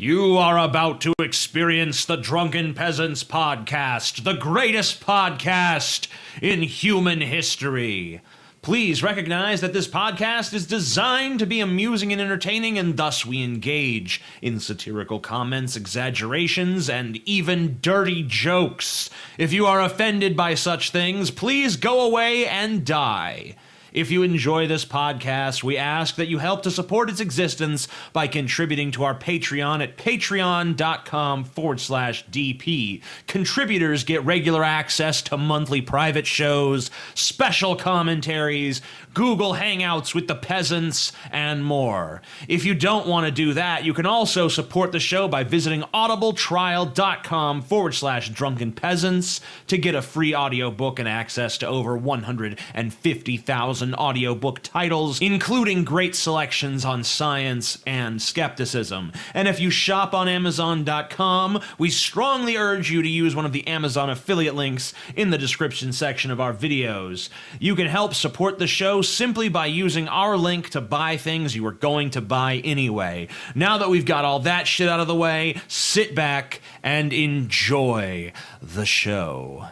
You are about to experience the Drunken Peasants podcast, the greatest podcast in human history. Please recognize that this podcast is designed to be amusing and entertaining, and thus we engage in satirical comments, exaggerations, and even dirty jokes. If you are offended by such things, please go away and die. If you enjoy this podcast, we ask that you help to support its existence by contributing to our Patreon at patreon.com/DP. Contributors get regular access to monthly private shows, special commentaries, Google Hangouts with the peasants, and more. If you don't want to do that, you can also support the show by visiting audibletrial.com/Drunken Peasants to get a free audiobook and access to over 150,000 audiobook titles, including great selections on science and skepticism. And if you shop on Amazon.com, we strongly urge you to use one of the Amazon affiliate links in the description section of our videos. You can help support the show simply by using our link to buy things you were going to buy anyway. Now that we've got all that shit out of the way, sit back and enjoy the show.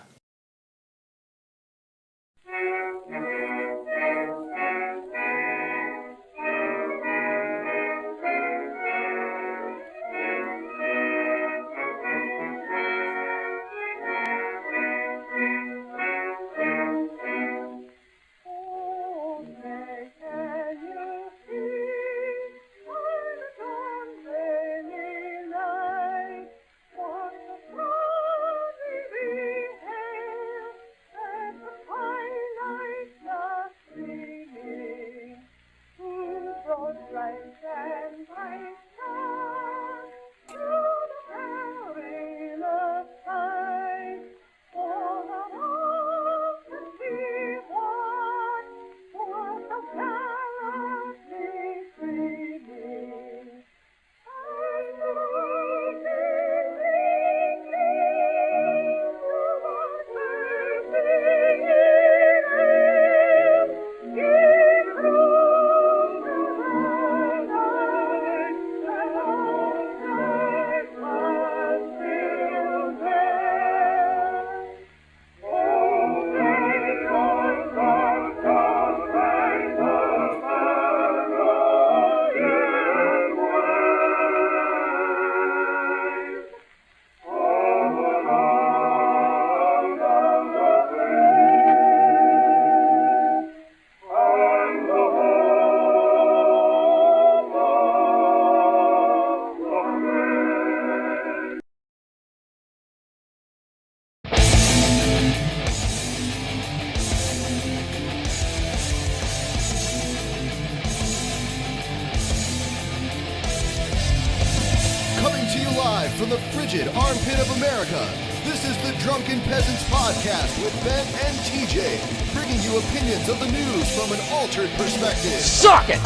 From the frigid armpit of America, this is the Drunken Peasants podcast with Ben and TJ, bringing you opinions of the news from an altered perspective. Suck it!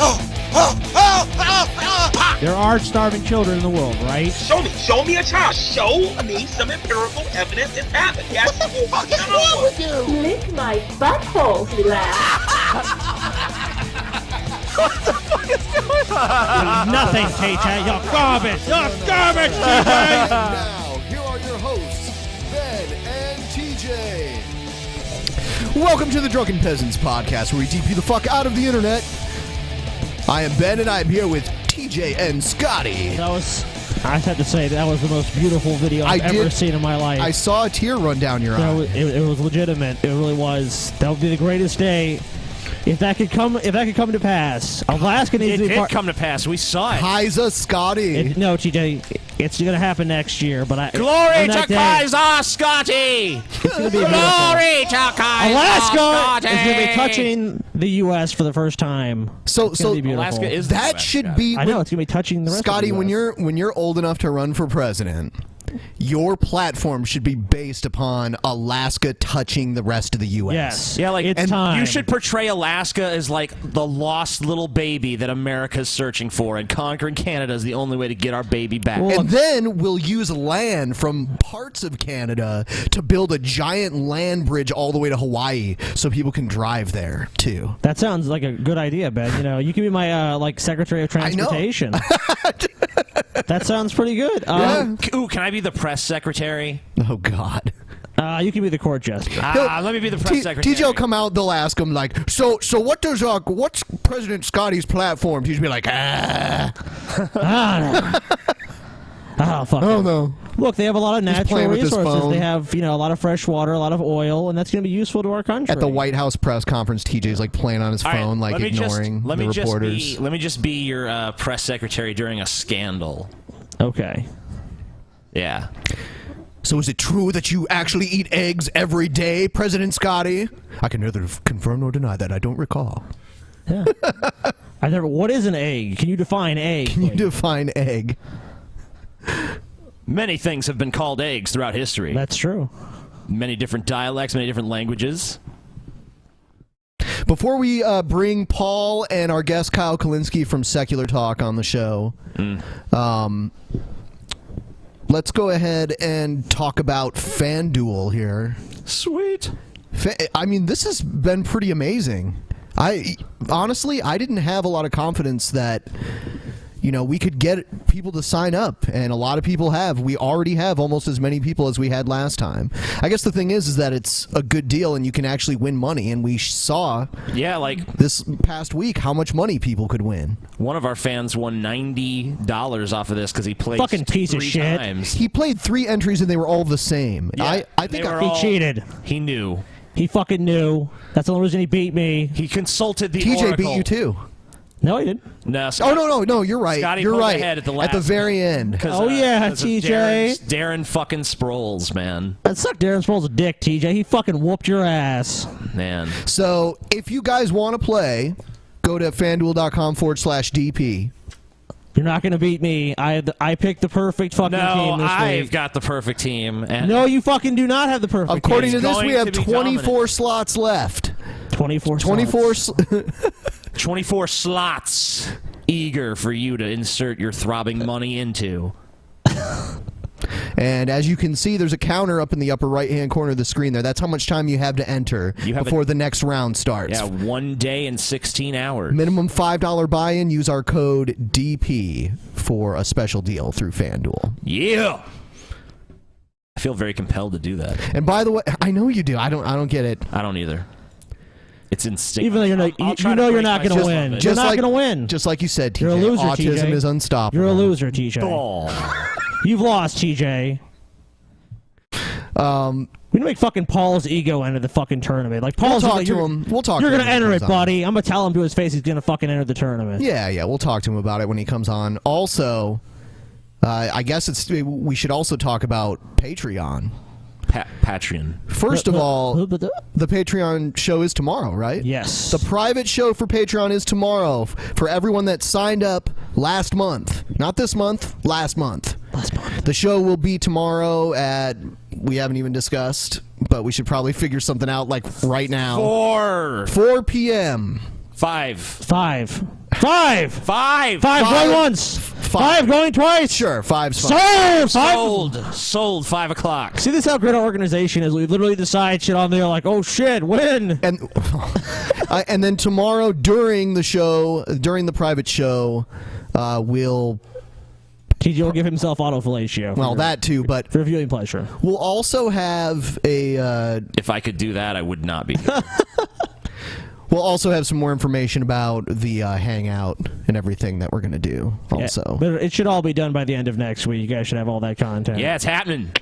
There are starving children in the world, right? Show me a child. Show me some empirical evidence it's happened. Yes. What the fuck is wrong with you? Lick my butthole, he laughed. What the fuck is going on? Nothing, TJ. You're garbage. You're garbage, TJ. And now, here are your hosts, Ben and TJ. Welcome to the Drunken Peasants podcast, where we DP the fuck out of the internet. I am Ben, and I'm here with TJ and Scotty. I have to say, that was the most beautiful video I've ever seen in my life. I saw a tear run down your eye. It was legitimate. It really was. That would be the greatest day. If that could come to pass, Alaska needs to be It did come to pass. We saw it. Kaiser Scotty. No, TJ, it's going to happen next year. But Glory to Kaiser Scotty! It's going to be Glory to Kaiser Alaska Scotty! is going to be touching the U.S. for the first time. So Alaska is the that US, should yeah. be. I know it's going to be touching the rest Scotty, of the US. when you're old enough to run for president, your platform should be based upon Alaska touching the rest of the U.S. Yes. Yeah, like it's time. You should portray Alaska as like the lost little baby that America's searching for, and conquering Canada is the only way to get our baby back. Well, And then we'll use land from parts of Canada to build a giant land bridge all the way to Hawaii so people can drive there, too. That sounds like a good idea, Ben. You know, you can be my like Secretary of Transportation. That sounds pretty good. Ooh, can I be the press secretary? Oh, God. You can be the court jester. Let me be the press secretary. TJ will come out, they'll ask him, like, so what's President Scotty's platform? He'll be like, Oh, fuck. Oh, no. Look, they have a lot of natural playing with his resources. phone. They have, a lot of fresh water, a lot of oil, and that's going to be useful to our country. At the White House press conference, TJ's like playing on his phone, like ignoring the reporters. Let me just be your press secretary during a scandal. Okay. Yeah. So is it true that you actually eat eggs every day, President Scotty? I can neither confirm nor deny that. I don't recall. Yeah. What is an egg? Can you define egg? Can you define egg? Many things have been called eggs throughout history. That's true. Many different dialects, many different languages. Before we bring Paul and our guest Kyle Kulinski from Secular Talk on the show, let's go ahead and talk about FanDuel here. Sweet. I mean, this has been pretty amazing. Honestly, I didn't have a lot of confidence that we could get people to sign up, and a lot of people have. We already have almost as many people as we had last time. I guess the thing is that it's a good deal, and you can actually win money, and we saw this past week how much money people could win. One of our fans won $90 off of this because he played fucking piece of shit. times. He played 3 entries, and they were all the same. Yeah, I think he cheated. He knew. He fucking knew. That's the only reason he beat me. He consulted the TJ Oracle. beat you too. No, he didn't. No, no, you're right. Scotty you're pulled right. ahead at the at the very end. Oh, yeah, TJ. Darren fucking Sproles, man. That sucked. Darren Sproles a dick, TJ. He fucking whooped your ass. Man. So, if you guys want to play, go to fanduel.com/DP. You're not going to beat me. I picked the perfect fucking team this week. I've got the perfect team. And no, you fucking do not have the perfect According team. to this, we have 24 dominant. slots left. 24 24 slots eager for you to insert your throbbing money into. And as you can see, there's a counter up in the upper right-hand corner of the screen there. That's how much time you have to enter before the next round starts. Yeah, 1 day and 16 hours. Minimum $5 buy-in. Use our code DP for a special deal through FanDuel. Yeah. I feel very compelled to do that. And by the way, I know you do. I don't get it. I don't either. It's instinctive. Even though you're not going to win. You're not going to win. Just like you said, TJ. You're a loser, Autism TJ. is unstoppable. You're a loser, TJ. Oh. You've lost, TJ. We need to make fucking Paul's ego enter the fucking tournament. Like Paul's We'll talk to him. You're going to enter it, buddy. I'm going to tell him to his face he's going to fucking enter the tournament. Yeah. We'll talk to him about it when he comes on. Also, I guess we should also talk about Patreon. Patreon. First of all, the Patreon show is tomorrow, right? Yes. The private show for Patreon is tomorrow for everyone that signed up last month. Not this month, last month. The show will be tomorrow at, we haven't even discussed, but we should probably figure something out like right now. 4 p.m. 5 going once. 5 going twice. Sure, 5's fine. Sold 5 o'clock. See, this is how great our organization is. We literally decide shit on there like, oh shit, win. And then tomorrow during the private show, we'll... TJ will give himself autofellatio. Well, that too, but... For viewing pleasure. We'll also have a... If I could do that, I would not be. We'll also have some more information about the hangout and everything that we're going to do also. Yeah, but it should all be done by the end of next week. You guys should have all that content. Yeah, it's happening.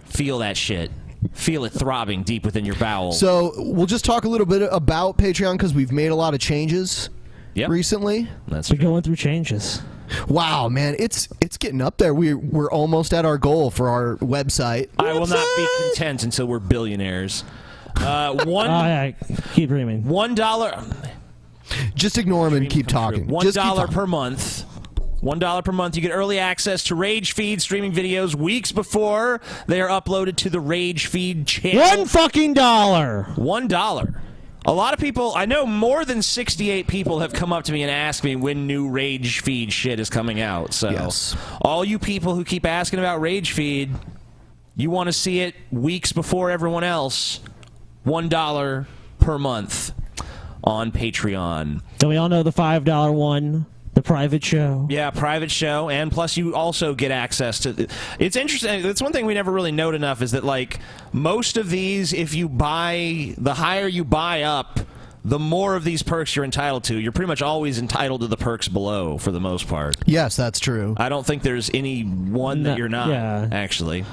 Feel that shit. Feel it throbbing deep within your bowels. So we'll just talk a little bit about Patreon because we've made a lot of changes recently. That's We're going through changes. Wow, man, it's getting up there. We're almost at our goal for our website. I will not be content until we're billionaires. Keep dreaming. $1. Just ignore him and keep talking. $1 per month. $1 per month. You get early access to Rage Feed streaming videos weeks before they are uploaded to the Rage Feed channel. $1 $1. A lot of people, I know more than 68 people have come up to me and asked me when new Rage Feed shit is coming out. So, all you people who keep asking about Rage Feed, you want to see it weeks before everyone else. $1 per month on Patreon. So we all know the $5 one. The private show. Yeah, private show, and plus you also get access to... It's interesting. That's one thing we never really note enough is that, like, most of these, if you buy... The higher you buy up, the more of these perks you're entitled to. You're pretty much always entitled to the perks below, for the most part. Yes, that's true. I don't think there's any one that you're not, actually.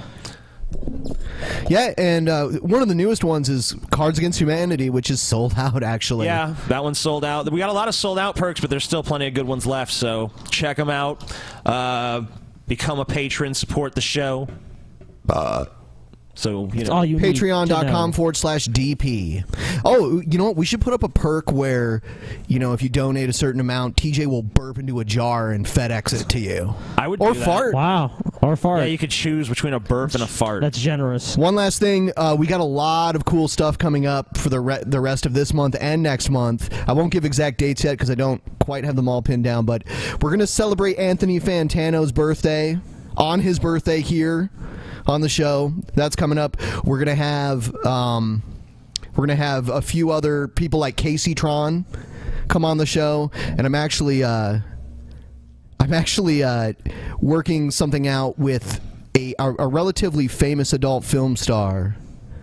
Yeah, and one of the newest ones is Cards Against Humanity, which is sold out, actually. Yeah, that one's sold out. We got a lot of sold out perks, but there's still plenty of good ones left, so check them out. Become a patron, support the show. So, you know, Patreon.com/DP. Oh, you know what? We should put up a perk where, you know, if you donate a certain amount, TJ will burp into a jar and FedEx it to you. I would or do that. fart. Wow. Or fart. Yeah, you could choose between a burp and a fart. That's generous. One last thing. We got a lot of cool stuff coming up for the rest of this month and next month. I won't give exact dates yet because I don't quite have them all pinned down, but we're going to celebrate Anthony Fantano's birthday on his birthday here on the show. That's coming up. We're gonna have a few other people like Casey Tron come on the show, and I'm actually working something out with a relatively famous adult film star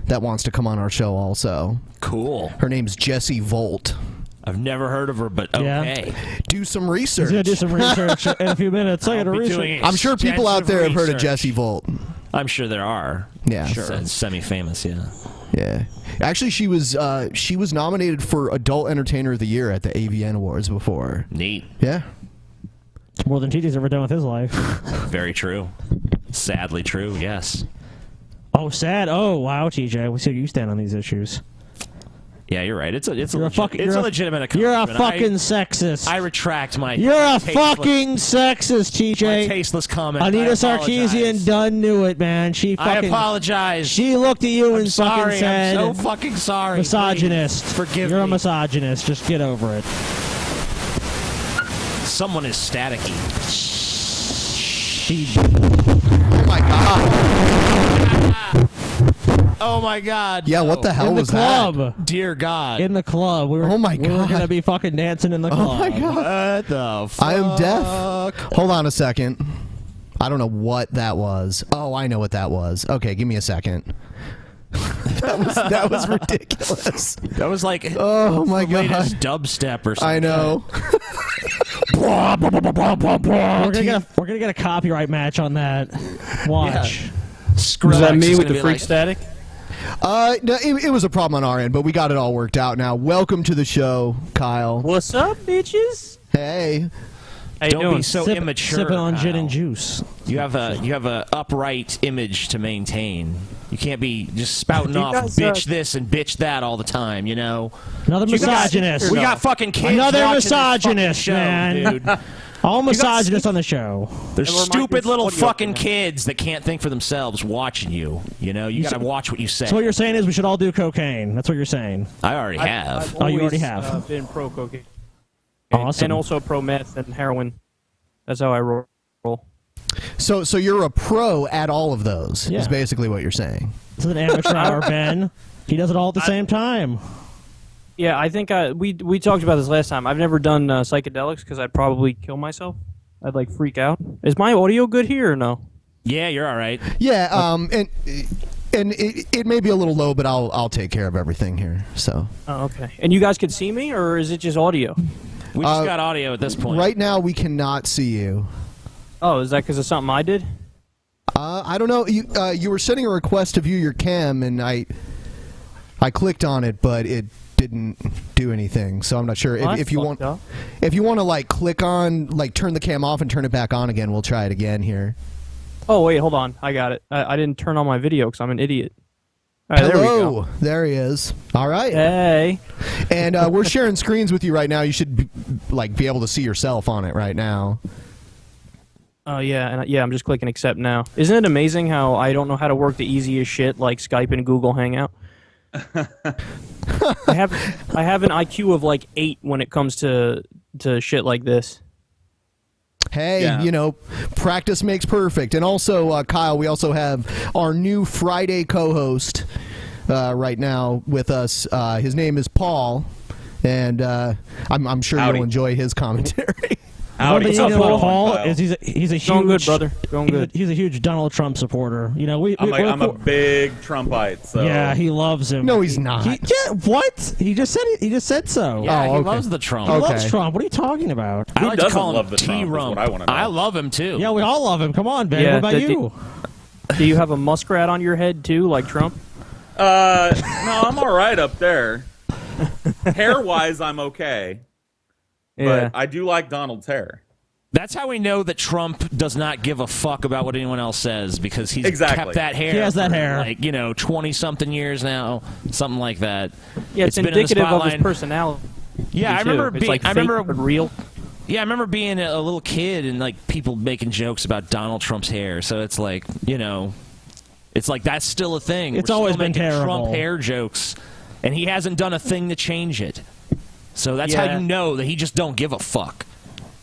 that wants to come on our show also. Cool. Her name's Jessie Volt. I've never heard of her, but okay. Do some research. He's gonna do some research in a few minutes. I gotta research. I'm sure people out there have heard of Jessie Volt. I'm sure there are. Yeah, sure. Semi-famous, yeah. Yeah. Actually, she was nominated for Adult Entertainer of the Year at the AVN Awards before. Neat. Yeah. It's more than TJ's ever done with his life. Very true. Sadly true, yes. Oh, sad. Oh, wow, TJ. We see where you stand on these issues. Yeah, you're right. It's a legitimate accomplishment. You're a fucking sexist. I retract my... You're a fucking sexist, TJ. My tasteless comment. Anita Sarkeesian done knew it, man. She fucking... I apologize. She looked at you and fucking said... I'm so fucking sorry. Misogynist. Please, forgive me. You're a misogynist. Just get over it. Someone is staticky. Oh my god. Oh my god. Yeah, what the hell was that? that? Dear God. In the club. We were gonna be fucking dancing in the club. Oh my god. What the fuck? I am deaf. Hold on a second. I don't know what that was. Oh, I know what that was. Okay, give me a second. that was ridiculous. That was like oh my god, latest dubstep or something. I know. We're gonna get a copyright match on that. Watch. Yeah. Was that me with the freak static? No, it was a problem on our end, but we got it all worked out now. Welcome to the show, Kyle. What's up, bitches? Hey. How you Don't doing? be so immature. Sipping on Kyle. gin and juice. You have a upright image to maintain. You can't be just spouting off guys, bitch this and bitch that all the time, you know? Another misogynist. We got fucking kids Another watching this fucking misogynist, show, man. dude. All misogynists on the show. There's And we're stupid little audio fucking for now. kids that can't think for themselves watching you. You know, you gotta watch what you say. So what you're saying is we should all do cocaine. That's what you're saying. I already have. Oh, you already always, have. been pro cocaine. Awesome. And also pro meth and heroin. That's how I roll. So you're a pro at all of those, Yeah. is basically what you're saying. This is an amateur hour, Ben. He does it all at the same time. Yeah, I think we talked about this last time. I've never done psychedelics because I'd probably kill myself. I'd like freak out. Is my audio good here or no? Yeah, you're all right. Yeah, and it may be a little low, but I'll take care of everything here. So Oh, okay. And you guys can see me, or is it just audio? We just got audio at this point. right now we cannot see you. Oh, is that because of something I did? I don't know. You were sending a request to view your cam, and I clicked on it, but it didn't do anything. So I'm not sure Well, if you want to like click on like turn the cam off and turn it back on again. We'll try it again here. Oh, wait, hold on. I got it. I didn't turn on my video because I'm an idiot. All right, Hello, there we go. there he is. All right, Hey. and we're sharing screens with you right now. You should be able to see yourself on it right now. Oh, yeah, and I'm just clicking accept now. Isn't it amazing how I don't know how to work the easiest shit like Skype and Google Hangout? I have an IQ of like 8 when it comes to shit like this. Hey, Yeah. you know, practice makes perfect. And also, Kyle, we also have our new Friday co-host right now with us. His name is Paul, and I'm sure Howdy. you'll enjoy his commentary. One thing you know about Paul Kyle? is he's a huge Going good, brother. Going good. He's a huge Donald Trump supporter. You know, I'm a big Trumpite. So yeah, he loves him. No, he's not. What? He just said so. Yeah, Oh, he okay. loves the Trump. He Okay. loves Trump. What are you talking about? I like to doesn't call him love the Trump, is T-Rump. what I wanna know. I love him too. Yeah, we all love him. Come on, Ben. Yeah, what about you? Do you have a muskrat on your head too, like Trump? No, I'm all right up there. Hair-wise, I'm okay. Yeah. But I do like Donald's hair. That's how we know that Trump does not give a fuck about what anyone else says, because he's Exactly. kept that hair. He has that for, hair. like 20-something years now, something like that. Yeah, it's been in the indicative of his spotlight. personality. Yeah, I too. remember. It's like I fake remember. but real. Yeah, I remember being a little kid and like people making jokes about Donald Trump's hair. So it's like, it's like that's still a thing. It's We're always still been making terrible. Trump hair jokes, and he hasn't done a thing to change it. So that's Yeah. how you know that he just don't give a fuck.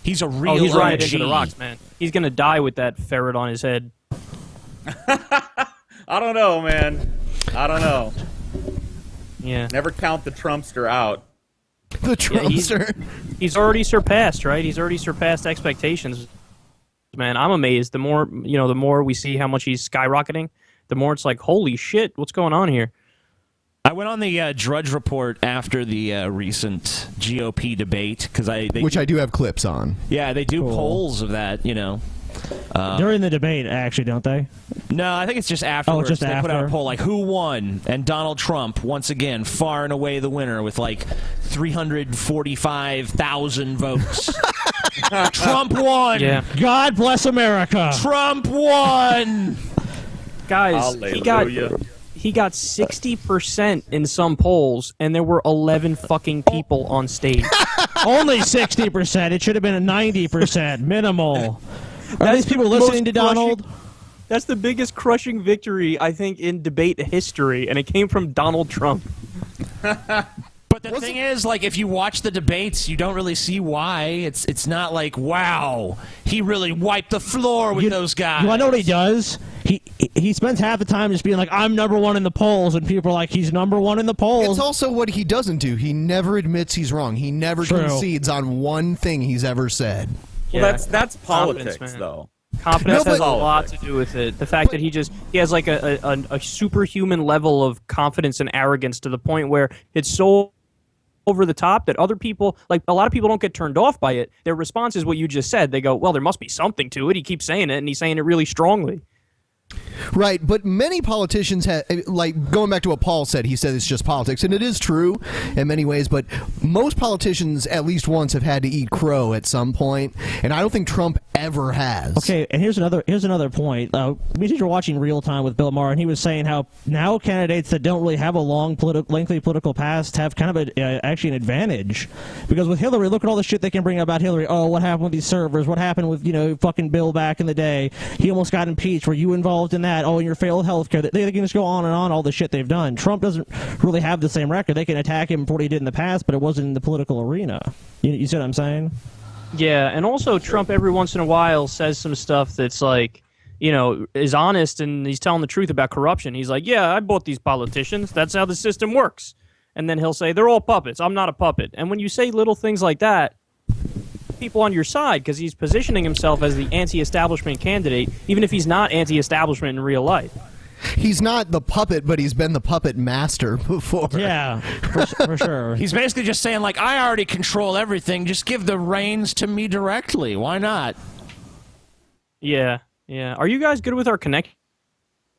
He's a real. Oh, he's right OG. into the rocks, man. He's gonna die with that ferret on his head. I don't know, man. I don't know. Yeah. Never count the Trumpster out. The Trumpster. He's already surpassed, right? He's already surpassed expectations. Man, I'm amazed. The more the more we see how much he's skyrocketing, the more it's like, holy shit, what's going on here? I went on the Drudge Report after the recent GOP debate because Which I do have clips on. Yeah, they do Cool. polls of that. During the debate, actually, don't they? No, I think it's just afterwards. just they put out after? a poll like who won, and Donald Trump once again far and away the winner with like 345,000 votes. Trump won. Yeah. God bless America. Trump won. Guys, Hallelujah. he got 60% in some polls, and there were 11 fucking people on stage. Only 60%. It should have been a 90%. Minimal. Are these people listening to Donald? That's the biggest crushing victory, I think, in debate history, and it came from Donald Trump. But the thing is, like, if you watch the debates, you don't really see why. It's not like, wow, he really wiped the floor with those guys. You want to know what he does? He spends half the time just being like, I'm number one in the polls, and people are like, he's number one in the polls. It's also what he doesn't do. He never admits he's wrong. He never True. concedes on one thing he's ever said. Well, Yeah. that's Confidence, politics, man. though. Confidence No, has a but- lot to do with it. The fact that he has like a superhuman level of confidence and arrogance to the point where it's so over the top that other people, like a lot of people, don't get turned off by it. Their response is what you just said. They go, well, there must be something to it. He keeps saying it, and he's saying it really strongly. Right, but many politicians have, like, going back to what Paul said, he said it's just politics, and it is true in many ways, but most politicians at least once have had to eat crow at some point, and I don't think Trump ever has. Okay, and here's another point. Me and were watching Real Time with Bill Maher, and he was saying how now candidates that don't really have a lengthy political past have kind of actually an advantage, because with Hillary, look at all the shit they can bring about Hillary. Oh, what happened with these servers? What happened with fucking Bill back in the day? He almost got impeached. Were you involved in that? Oh, and your failed healthcare. They can just go on and on all the shit they've done. Trump doesn't really have the same record. They can attack him for what he did in the past, but it wasn't in the political arena. You see what I'm saying? Yeah, and also Trump every once in a while says some stuff that's like, is honest, and he's telling the truth about corruption. He's like, yeah, I bought these politicians. That's how the system works. And then he'll say, they're all puppets. I'm not a puppet. And when you say little things like that, people on your side, because he's positioning himself as the anti-establishment candidate, even if he's not anti-establishment in real life. He's not the puppet, but he's been the puppet master before. Yeah, for sure. He's basically just saying, like, I already control everything. Just give the reins to me directly. Why not? Yeah. Are you guys good with our connection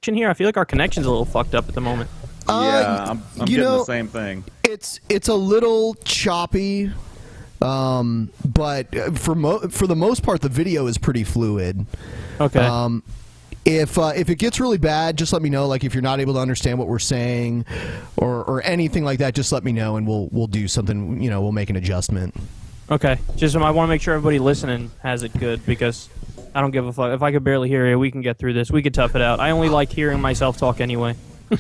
here? I feel like our connection's a little fucked up at the moment. Yeah, I'm you getting know, the same thing. It's a little choppy, but for the most part, the video is pretty fluid. Okay. If it gets really bad, just let me know. Like if you're not able to understand what we're saying, or anything like that, just let me know, and we'll do something. We'll make an adjustment. Okay. Just I want to make sure everybody listening has it good, because I don't give a fuck. If I could barely hear you, we can get through this. We could tough it out. I only like hearing myself talk anyway.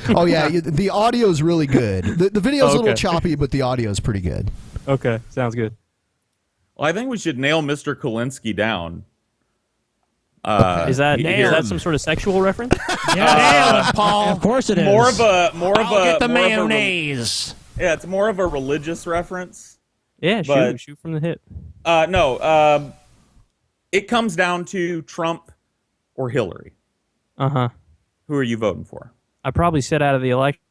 Oh yeah, the audio is really good. The video's a little Okay. choppy, but the audio is pretty good. Okay. Sounds good. Well, I think we should nail Mr. Kulinski down. Is that Nailed. some sort of sexual reference? Yeah, Paul. Of course it is. More of a I'll get the more of a mayonnaise. yeah, it's more of a religious reference. Yeah, But- shoot from the hip. No, it comes down to Trump or Hillary. Uh-huh. Who are you voting for? I probably sit out of the election.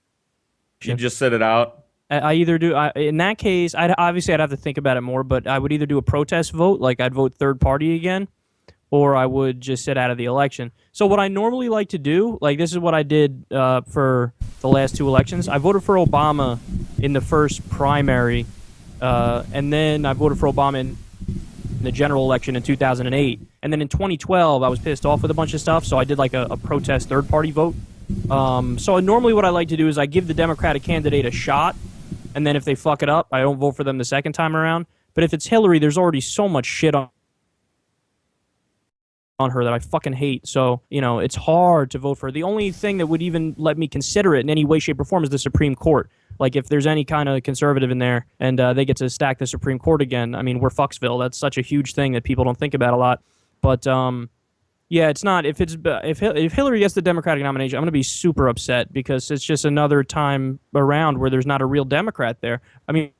You just sit it out? I either do. In that case, I'd have to think about it more. But I would either do a protest vote, like I'd vote third party again, or I would just sit out of the election. So what I normally like to do, like this is what I did for the last 2 elections. I voted for Obama in the first primary, and then I voted for Obama in the general election in 2008. And then in 2012, I was pissed off with a bunch of stuff, so I did like a protest third party vote. So normally what I like to do is I give the Democratic candidate a shot, and then if they fuck it up, I don't vote for them the second time around. But if it's Hillary, there's already so much shit on her that I fucking hate. So, it's hard to vote for her. The only thing that would even let me consider it in any way, shape, or form is the Supreme Court. Like, if there's any kind of conservative in there and they get to stack the Supreme Court again, I mean, we're Fucksville. That's such a huge thing that people don't think about a lot. But, yeah, it's not. If Hillary gets the Democratic nomination, I'm going to be super upset because it's just another time around where there's not a real Democrat there. I mean,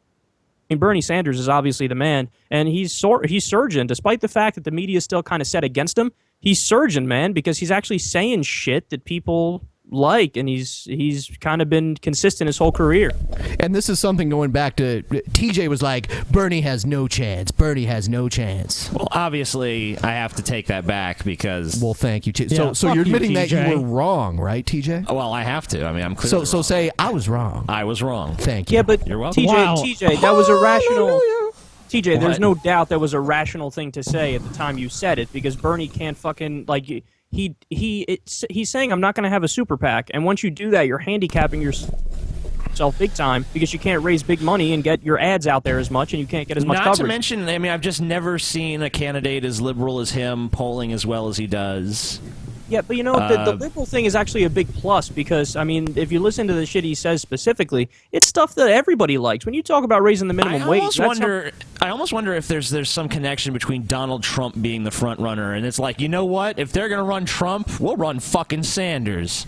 Bernie Sanders is obviously the man, and he's surging, despite the fact that the media is still kind of set against him. He's surging, man, because he's actually saying shit that people like, and he's kind of been consistent his whole career. And this is something going back to TJ was like, Bernie has no chance. Bernie has no chance. Well, obviously, I have to take that back because. Well, thank you. Yeah, so you're admitting you, that you TJ. were wrong, right, TJ? Well, I have to. I mean, I'm clearly So wrong. say I was wrong. I was wrong. Thank you. Yeah, but You're welcome. TJ, that was a rational. TJ, What? there's no doubt that was a rational thing to say at the time you said it, because Bernie can't fucking like. He's saying I'm not going to have a super PAC, and once you do that, you're handicapping yourself big time because you can't raise big money and get your ads out there as much, and you can't get as much Not coverage. to mention, I mean, I've just never seen a candidate as liberal as him polling as well as he does. Yeah, but the liberal thing is actually a big plus because, I mean, if you listen to the shit he says specifically, it's stuff that everybody likes. When you talk about raising the minimum wage, I almost wonder if there's some connection between Donald Trump being the front runner, and it's like, you know what? If they're gonna run Trump, we'll run fucking Sanders.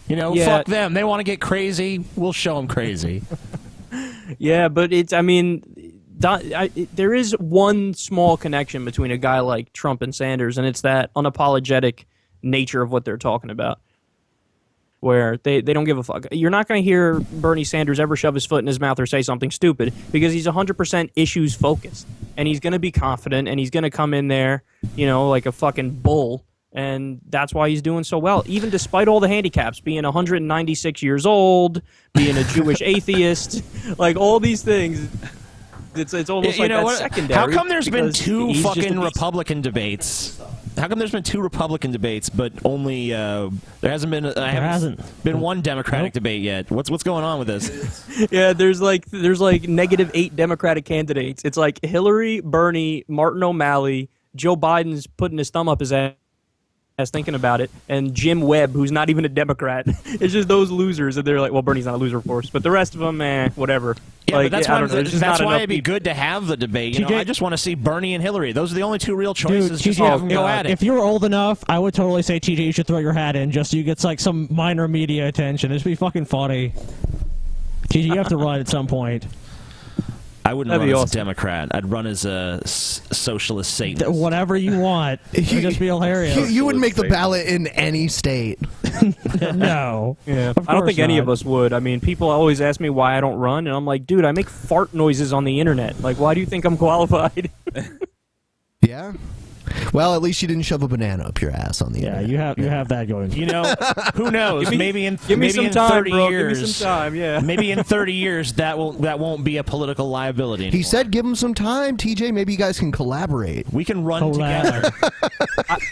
Fuck them. They want to get crazy. We'll show them crazy. Yeah, but there is one small connection between a guy like Trump and Sanders, and it's that unapologetic nature of what they're talking about, where they don't give a fuck. You're not going to hear Bernie Sanders ever shove his foot in his mouth or say something stupid because he's 100% issues focused, and he's going to be confident, and he's going to come in there, like a fucking bull, and that's why he's doing so well, even despite all the handicaps, being 196 years old, being a Jewish atheist, like all these things. It's almost like that's secondary. How come there's been because 2 he's just fucking a beast. Republican debates? How come there's been 2 Republican debates, but only there hasn't been? Been one Democratic debate yet. What's going on with this? Yeah, there's like -8 Democratic candidates. It's like Hillary, Bernie, Martin O'Malley, Joe Biden's putting his thumb up his ass thinking about it, and Jim Webb, who's not even a Democrat. It's just those losers, and they're like, well, Bernie's not a loser, of course, but the rest of them, whatever. Yeah, but that's I don't know, there's just that's not why enough it'd be people. good to have the debate. TJ I just want to see Bernie and Hillary. Those are the only 2 real choices. Dude, Just have them go at it. If you were old enough, I would totally say, TJ, you should throw your hat in just so you get like some minor media attention. It'd be fucking funny. TJ, you have to run at some point. I wouldn't That'd run be as awesome. a Democrat. I'd run as a socialist Satanist. Whatever you want. It'd just be hilarious. You would make the ballot in any state. No. Yeah, Of I don't course think any not. of us would. I mean, people always ask me why I don't run, and I'm like, dude, I make fart noises on the internet. Like, why do you think I'm qualified? Yeah. Well, at least you didn't shove a banana up your ass on the Yeah, internet. you have that going. Who knows? Maybe in Give me some time, 30 bro. years. Give me some time. Yeah. Maybe in 30 years that won't be a political liability anymore. He said give him some time, TJ. Maybe you guys can collaborate. we can run Collab. together.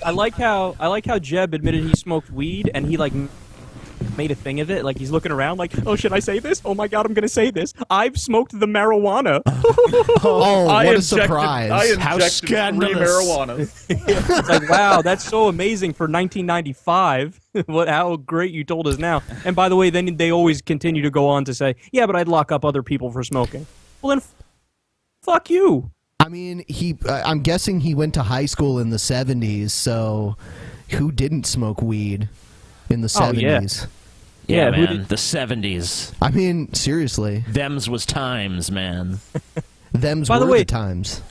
I like how Jeb admitted he smoked weed, and he made a thing of it. Like, he's looking around like, oh, should I say this? Oh my god, I'm gonna say this. I've smoked the marijuana. Oh, I what a injected- surprise. I How injected 3 scandalous. marijuanas. It's like, wow, that's so amazing for 1995. How great you told us now. And by the way, then they always continue to go on to say, yeah, but I'd lock up other people for smoking. Well, then, fuck you. I mean, I'm guessing he went to high school in the 70s, so who didn't smoke weed in the 70s? Yeah, who man. The 70s. I mean, seriously. Thems was times, man. Them's By the were way, the times.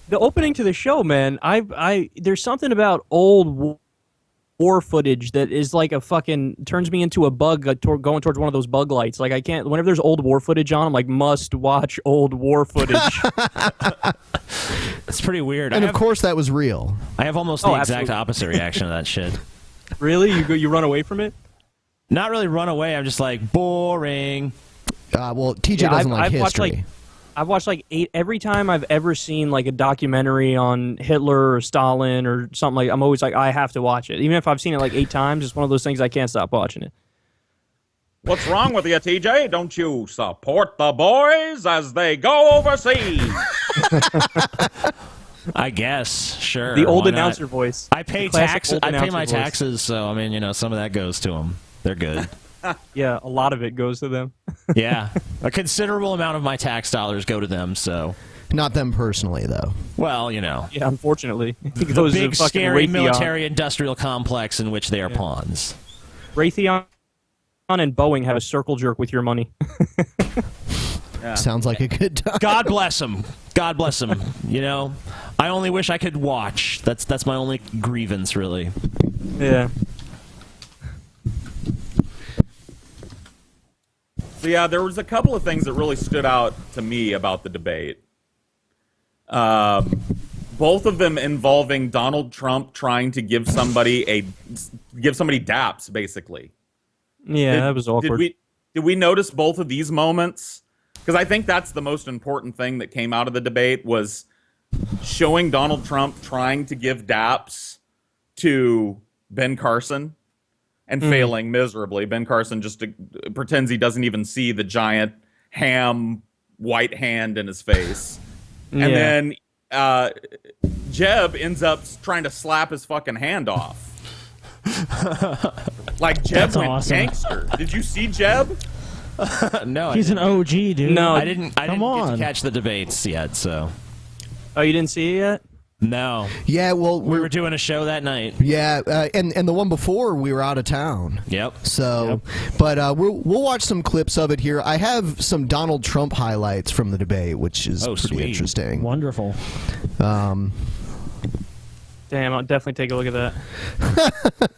The opening to the show, man. There's something about old war footage that is like a fucking turns me into a bug going towards one of those bug lights. Like I can't. Whenever there's old war footage on, I'm like must watch old war footage. It's pretty weird. And of course, that was real. I have almost the exact absolutely. opposite reaction to that shit. Really, you run away from it? Not really run away. I'm just like boring. Well, TJ doesn't like history. I've watched like 8 every time I've ever seen like a documentary on Hitler or Stalin or something like. I'm always like, I have to watch it, even if I've seen it like 8 times. It's one of those things I can't stop watching it. What's wrong with you, TJ? Don't you support the boys as they go overseas? I guess, sure. The old why announcer not? voice. I pay Classic tax. old I pay announcer my voice. taxes, so I mean, some of that goes to them. They're good. Yeah, a lot of it goes to them. Yeah, a considerable amount of my tax dollars go to them. So, Not them personally, though. well, Yeah, unfortunately, it the goes to big fucking scary Raytheon. military-industrial complex in which they are pawns. Raytheon and Boeing have a circle jerk with your money. Sounds like a good time. God bless them. God bless them. I only wish I could watch. That's my only grievance, really. Yeah. So yeah, there was a couple of things that really stood out to me about the debate. Both of them involving Donald Trump trying to give somebody daps, basically. Yeah, that was awkward. Did we notice both of these moments? Because I think that's the most important thing that came out of the debate was showing Donald Trump trying to give daps to Ben Carson and failing miserably. Ben Carson just pretends he doesn't even see the giant ham white hand in his face. And then Jeb ends up trying to slap his fucking hand off. Like Jeb went awesome. gangster. Did you see Jeb? No, He's an OG, dude. No, I didn't get on. to catch the debates yet, so Oh, you didn't see it yet? no. Yeah, well, We were doing a show that night. yeah, and the one before we were out of town. Yep. So, but we'll watch some clips of it here. I have some Donald Trump highlights from the debate, which is pretty sweet. interesting. Wonderful. Damn, I'll definitely take a look at that.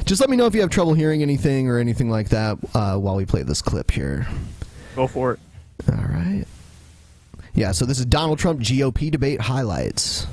Just let me know if you have trouble hearing anything or anything like that while we play this clip here. Go for it. All right. Yeah, so this is Donald Trump GOP debate highlights. In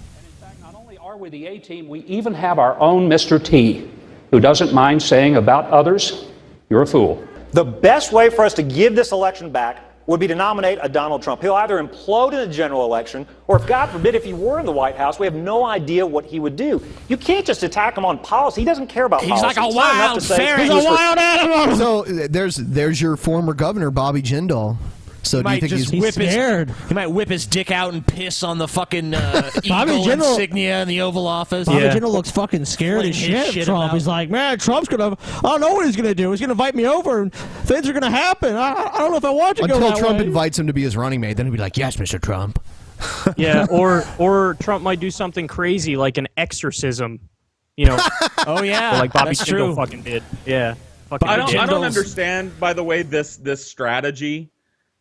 fact, not only are we the A-team, we even have our own Mr. T, who doesn't mind saying about others, you're a fool. The best way for us to give this election back would be to nominate a Donald Trump. He'll either implode in the general election, or if God forbid, if he were in the White House, we have no idea what he would do. You can't just attack him on policy. He doesn't care about policy. He's like a It's not enough wild to say ferret. he He's was a for- wild animal. So there's your former governor, Bobby Jindal. So do you think just he's whip scared? he might whip his dick out and piss on the fucking Bobby eagle Jindal- insignia in the Oval Office. Bobby Jindal looks fucking scared Fling as his shit shit of Trump. about. He's like, man, Trump's gonna. I don't know what he's gonna do. He's gonna invite me over, and things are gonna happen. I don't know if I want to go until that Trump way. invites him to be his running mate, then he'll be like, "Yes, Mr. Trump." Yeah, or Trump might do something crazy like an exorcism. Oh yeah, like Bobby that's Jindal true. fucking did. Yeah. Fucking I don't Jindal's- understand, by the way, this strategy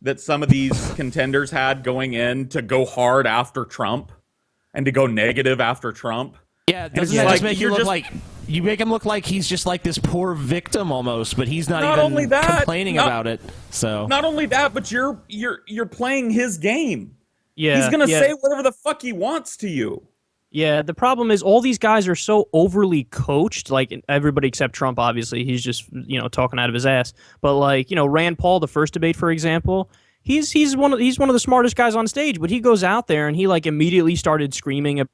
that some of these contenders had going in to go hard after Trump and to go negative after Trump. Yeah, doesn't it's that like just make you you're look just- like you make him look like he's just like this poor victim almost, but he's not Not even only that, complaining not- about it. So Not only that, but you're playing his game. Yeah. He's gonna yeah. say whatever the fuck he wants to you. Yeah, the problem is all these guys are so overly coached, like everybody except Trump, obviously. He's just, talking out of his ass. But like, Rand Paul, the first debate, for example, he's one of the smartest guys on stage, but he goes out there and he like immediately started screaming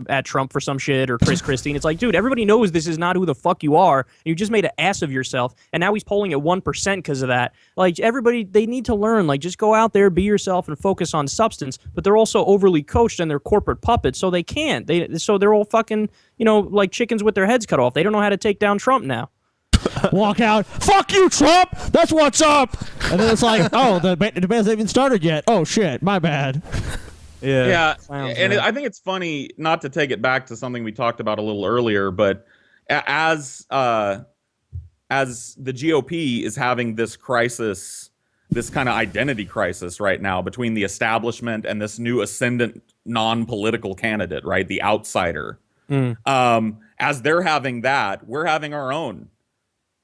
at Trump for some shit or Chris Christie. And it's like, dude, everybody knows this is not who the fuck you are. You just made an ass of yourself. And now he's polling at 1% because of that. Like, everybody, they need to learn. Like, just go out there, be yourself, and focus on substance. But they're also overly coached and they're corporate puppets, so they can't. So they're all fucking, like chickens with their heads cut off. They don't know how to take down Trump now. Walk out. Fuck you, Trump. That's what's up. And then it's like, oh, the debate's not even started yet. Oh shit, my bad. Yeah, Clowns, and man. I think it's funny, not to take it back to something we talked about a little earlier, but as the GOP is having this crisis this kind of identity crisis right now between the establishment and this new ascendant non-political candidate, right? The outsider. As they're having that, we're having our own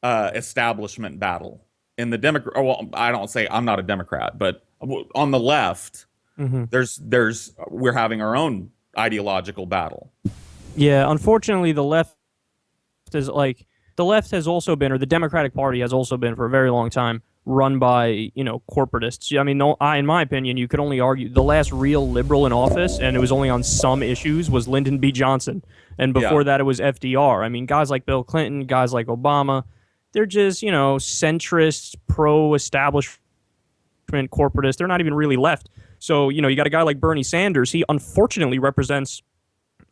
establishment battle in the Democrat. Well, I don't say I'm not a Democrat, but on the left, we're having our own ideological battle. Yeah, unfortunately, the left has also been, or the Democratic Party has also been for a very long time, run by, corporatists. I mean, in my opinion, you could only argue the last real liberal in office, and it was only on some issues, was Lyndon B. Johnson. And before that, it was FDR. I mean, guys like Bill Clinton, guys like Obama, they're just, centrist, pro-establishment corporatists. They're not even really left. So, you got a guy like Bernie Sanders. He unfortunately represents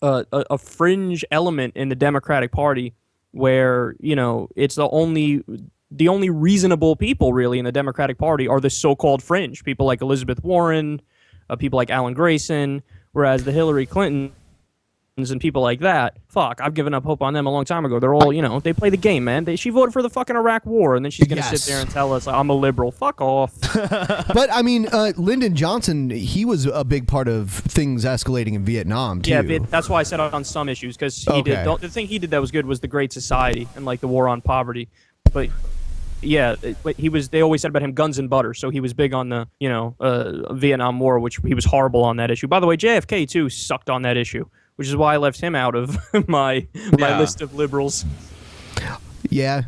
a fringe element in the Democratic Party where, it's the only reasonable people really in the Democratic Party are the so-called fringe, people like Elizabeth Warren, people like Alan Grayson, whereas the Hillary Clintons and people like that, I've given up hope on them a long time ago. They're all, they play the game, man. She voted for the fucking Iraq War, and then she's going to sit there and tell us I'm a liberal. Fuck off. But, I mean, Lyndon Johnson, he was a big part of things escalating in Vietnam, too. Yeah, that's why I said on some issues, because the thing he did that was good was the Great Society and, the war on poverty. But... yeah, they always said about him guns and butter, so he was big on the, Vietnam War, which he was horrible on that issue. By the way, JFK, too, sucked on that issue, which is why I left him out of my list of liberals. Yeah,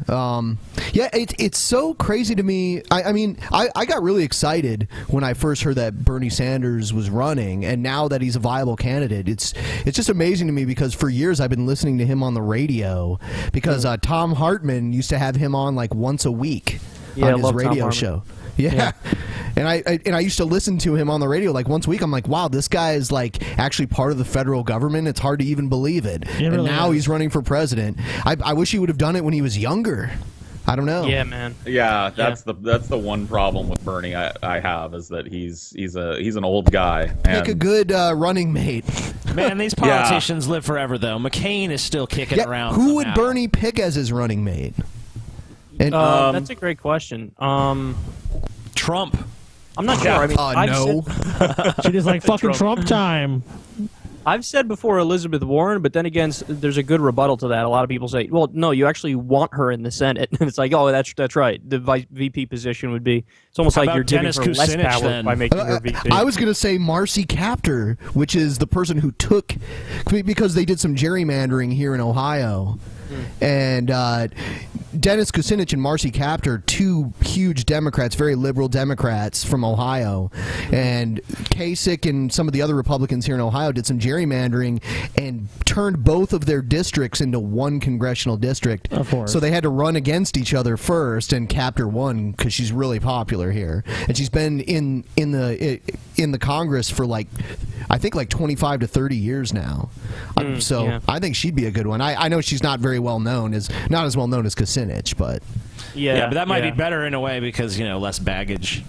it's so crazy to me. I got really excited when I first heard that Bernie Sanders was running, and now that he's a viable candidate, it's just amazing to me because for years I've been listening to him on the radio because Tom Hartman used to have him on once a week on his radio show. Yeah. And I used to listen to him on the radio once a week. I'm like, wow, this guy is actually part of the federal government. It's hard to even believe it. And now he's running for president. I wish he would have done it when he was younger. I don't know. Yeah, man. Yeah, that's the one problem with Bernie I have is that he's an old guy. Pick a good running mate. Man, these politicians live forever though. McCain is still kicking around. Who would Bernie pick as his running mate? And, that's a great question. Trump. I'm not sure. I mean, no. She just fucking Trump time. I've said before Elizabeth Warren, but then again, there's a good rebuttal to that. A lot of people say, well, no, you actually want her in the Senate. And it's like, oh, that's right. The VP position would be, it's almost like you're giving her less power by making her VP. I was going to say Marcy Kaptur, which is the person who took, because they did some gerrymandering here in Ohio. And Dennis Kucinich and Marcy Kaptur, two huge Democrats, very liberal Democrats from Ohio, and Kasich and some of the other Republicans here in Ohio did some gerrymandering and turned both of their districts into one congressional district. Of course. So they had to run against each other first, and Kaptur won because she's really popular here, and she's been in the Congress for I think 25 to 30 years now. I think she'd be a good one. I know she's not very well known, not as well known as Kucinich, but but that might be better in a way because less baggage.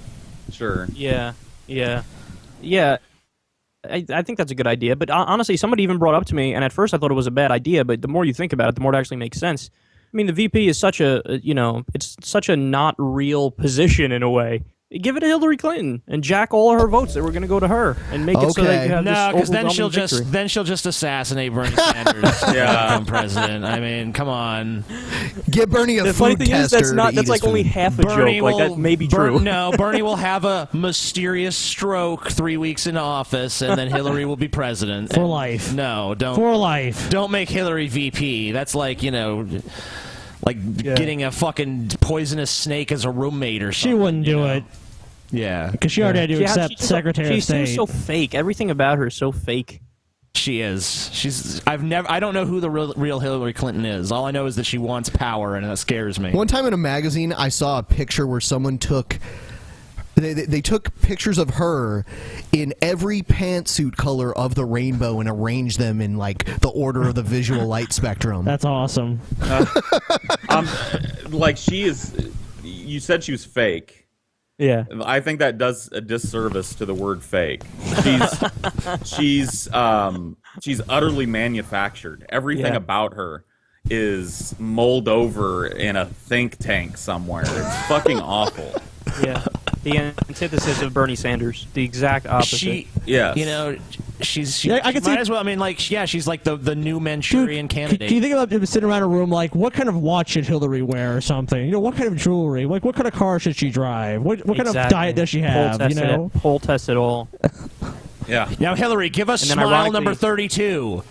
Sure. Yeah. I think that's a good idea. But honestly, somebody even brought up to me, and at first I thought it was a bad idea, but the more you think about it, the more it actually makes sense. I mean, the VP is such it's such a not real position in a way. Give it to Hillary Clinton and jack all of her votes that were going to go to her and make it so that you have no, because then she'll just assassinate Bernie Sanders to become president. I mean, come on. Give Bernie a the food funny thing tester. Is that's only half a Bernie joke. That may be true. No, Bernie will have a mysterious stroke 3 weeks into office, and then Hillary will be president for life. No, don't for life. Don't make Hillary VP. That's getting a fucking poisonous snake as a roommate or something. She wouldn't do it. Yeah. Because she already had to accept Secretary of State. She's so fake. Everything about her is so fake. She is. I don't know who the real Hillary Clinton is. All I know is that she wants power, and that scares me. One time in a magazine, I saw a picture where someone took... They took pictures of her in every pantsuit color of the rainbow and arranged them in the order of the visual light spectrum. That's awesome. She is... You said she was fake. Yeah, I think that does a disservice to the word fake. She's utterly manufactured. Everything about her is mulled over in a think tank somewhere. It's fucking awful. Yeah. the antithesis of Bernie Sanders, the exact opposite. She's Yeah, I could might see- as well. I mean, like, yeah, she's like the new Manchurian candidate. Do you think about him sitting around a room like, what kind of watch should Hillary wear or something? You know, what kind of jewelry? Like, what kind of car should she drive? What kind of diet does she have? You know, Poll test it all. Yeah. Now, Hillary, give us And then smile ironically- number 32.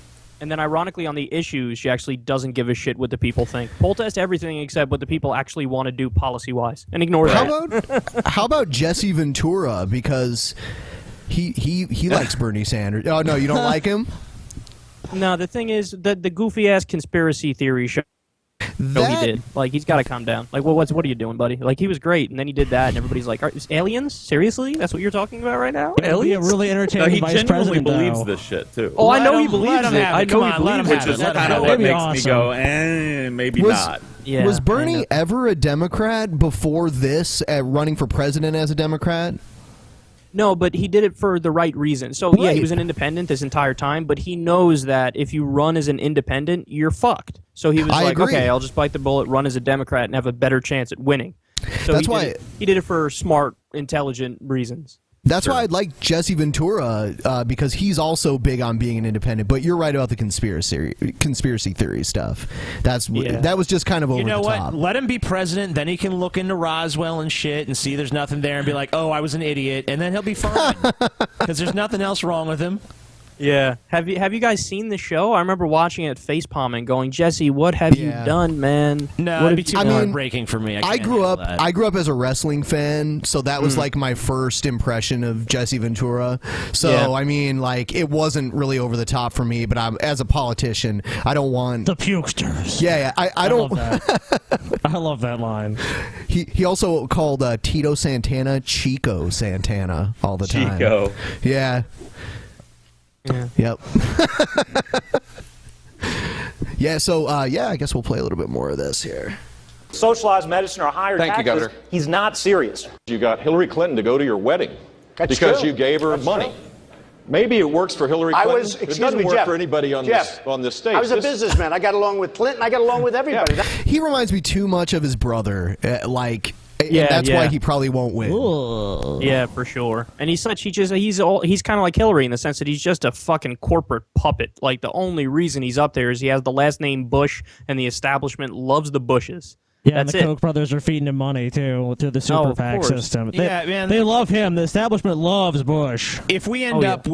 And then, ironically, on the issues, she actually doesn't give a shit what the people think. Poll test everything except what the people actually want to do policy-wise, and ignore that. How about Jesse Ventura? Because he likes Bernie Sanders. Oh no, you don't like him? No, the thing is that the goofy-ass conspiracy theory show he did. Like, he's got to calm down. Like, what are you doing, buddy? Like, he was great, and then he did that, and everybody's like, aliens? Seriously? That's what you're talking about right now? It'd be a Aliens? really entertaining he vice genuinely president. believes though. this shit too. Oh, I know he Let believes him it. have I it. know Come he on, let him believes have it. Which is Let him kind have of it. what That'd makes be me go, awesome. maybe Was- not. Yeah, Was I Bernie know. ever a Democrat before this, running for president as a Democrat? No, but he did it for the right reason. So, yeah, he Right. was an independent this entire time, but he knows that if you run as an independent, you're fucked. So he was I like, agree. okay, I'll just bite the bullet, run as a Democrat, and have a better chance at winning. So That's he why- did he did it for smart, intelligent reasons. That's why I like Jesse Ventura because he's also big on being an independent. But you're right about the conspiracy theory stuff. That was just kind of over You know the what? top. Let him be president, then he can look into Roswell and shit and see there's nothing there and be like, oh, I was an idiot, and then he'll be fine. Because there's nothing else wrong with him. Yeah. Have you guys seen the show? I remember watching it facepalming, going, Jesse, what have you done, man? No, what it'd be too I mean, heartbreaking for me. I can't grew up. handle that. I grew up as a wrestling fan, so that was like my first impression of Jesse Ventura. So Yeah. I mean, like it wasn't really over the top for me. But as a politician, I don't want The pukesters. Yeah, I don't. Love that. I love that line. He also called Tito Santana Chico Santana all the time. Chico. Yeah. Yeah. Yep. Yeah. So I guess we'll play a little bit more of this here. Socialized medicine or higher Thank you, taxes. Governor. He's not serious. You got Hillary Clinton to go to your wedding That's because true. you gave her That's money. true. Maybe it works for Hillary I Clinton. was, it excuse doesn't me, work Jeff. for anybody on Jeff, this stage. I was a This- businessman. I got along with Clinton. I got along with everybody. He reminds me too much of his brother. And that's why he probably won't win. Yeah, for sure. And he's kind of like Hillary in the sense that he's just a fucking corporate puppet. Like, the only reason he's up there is he has the last name Bush, and the establishment loves the Bushes. Yeah, That's and the it. Koch brothers are feeding him money too through the super of PAC course. system. They, Yeah, man. they love him. The establishment loves Bush. If we end up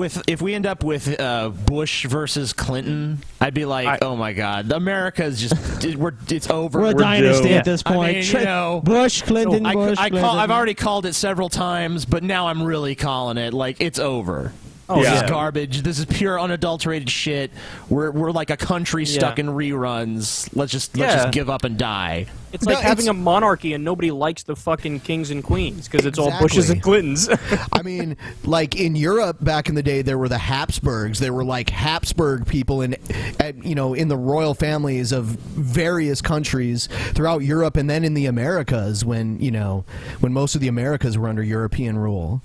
with Bush versus Clinton, I'd be like, oh my God, America's just it's over. We're a dynasty at this point. I mean, you know, Bush, Clinton, Bush, I've Clinton. already called it several times, but now I'm really calling it. Like, it's over. Oh, This yeah. is garbage. This is pure unadulterated shit. We're like a country stuck in reruns. Let's just give up and die. It's like having a monarchy and nobody likes the fucking kings and queens because it's all Exactly. Bushes and Clintons. I mean, like in Europe back in the day, there were the Habsburgs. There were like Habsburg people in the royal families of various countries throughout Europe, and then in the Americas when most of the Americas were under European rule.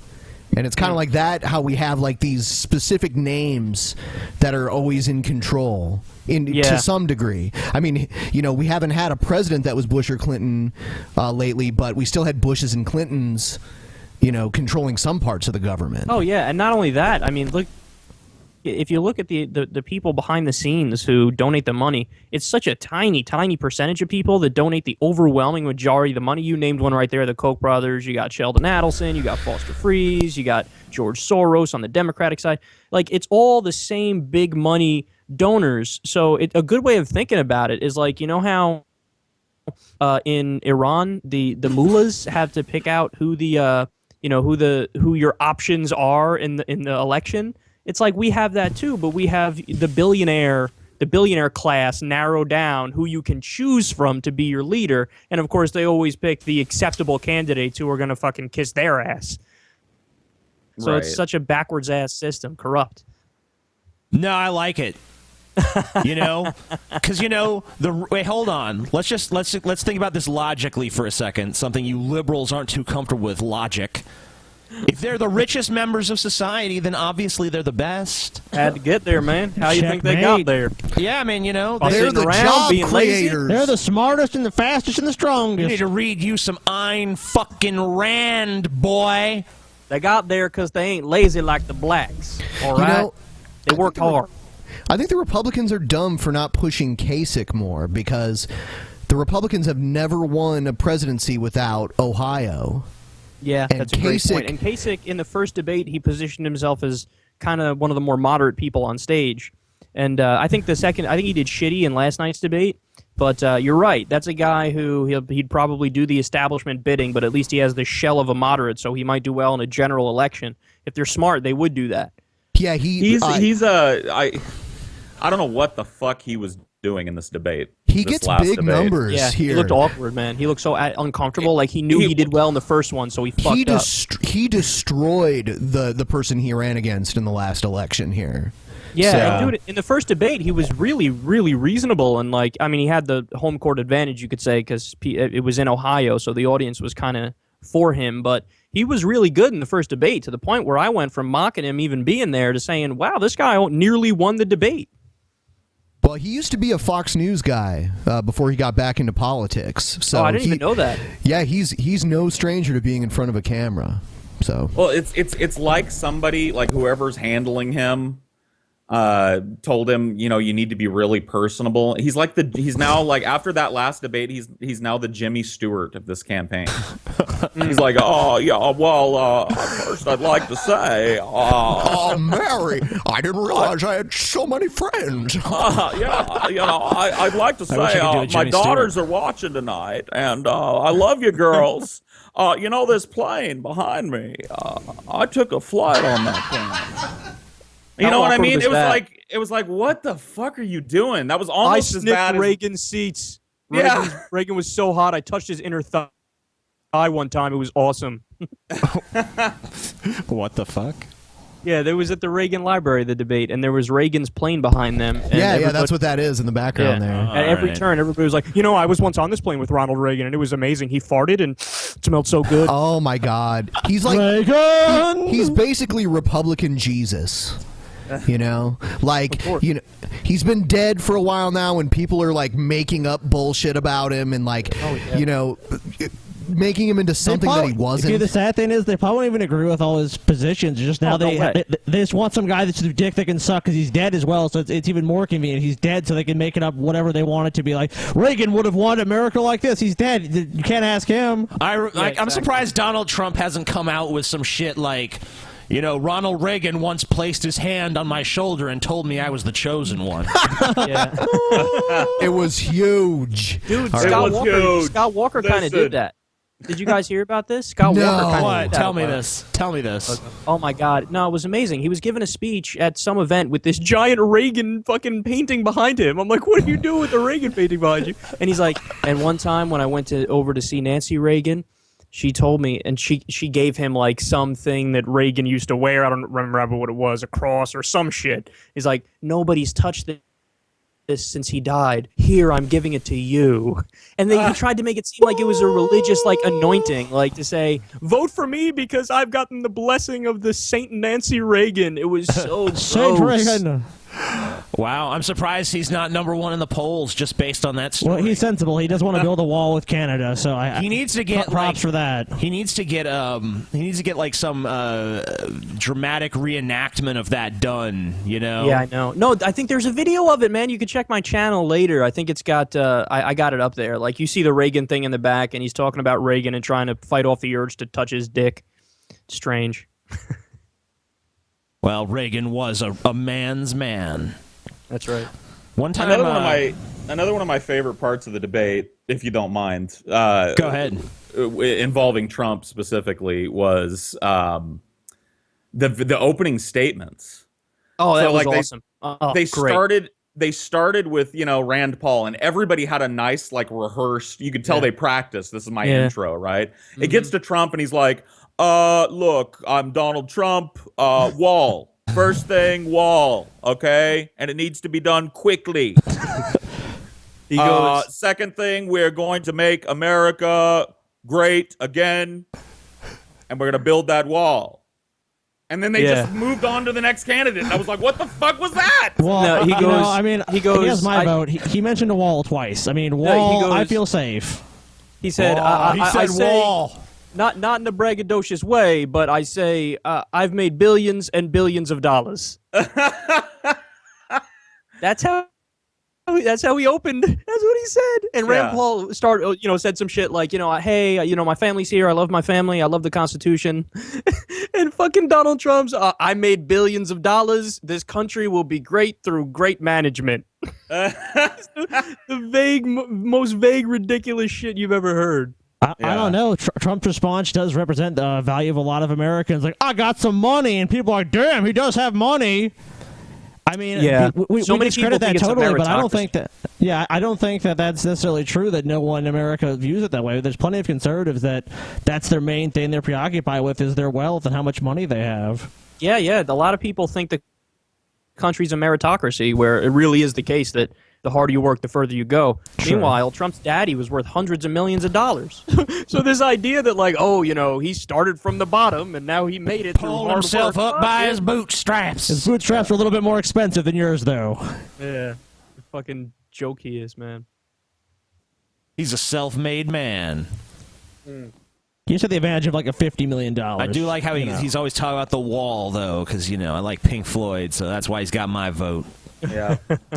And it's kind of like that, how we have like these specific names that are always in control to some degree. I mean, we haven't had a president that was Bush or Clinton lately, but we still had Bushes and Clintons, controlling some parts of the government. Oh, yeah, and not only that, I mean, look, if you look at the people behind the scenes who donate the money, it's such a tiny, tiny percentage of people that donate the overwhelming majority of the money. You named one right there, the Koch brothers. You got Sheldon Adelson. You got Foster Friess. You got George Soros on the Democratic side. Like, it's all the same big money donors. So a good way of thinking about it is like, how in Iran, the mullahs have to pick out who the who your options are in the election. It's like we have that too, but we have the billionaire class narrow down who you can choose from to be your leader, and of course they always pick the acceptable candidates who are going to fucking kiss their ass. So it's such a backwards ass system, corrupt. No, I like it. Because wait, hold on. Let's think about this logically for a second. Something you liberals aren't too comfortable with: logic. If they're the richest members of society, then obviously they're the best. Had to get there, man. How you think they got there? Yeah, I mean, you know, They're the job creators. They're the smartest and the fastest and the strongest. You need to read you some Ayn fucking Rand, boy. They got there because they ain't lazy like the blacks. All right, know, they work hard. I think the Republicans are dumb for not pushing Kasich more, because the Republicans have never won a presidency without Ohio. Yeah, and that's a great point. And Kasich, in the first debate, he positioned himself as kind of one of the more moderate people on stage. And I think I think he did shitty in last night's debate. But you're right. That's a guy who he'd probably do the establishment bidding, but at least he has the shell of a moderate, so he might do well in a general election. If they're smart, they would do that. Yeah, I don't know what the fuck he was doing in this debate. He gets big numbers here. He looked awkward, man. He looked so uncomfortable. Like he knew he did well in the first one, so he fucked up. He destroyed the person he ran against in the last election here. Yeah, and dude, in the first debate, he was really, really reasonable, and he had the home court advantage, you could say, because it was in Ohio, so the audience was kind of for him. But he was really good in the first debate, to the point where I went from mocking him even being there to saying, "Wow, this guy nearly won the debate." Well, he used to be a Fox News guy before he got back into politics. So I didn't even know that. Yeah, he's no stranger to being in front of a camera. So well, it's like somebody, like whoever's handling him, told him, you need to be really personable. He's now like, after that last debate, he's now the Jimmy Stewart of this campaign. He's like, oh yeah, well, first I'd like to say, oh Mary, I didn't realize I had so many friends. Yeah, I'd like to say, my daughters are watching tonight, and I love you girls. This plane behind me, I took a flight on that plane. You know what I mean? It was like, what the fuck are you doing? That was almost as bad as Reagan's seats. Yeah. Reagan was so hot. I touched his inner thigh one time. It was awesome. What the fuck? Yeah, there was at the Reagan Library, the debate, and there was Reagan's plane behind them. And yeah, that's what that is in the background there. At every turn, everybody was like, I was once on this plane with Ronald Reagan, and it was amazing. He farted, and it smelled so good. Oh, my God. He's like, Reagan! He's basically Republican Jesus. He's been dead for a while now, and people are like making up bullshit about him and making him into something that he wasn't. See, the sad thing is they probably won't even agree with all his positions. Just now they just want some guy that's a dick that can suck because he's dead as well. So it's even more convenient. He's dead, so they can make it up whatever they want it to be. Like Reagan would have won America like this. He's dead. You can't ask him. I'm surprised Donald Trump hasn't come out with some shit like, Ronald Reagan once placed his hand on my shoulder and told me I was the chosen one. It was huge. Dude, Scott Walker kind of did that. Did you guys hear about this? Scott Walker kind of did that. Tell me this. Oh, my God. No, it was amazing. He was giving a speech at some event with this giant Reagan fucking painting behind him. I'm like, what are you doing with the Reagan painting behind you? And he's like, and one time when I went over to see Nancy Reagan, she told me, and she gave him like something that Reagan used to wear. I don't remember what it was, a cross or some shit. He's like, nobody's touched this since he died. Here, I'm giving it to you. And then he tried to make it seem like it was a religious anointing, like to say, vote for me because I've gotten the blessing of the Saint Nancy Reagan. It was so gross. Saint Reagan. Wow, I'm surprised he's not number one in the polls just based on that story. Well, he's sensible. He doesn't want to build a wall with Canada, so he needs to get props for that. He needs to get like some dramatic reenactment of that done. Yeah, I know. No, I think there's a video of it, man. You can check my channel later. I think it's got. I got it up there. Like you see the Reagan thing in the back, and he's talking about Reagan and trying to fight off the urge to touch his dick. Strange. Well, Reagan was a man's man. That's right. One time, another one of my favorite parts of the debate, if you don't mind. Go ahead. Involving Trump specifically was the opening statements. Oh, that was awesome. They started with Rand Paul, and everybody had a nice rehearsed. You could tell they practiced. This is my intro, right? Mm-hmm. It gets to Trump, and he's like, look, I'm Donald Trump, wall. First thing, wall, okay? And it needs to be done quickly. He goes, second thing, we're going to make America great again. and we're going to build that wall. And then they just moved on to the next candidate. And I was like, what the fuck was that? Well, No, he goes. I mean, he goes. He has my vote. He mentioned a wall twice. I mean, wall. goes, I feel safe. He said. He said wall. Not in a braggadocious way, but I say I've made billions and billions of dollars. That's how he opened. That's what he said. And Rand Paul said some shit like, hey, my family's here. I love my family. I love the Constitution. And fucking Donald Trump's, I made billions of dollars. This country will be great through great management. The most vague, ridiculous shit you've ever heard. I don't know. Trump's response does represent the value of a lot of Americans. Like, I got some money, and people are like, damn, he does have money. I mean, we discredit that totally, but I don't think that. Yeah, I don't think that that's necessarily true. That no one in America views it that way. There's plenty of conservatives that's their main thing they're preoccupied with is their wealth and how much money they have. Yeah. A lot of people think the country's a meritocracy, where it really is the case that the harder you work, the further you go. Sure. Meanwhile, Trump's daddy was worth hundreds of millions of dollars. So this idea that, like, he started from the bottom and now he made it through hard work. Himself up by his bootstraps. His bootstraps are a little bit more expensive than yours, though. Yeah. The fucking joke he is, man. He's a self-made man. You said the advantage of like a $50 million. I do like how he's always talking about the wall, though, because, I like Pink Floyd, so that's why he's got my vote. Yeah.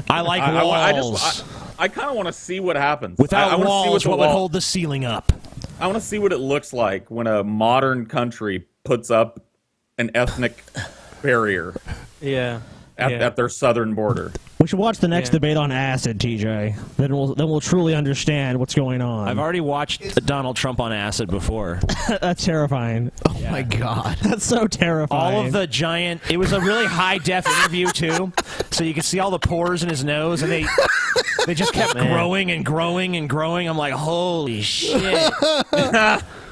I like walls. I kind of want to see what happens. Without walls, what would hold the ceiling up? I want to see what it looks like when a modern country puts up an ethnic barrier. Yeah. At their southern border. We should watch the next debate on acid, TJ. Then we'll truly understand what's going on. I've already watched Donald Trump on acid before. That's terrifying. Oh my god, that's so terrifying. All of the giant. It was a really high def interview too, so you could see all the pores in his nose, and they just kept growing and growing and growing. I'm like, holy shit.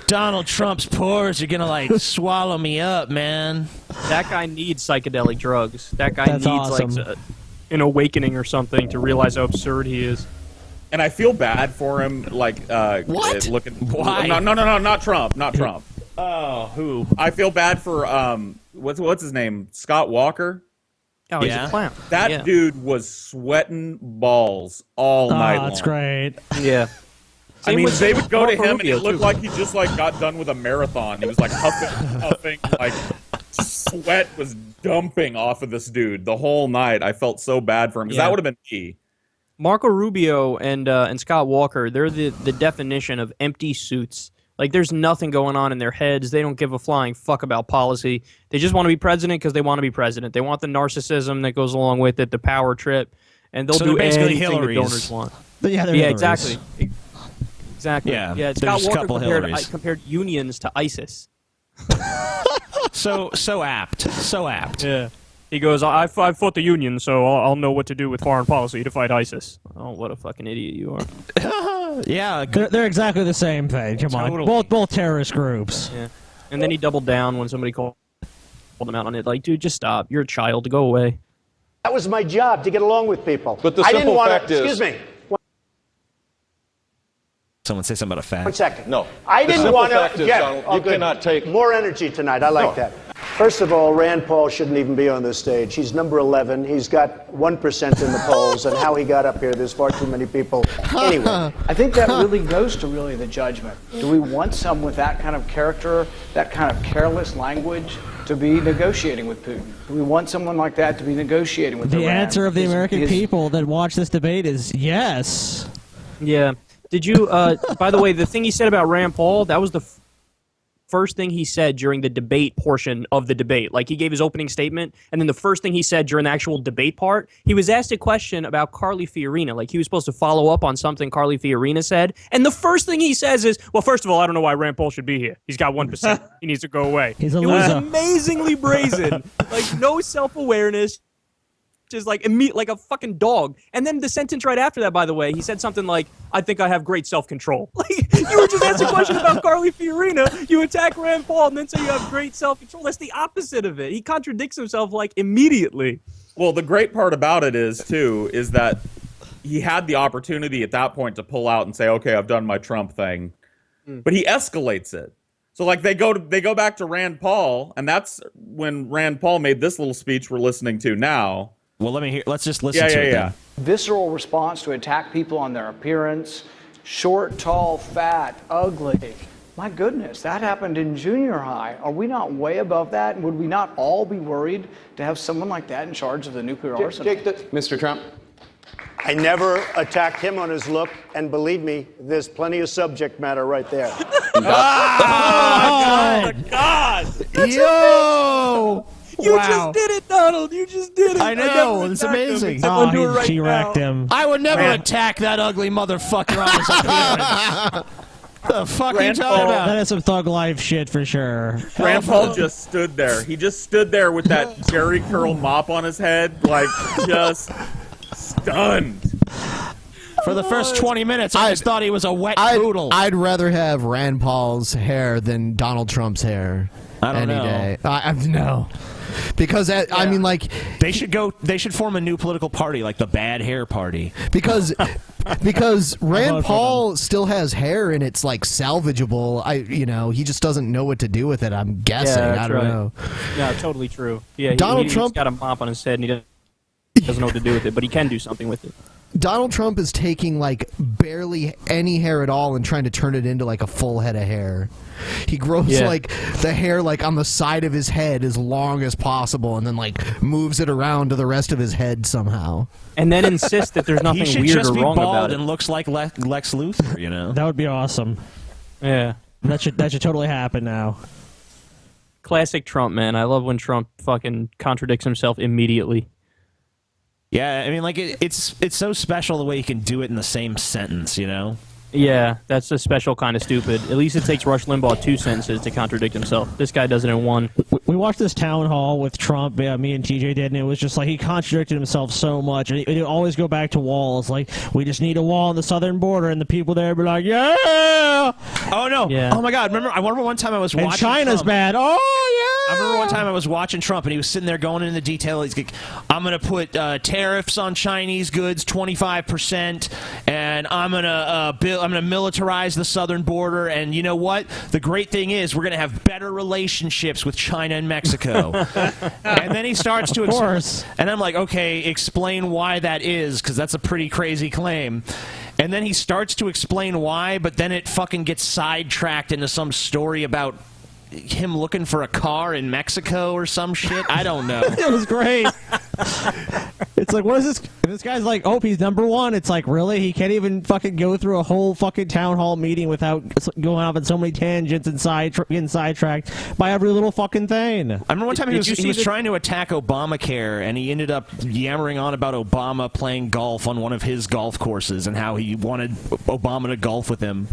Donald Trump's pores are gonna swallow me up, man. That guy needs psychedelic drugs. That guy needs awesome. An awakening or something to realize how absurd he is. And I feel bad for him. What? Why? No, not Trump. Not Trump. Oh, who? I feel bad for what's his name? Scott Walker. Oh, he's a clown. That dude was sweating balls all night long. That's great. Yeah. I mean, they would go to him, and it looked like he just got done with a marathon. He was huffing, sweat was dumping off of this dude the whole night. I felt so bad for him because that would have been me. Marco Rubio and Scott Walker, they're the definition of empty suits. Like, there's nothing going on in their heads. They don't give a flying fuck about policy. They just want to be president because they want to be president. They want the narcissism that goes along with it, the power trip, and they'll do anything the donors want. Yeah, exactly. Exactly. Yeah, Scott there's a couple Walker Hillarys. compared unions to ISIS. So apt. Yeah. He goes, I fought the union, so I'll know what to do with foreign policy to fight ISIS. Oh, what a fucking idiot you are. Yeah. They're exactly the same thing. Come on. Both terrorist groups. Yeah. And then he doubled down when somebody called him out on it. Like, dude, just stop. You're a child. Go away. That was my job, to get along with people. But the I didn't simple want fact to. is- Excuse me. Someone say something about a fact. 1 second. No. I The didn't simple want to fact is, get Donald, you cannot take- more energy tonight. I like that. First of all, Rand Paul shouldn't even be on this stage. He's number 11. He's got 1% in the polls, and how he got up here, there's far too many people. Anyway, I think that really goes to the judgment. Do we want someone with that kind of character, that kind of careless language, to be negotiating with Putin? Do we want someone like that to be negotiating with The Iran? answer of the American people that watch this debate is yes. Yeah. Did you, by the way, the thing he said about Rand Paul, that was the first thing he said during the debate portion of the debate. Like, he gave his opening statement, and then the first thing he said during the actual debate part, he was asked a question about Carly Fiorina. Like, he was supposed to follow up on something Carly Fiorina said, and the first thing he says is, well, first of all, I don't know why Rand Paul should be here. He's got 1%. He needs to go away. He's a It loser. was amazingly brazen. Like, no self-awareness. Just like a fucking dog. And then the sentence right after that, by the way, he said something like, I think I have great self-control. Like, you were just asking a question about Carly Fiorina, you attack Rand Paul, and then say you have great self-control. That's the opposite of it. He contradicts himself, like, immediately. Well, the great part about it is that he had the opportunity at that point to pull out and say, okay, I've done my Trump thing. But he escalates it. So like they go back to Rand Paul, and that's when Rand Paul made this little speech we're listening to now. Well, let's just listen to it. Then. Visceral response to attack people on their appearance, short, tall, fat, ugly. My goodness, that happened in junior high. Are we not way above that? Would we not all be worried to have someone like that in charge of the nuclear arsenal? Mr. Trump. I never attacked him on his look, and believe me, there's plenty of subject matter right there. God! Yo! You just did it, Donald. You just did it. I know. It's amazing. He wrecked him. I would never attack that ugly motherfucker on his appearance. The fuck are you talking about? That is some thug life shit for sure. Rand Paul just stood there. He just stood there with that Jerry curl mop on his head, like just stunned. For the first 20 minutes, I just thought he was a wet poodle. I'd rather have Rand Paul's hair than Donald Trump's hair. I don't any know. day. No. Because I mean, like they should form a new political party, like the Bad Hair Party. Because Rand Paul still has hair and it's like salvageable. He just doesn't know what to do with it. I'm guessing. I don't know. Yeah, totally true. Yeah, Donald Trump he's got a mop on his head and he doesn't know what to do with it, but he can do something with it. Donald Trump is taking like barely any hair at all and trying to turn it into like a full head of hair. He grows like the hair like on the side of his head as long as possible and then like moves it around to the rest of his head somehow. And then insists that there's nothing weird or wrong about it. And looks like Lex Luthor, That would be awesome. Yeah. That should totally happen now. Classic Trump, man. I love when Trump fucking contradicts himself immediately. Yeah, I mean, like it's so special the way he can do it in the same sentence, Yeah, that's a special kind of stupid. At least it takes Rush Limbaugh 2 sentences to contradict himself. This guy does it in 1. We watched this town hall with Trump, me and TJ did, and it was just like he contradicted himself so much. And it always go back to walls. Like, we just need a wall on the southern border, and the people there be like, yeah! Oh, no. Yeah. Oh, my God. I remember one time I was watching China's Trump. bad. Oh, yeah! I remember one time I was watching Trump, and he was sitting there going into detail. He's like, I'm going to put tariffs on Chinese goods, 25%, and I'm going to militarize the southern border, and you know what? The great thing is we're going to have better relationships with China and Mexico. And then he starts to explain, and I'm like, okay, explain why that is, because that's a pretty crazy claim. And then he starts to explain why, but then it fucking gets sidetracked into some story about him looking for a car in Mexico or some shit. I don't know. It was great. It's like, what is this? This guy's like, oh, he's number one. It's like, really? He can't even fucking go through a whole fucking town hall meeting without going off on so many tangents and getting sidetracked by every little fucking thing. I remember one time he was trying to attack Obamacare, and he ended up yammering on about Obama playing golf on one of his golf courses and how he wanted Obama to golf with him.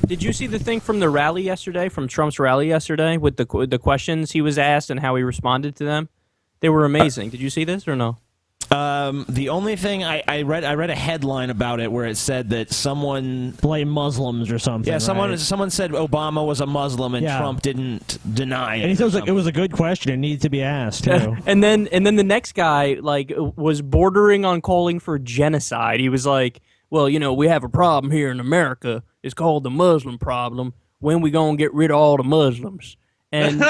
Did you see the thing from the rally yesterday, from Trump's rally yesterday, with the questions he was asked and how he responded to them? They were amazing. Did you see this or no? The only thing I read a headline about it where it said that someone blamed Muslims or something. Yeah, someone right? said Obama was a Muslim and Trump didn't deny it. And he said it was a good question. It needs to be asked too. And then the next guy was bordering on calling for genocide. He was like, "Well, we have a problem here in America. It's called the Muslim problem. When we gonna get rid of all the Muslims?" And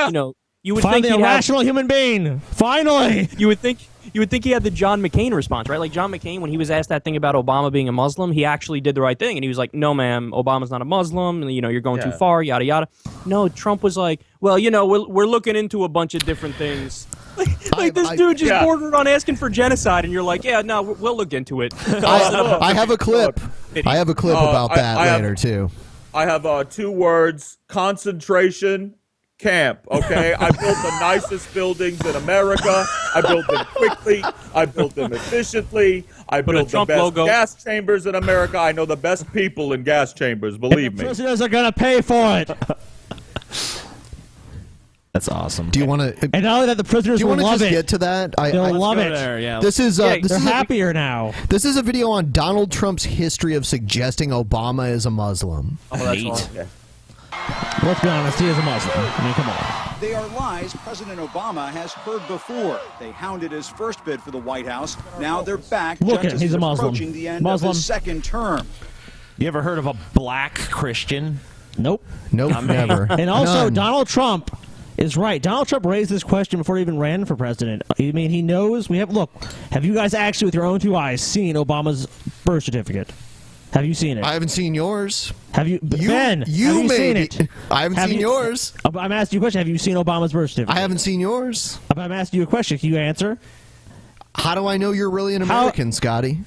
you would finally think a rational human being. Finally, you would think he had the John McCain response, right? Like John McCain, when he was asked that thing about Obama being a Muslim, he actually did the right thing, and he was like, "No, ma'am, Obama's not a Muslim. And, you're going too far, yada yada." No, Trump was like, "Well, we're looking into a bunch of different things." This dude just bordered on asking for genocide, and you're like, "Yeah, no, we'll look into it." I have a clip. I have a clip about that later too. I have 2 words: concentration camp. Okay, I built the nicest buildings in America. I built them quickly. I built them efficiently. I built the best gas chambers in America. I know the best people in gas chambers. Believe me. Prisoners are gonna pay for it. That's awesome. Do you want to? And not only that, the prisoners will love it. Get to that? They'll love it. There, yeah. This is they're happier now. This is a video on Donald Trump's history of suggesting Obama is a Muslim. Oh, that's awesome. Yeah. Let's be honest, he is a Muslim. I mean, come on. They are lies President Obama has heard before. They hounded his first bid for the White House. Now they're back. Look at him, he's a Muslim. Approaching the end of his second term. You ever heard of a black Christian? Nope. Nope, never. And also, None. Donald Trump is right. Donald Trump raised this question before he even ran for president. I mean, he knows. Have you guys actually, with your own two eyes, seen Obama's birth certificate? Have you seen it? I haven't seen yours. Have you, Ben? Have you seen it? I haven't seen yours. I'm asking you a question. Have you seen Obama's birth certificate? I haven't seen yours. I'm asking you a question. Can you answer? How do I know you're really an American, Scotty?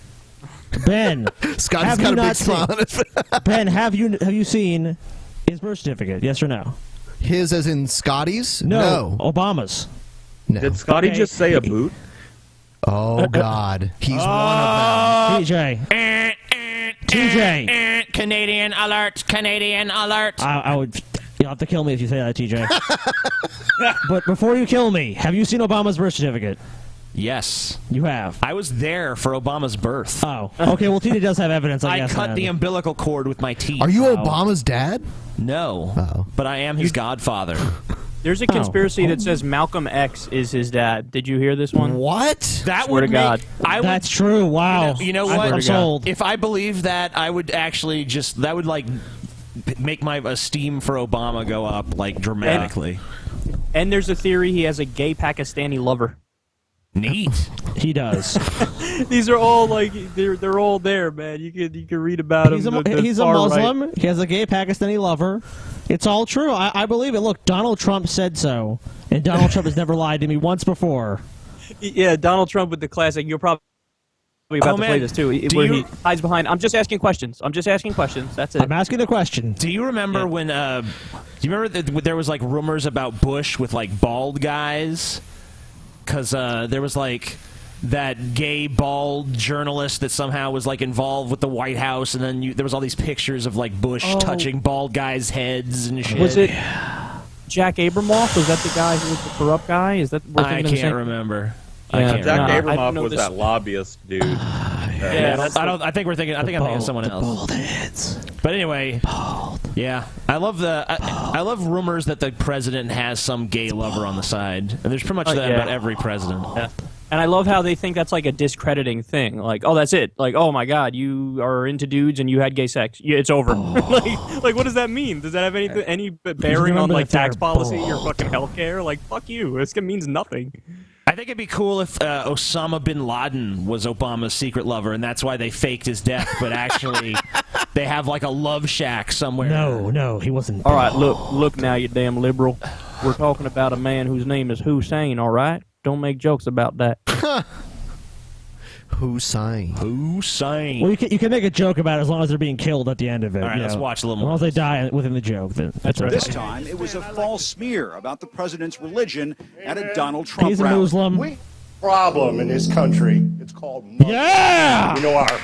Ben, Scotty's got a big smile on his face. Ben, have you seen his birth certificate? Yes or no? His as in Scotty's? No. Obama's. No. Did Scotty just say a boot? Oh, God. He's one of them. TJ. Canadian alert! Canadian alert! I would. You'll have to kill me if you say that, TJ. But before you kill me, have you seen Obama's birth certificate? Yes. You have? I was there for Obama's birth. Oh. Okay, well, TJ does have evidence, I guess. I cut the umbilical cord with my teeth. Are you Obama's dad? No. But I am his godfather. There's a conspiracy that says Malcolm X is his dad. Did you hear this one? What? That Swear would to God. That's true. Wow. You know what? I'm sold. If I believed that, I would actually that would like make my esteem for Obama go up like dramatically. And there's a theory he has a gay Pakistani lover. Neat. He does. These are all like they're all there, man. You can read about him. He's a Muslim. Right. He has a gay Pakistani lover. It's all true. I believe it. Look, Donald Trump said so, and Donald Trump has never lied to me once before. Yeah, Donald Trump with the classic. You're probably about to play this too, where he hides behind. I'm just asking questions. That's it. I'm asking a question. Do you remember when? Do you remember that there was like rumors about Bush with like bald guys? Because there was like that gay bald journalist that somehow was like involved with the White House, and then there was all these pictures of like Bush touching bald guys' heads and shit. Was it Jack Abramoff? Was that the guy who was the corrupt guy? Is that I can't remember. Jack Abramoff was that lobbyist dude. I think we're thinking. I think I'm thinking of someone else. Bald heads. But anyway, yeah, I love I love rumors that the president has some gay lover on the side, and there's pretty much that about every president. Yeah. And I love how they think that's like a discrediting thing. Like, oh, that's it. Like, oh my God, you are into dudes and you had gay sex. Yeah, it's over. like, what does that mean? Does that have any bearing on like tax policy or fucking healthcare? Like, fuck you. This means nothing. I think it'd be cool if Osama bin Laden was Obama's secret lover, and that's why they faked his death, but actually they have like a love shack somewhere. No, he wasn't. All right, look now, you damn liberal. We're talking about a man whose name is Hussein, all right? Don't make jokes about that. Hussein. Well, you can make a joke about it as long as they're being killed at the end of it. All right, let's watch a little more. As long as they die within the joke, then that's right. This time, it was a false smear about the president's religion at a Donald Trump He's a rally. Muslim. Problem in this country. It's called Muslim. Yeah! You know, our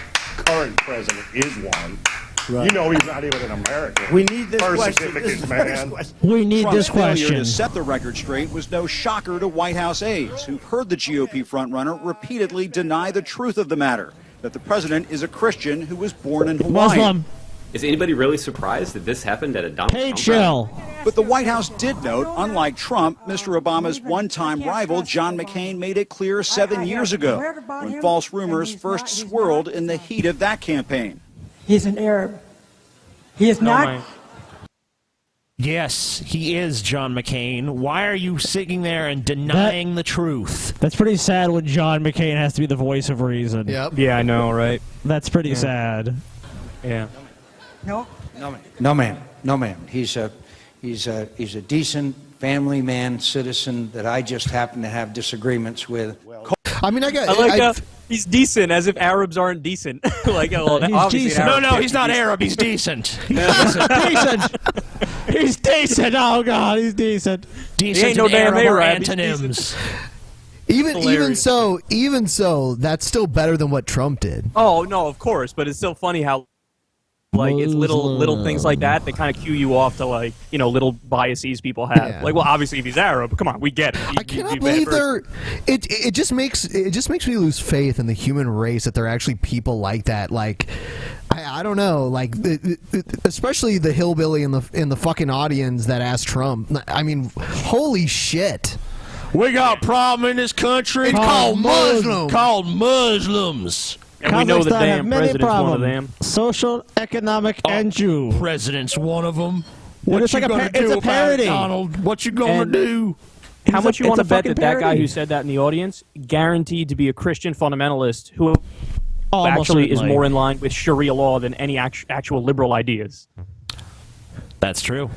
current president is one. Right. You know he's not even an American. We need this Birth question. certificate, man. We need Trump's this failure question. to set the record straight was no shocker to White House aides, who've heard the GOP frontrunner repeatedly deny the truth of the matter, that the president is a Christian who was born in Hawaii. Muslim. Is anybody really surprised that this happened at a Donald Trump chill. rally? But the White House did note, unlike Trump, Mr. Obama's one-time rival, John McCain, made it clear 7 years ago when false rumors first swirled in the heat of that campaign. He's an Arab. He is not. Yes, he is John McCain. Why are you sitting there and denying the truth? That's pretty sad when John McCain has to be the voice of reason. Yep. Yeah, I know, right? That's pretty sad. Yeah. No. No, ma'am. He's a decent family man, citizen that I just happen to have disagreements with. I mean, he's decent, as if Arabs aren't decent. Like, obviously decent. No, he's not Arab. He's decent. Decent. He's decent. Oh God, he's decent. Decent. He ain't no damn Arab antonyms. Even so, that's still better than what Trump did. Oh no, of course, but it's still funny how. Like, it's little things like that kind of cue you off to, like, you know, little biases people have. Yeah. Like, well, obviously, if he's Arab, come on, we get it. I cannot believe it just makes me lose faith in the human race that there are actually people like that. Like, I don't know, like, especially the hillbilly in the fucking audience that asked Trump. I mean, holy shit. We got a problem in this country. It's called Muslims. Called Muslims. And we know the Kazakhstan have damn many president's one of problems. them. Social, economic, and Jew. President's one of them. Well, What it's you like gonna it's do a about parody. it, Donald? What you gonna And- do? How much you it's want a to bet fucking that guy parody. who said that in the audience, guaranteed to be a Christian fundamentalist who Almost actually is certainly. more in line with Sharia law than any actual liberal ideas. That's true.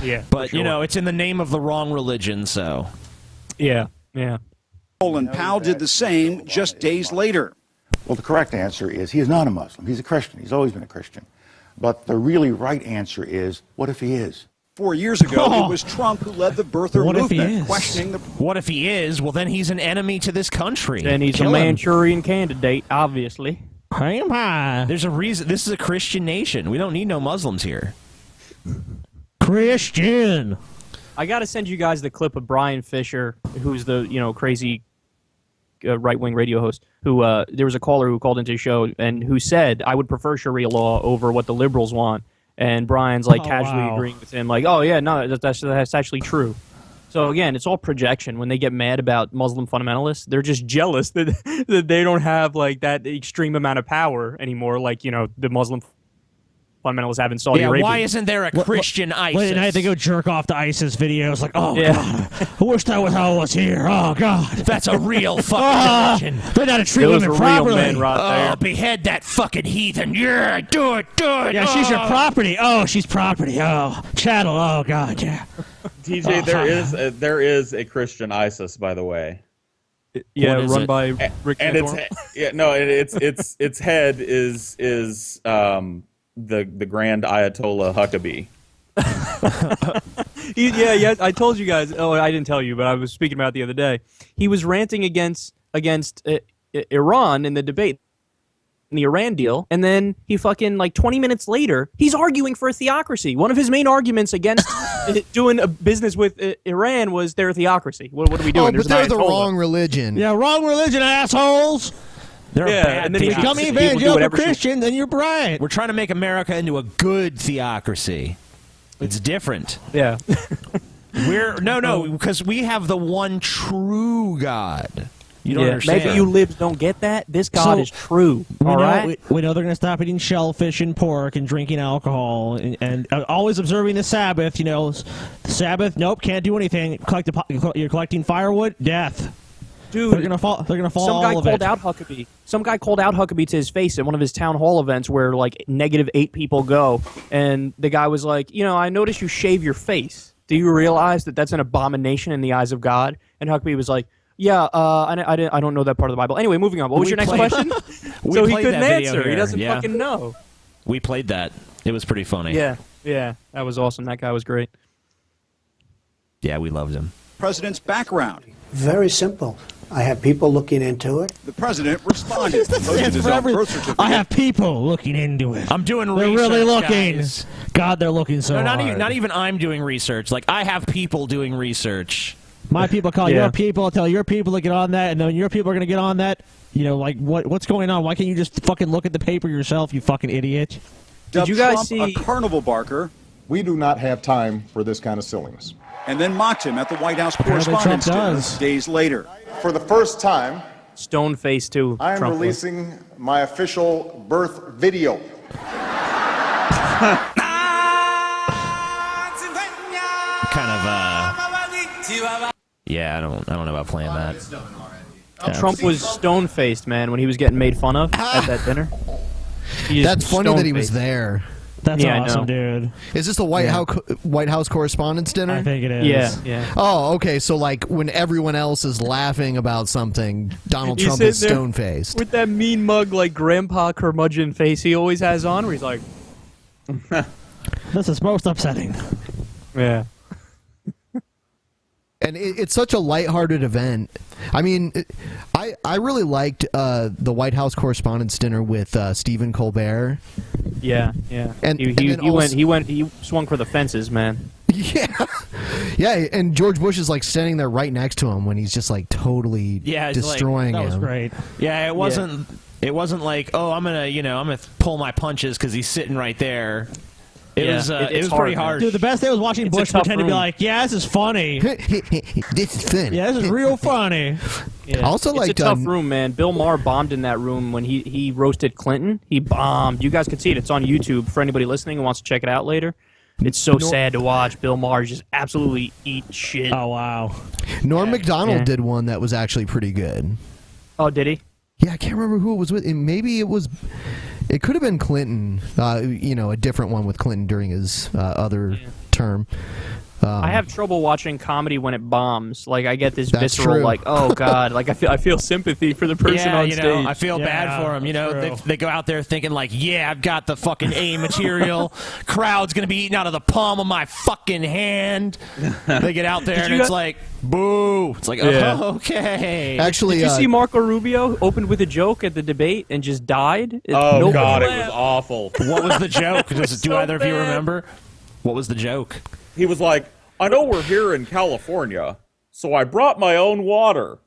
Yeah, But, you know, it's in the name of the wrong religion, so. Yeah, yeah. Colin Powell did the same just days later. Well, the correct answer is he is not a Muslim. He's a Christian. He's always been a Christian. But the really right answer is, what if he is? 4 years ago, it was Trump who led the birther What if he movement, is? questioning the. What if he is? Well, then he's an enemy to this country. Then he's Kill a him. Manchurian candidate, obviously. There's a reason. This is a Christian nation. We don't need no Muslims here. Christian. I got to send you guys the clip of Brian Fisher, who's the crazy right-wing radio host. Who there was a caller who called into the show and who said, "I would prefer Sharia law over what the liberals want." And Brian's like casually agreeing with him, like, "Oh yeah, no, that's actually true." So again, it's all projection. When they get mad about Muslim fundamentalists, they're just jealous that they don't have like that extreme amount of power anymore, like the Muslim fundamentalists have in Saudi Arabia. Why isn't there a Christian ISIS? Late night, they go jerk off to ISIS videos. Like, oh Yeah. god, I wish that was how I was here. Oh god, That's a real fucking religion. they're not treat Those women are real properly. men right there. Oh, behead that fucking heathen. Yeah, do it, do it. Yeah, she's your Oh. property. Oh, she's property. Oh, chattel. Oh god, yeah. TJ, there is a Christian ISIS, by the way. Yeah, What is run it? by Rick And Santorum. its head is the Grand Ayatollah Huckabee. Yeah, I told you guys. Oh, I didn't tell you, but I was speaking about it the other day. He was ranting against Iran in the debate, in the Iran deal, and then he fucking 20 minutes later, he's arguing for a theocracy. One of his main arguments against doing a business with Iran was their theocracy. What are we doing? Oh, but they're the wrong religion. Yeah, wrong religion, assholes. They're Yeah, bad and then we people. got- Become People do evangelical whatever she- Christian, then you're right. We're trying to make America into a good theocracy. It's different. Yeah. No, because we have the one true God. You don't understand. Maybe you libs don't get that. This God is true. All right. We know they're going to stop eating shellfish and pork and drinking alcohol and always observing the Sabbath. The Sabbath. Nope, can't do anything. You're collecting firewood. Death. Dude, they're gonna fall. They're gonna fall. Some guy all of called it. out Huckabee. Some guy called out Huckabee to his face at one of his town hall events where -8 people go, and the guy was like, I noticed you shave your face. Do you realize that that's an abomination in the eyes of God? And Huckabee was like, Yeah, I don't know that part of the Bible. Anyway, moving on. What was your next question? So he couldn't answer. He doesn't fucking know. We played that. It was pretty funny. Yeah, that was awesome. That guy was great. Yeah, we loved him. President's background. Very simple. I have people looking into it. The president responded. Posted his own birth certificate. I have people looking into it. I'm doing They're research, really looking. guys. God, they're looking so No, hard. not even I'm doing research. Like, I have people doing research. My people call your people, tell your people to get on that, and then your people are going to get on that. What's going on? Why can't you just fucking look at the paper yourself, you fucking idiot? Did you guys see a carnival barker? We do not have time for this kind of silliness. And then mocked him at the White House Apparently Correspondents' Trump Dinner does. days later. For the first time, Stone face too. I am Trump was. releasing my official birth video. Yeah, I don't know about playing that. Trump was stone faced, man, when he was getting made fun of at that dinner. He That's just funny that he was stone-faced. there. That's Yeah, I awesome, know. dude. Is this the White House Correspondents' Dinner? I think it is. Yeah. Oh, okay. So when everyone else is laughing about something, Donald He's Trump is sitting there stone faced. with that mean mug, Grandpa curmudgeon face he always has on, where he's like, This is most upsetting. yeah. And it's such a lighthearted event. I mean, I really liked the White House Correspondents' Dinner with Stephen Colbert. Yeah. And He swung for the fences, man. Yeah, and George Bush is standing there right next to him when he's just totally destroying That was him. great. Yeah, it wasn't. It wasn't like, oh, I'm gonna pull my punches because he's sitting right there. It was pretty harsh. Dude, the best thing was watching It's a Bush tough pretend to be room. like, yeah, this is funny. This is funny. Yeah, this is real funny. Yeah. Also, it's like, a tough room, man. Bill Maher bombed in that room when he roasted Clinton. He bombed. You guys can see it. It's on YouTube for anybody listening who wants to check it out later. It's so sad to watch. Bill Maher just absolutely eat shit. Oh, wow. Norm Macdonald Yeah. did one that was actually pretty good. Oh, did he? Yeah, I can't remember who it was with. Maybe it was. It could have been Clinton. A different one with Clinton during his other term. I have trouble watching comedy when it bombs. Like I get this That's visceral, true. like, oh god, like I feel sympathy for the person on stage. I feel bad for him. They go out there thinking like, yeah, I've got the fucking A material. Crowd's gonna be eating out of the palm of my fucking hand. They get out there and it's like, boo. It's like, oh, okay. Actually, did you see Marco Rubio opened with a joke at the debate and just died? Oh god, it was awful. What was the joke? Do either of you remember? What was the joke? He was like, I know we're here in California, so I brought my own water.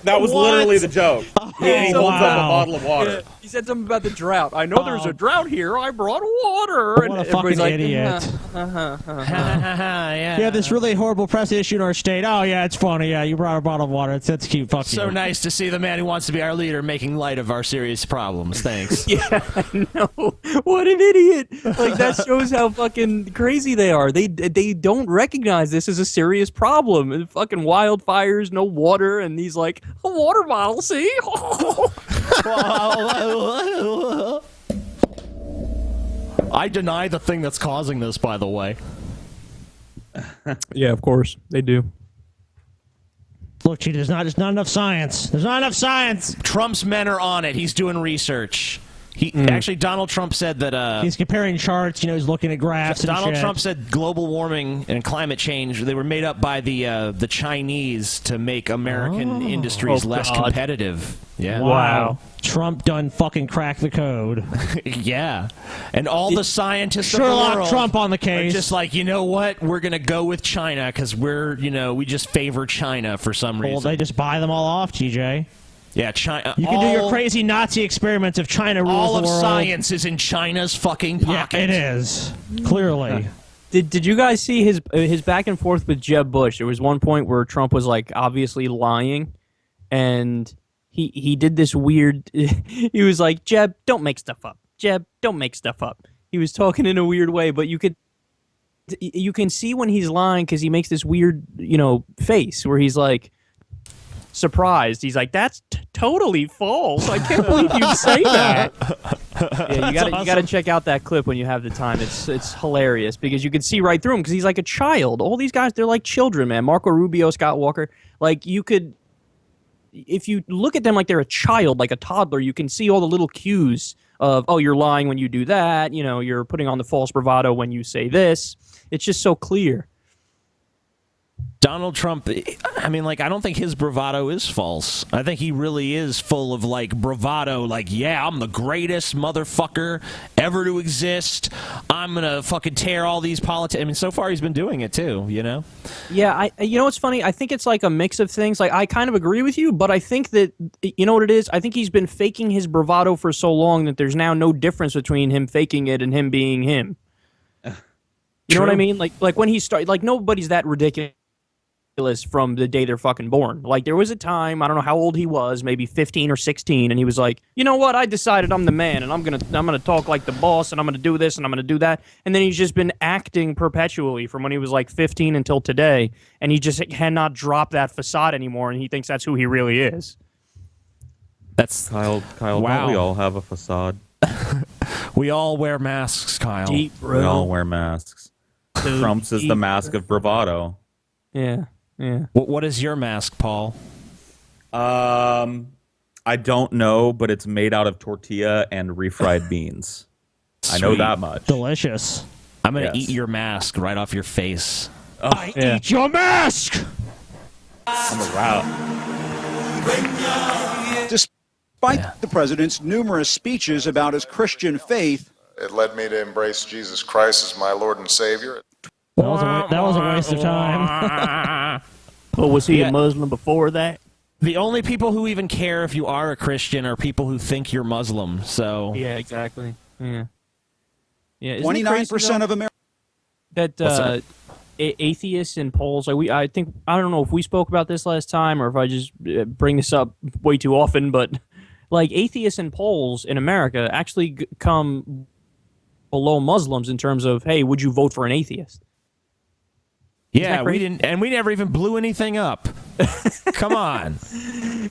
That was literally the joke. He holds up a bottle of water. Yeah. He said something about the drought. I know there's a drought here. I brought water. What a fucking idiot. Yeah. Yeah, this really horrible press issue in our state. Oh, yeah, it's funny. Yeah, you brought a bottle of water. That's cute. Fuck So you. nice to see the man who wants to be our leader making light of our serious problems. Thanks. Yeah, I know. What an idiot. Like, that shows how fucking crazy they are. They don't recognize this as a serious problem. And fucking wildfires, no water, and he's like, a water bottle, see? I deny the thing that's causing this, by the way. Yeah, of course. They do. Look, Cheetah, there's not enough science. There's not enough science. Trump's men are on it. He's doing research. Actually, Donald Trump said that he's comparing charts. He's looking at graphs. Donald and shit. Trump said global warming and climate change, they were made up by the Chinese to make American industries less competitive. Yeah. Wow. Trump done fucking cracked the code. Yeah. And all the scientists of Sherlock the world Trump on the are case. just like, you know what? We're going to go with China because we just favor China for some reason. Well, they just buy them all off, TJ. Yeah, China. You can do your crazy Nazi experiments if China rules all the of world. science is in China's fucking pocket. Yeah, it is. Clearly. Did you guys see his back and forth with Jeb Bush? There was one point where Trump was like obviously lying, and he did this weird. He was like, Jeb, don't make stuff up. Jeb, don't make stuff up. He was talking in a weird way, but you can see when he's lying because he makes this weird face where he's like surprised. He's like, that's totally false. I can't believe you'd say that. Yeah, you got to check out that clip when you have the time. It's hilarious because you can see right through him because he's like a child. All these guys, they're like children, man. Marco Rubio, Scott Walker, like you could, if you look at them like they're a child, like a toddler, you can see all the little cues of, oh, you're lying when you do that. You're putting on the false bravado when you say this. It's just so clear. Donald Trump, I mean, I don't think his bravado is false. I think he really is full of, bravado. Yeah, I'm the greatest motherfucker ever to exist. I'm going to fucking tear all these politics. I mean, so far he's been doing it, too, Yeah, you know what's funny? I think it's like a mix of things. I kind of agree with you, but I think that, you know what it is? I think he's been faking his bravado for so long that there's now no difference between him faking it and him being him. You know what I mean? Like when he started, nobody's that ridiculous from the day they're fucking born. There was a time, I don't know how old he was, maybe 15 or 16, and he was like, you know what, I decided I'm the man, and I'm gonna talk like the boss, and I'm gonna do this, and I'm gonna do that, and then he's just been acting perpetually from when he was 15 until today, and he just cannot drop that facade anymore, and he thinks that's who he really is. That's Kyle, wow. Don't we all have a facade? We all wear masks, Kyle. Deep, bro. We all wear masks. Trump's is the mask of bravado. Yeah. Yeah. What is your mask, Paul? I don't know, but it's made out of tortilla and refried beans. I know that much. Delicious. I'm going to eat your mask right off your face. I eat your mask! I'm a route. Despite the president's numerous speeches about his Christian faith, It led me to embrace Jesus Christ as my Lord and Savior. That was a waste of time. Well, was he a Muslim before that? The only people who even care if you are a Christian are people who think you're Muslim. So yeah, exactly. Yeah. Yeah, 29% of Americans. That atheists and polls. I don't know if we spoke about this last time or if I just bring this up way too often, but like atheists and polls in America actually come below Muslims in terms of, hey, would you vote for an atheist? Yeah, we didn't, and we never even blew anything up. Come on,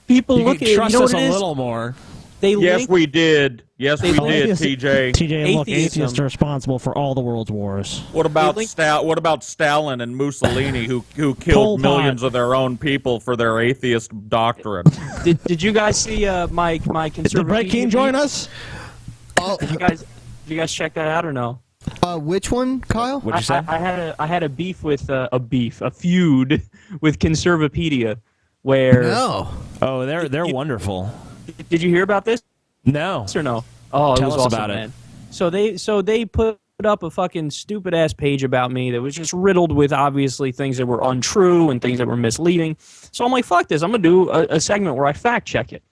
people you look can at trust you know us what it a is? little more. Yes, we did. Yes, we did, TJ. TJ, look, atheists are responsible for all the world's wars. What about Stalin and Mussolini, who killed millions of their own people for their atheist doctrine? Did you guys see my conservative? Did Brett Keane join us? Did you guys check that out or no? Which one, Kyle? What'd you say? I had a beef with a feud with Conservapedia, where they're wonderful. Did you hear about this? No. Yes or no? Oh, Tell it was us awesome, about man. it. So they put up a fucking stupid ass page about me that was just riddled with obviously things that were untrue and things that were misleading. So I'm like, fuck this. I'm gonna do a segment where I fact check it.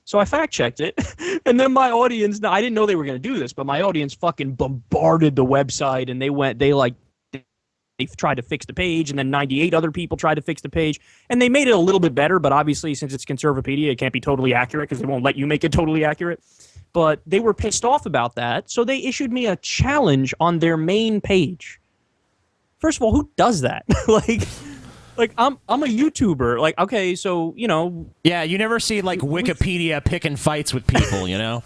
So I fact checked it, and then my audience. Now I didn't know they were gonna do this, but my audience fucking bombarded the website, and they tried to fix the page, and then 98 other people tried to fix the page, and they made it a little bit better, but obviously since it's Conservapedia, it can't be totally accurate because they won't let you make it totally accurate. But they were pissed off about that, so they issued me a challenge on their main page. First of all, who does that? Like I'm a YouTuber. Like, okay, so, you know. Yeah, you never see like Wikipedia picking fights with people, you know?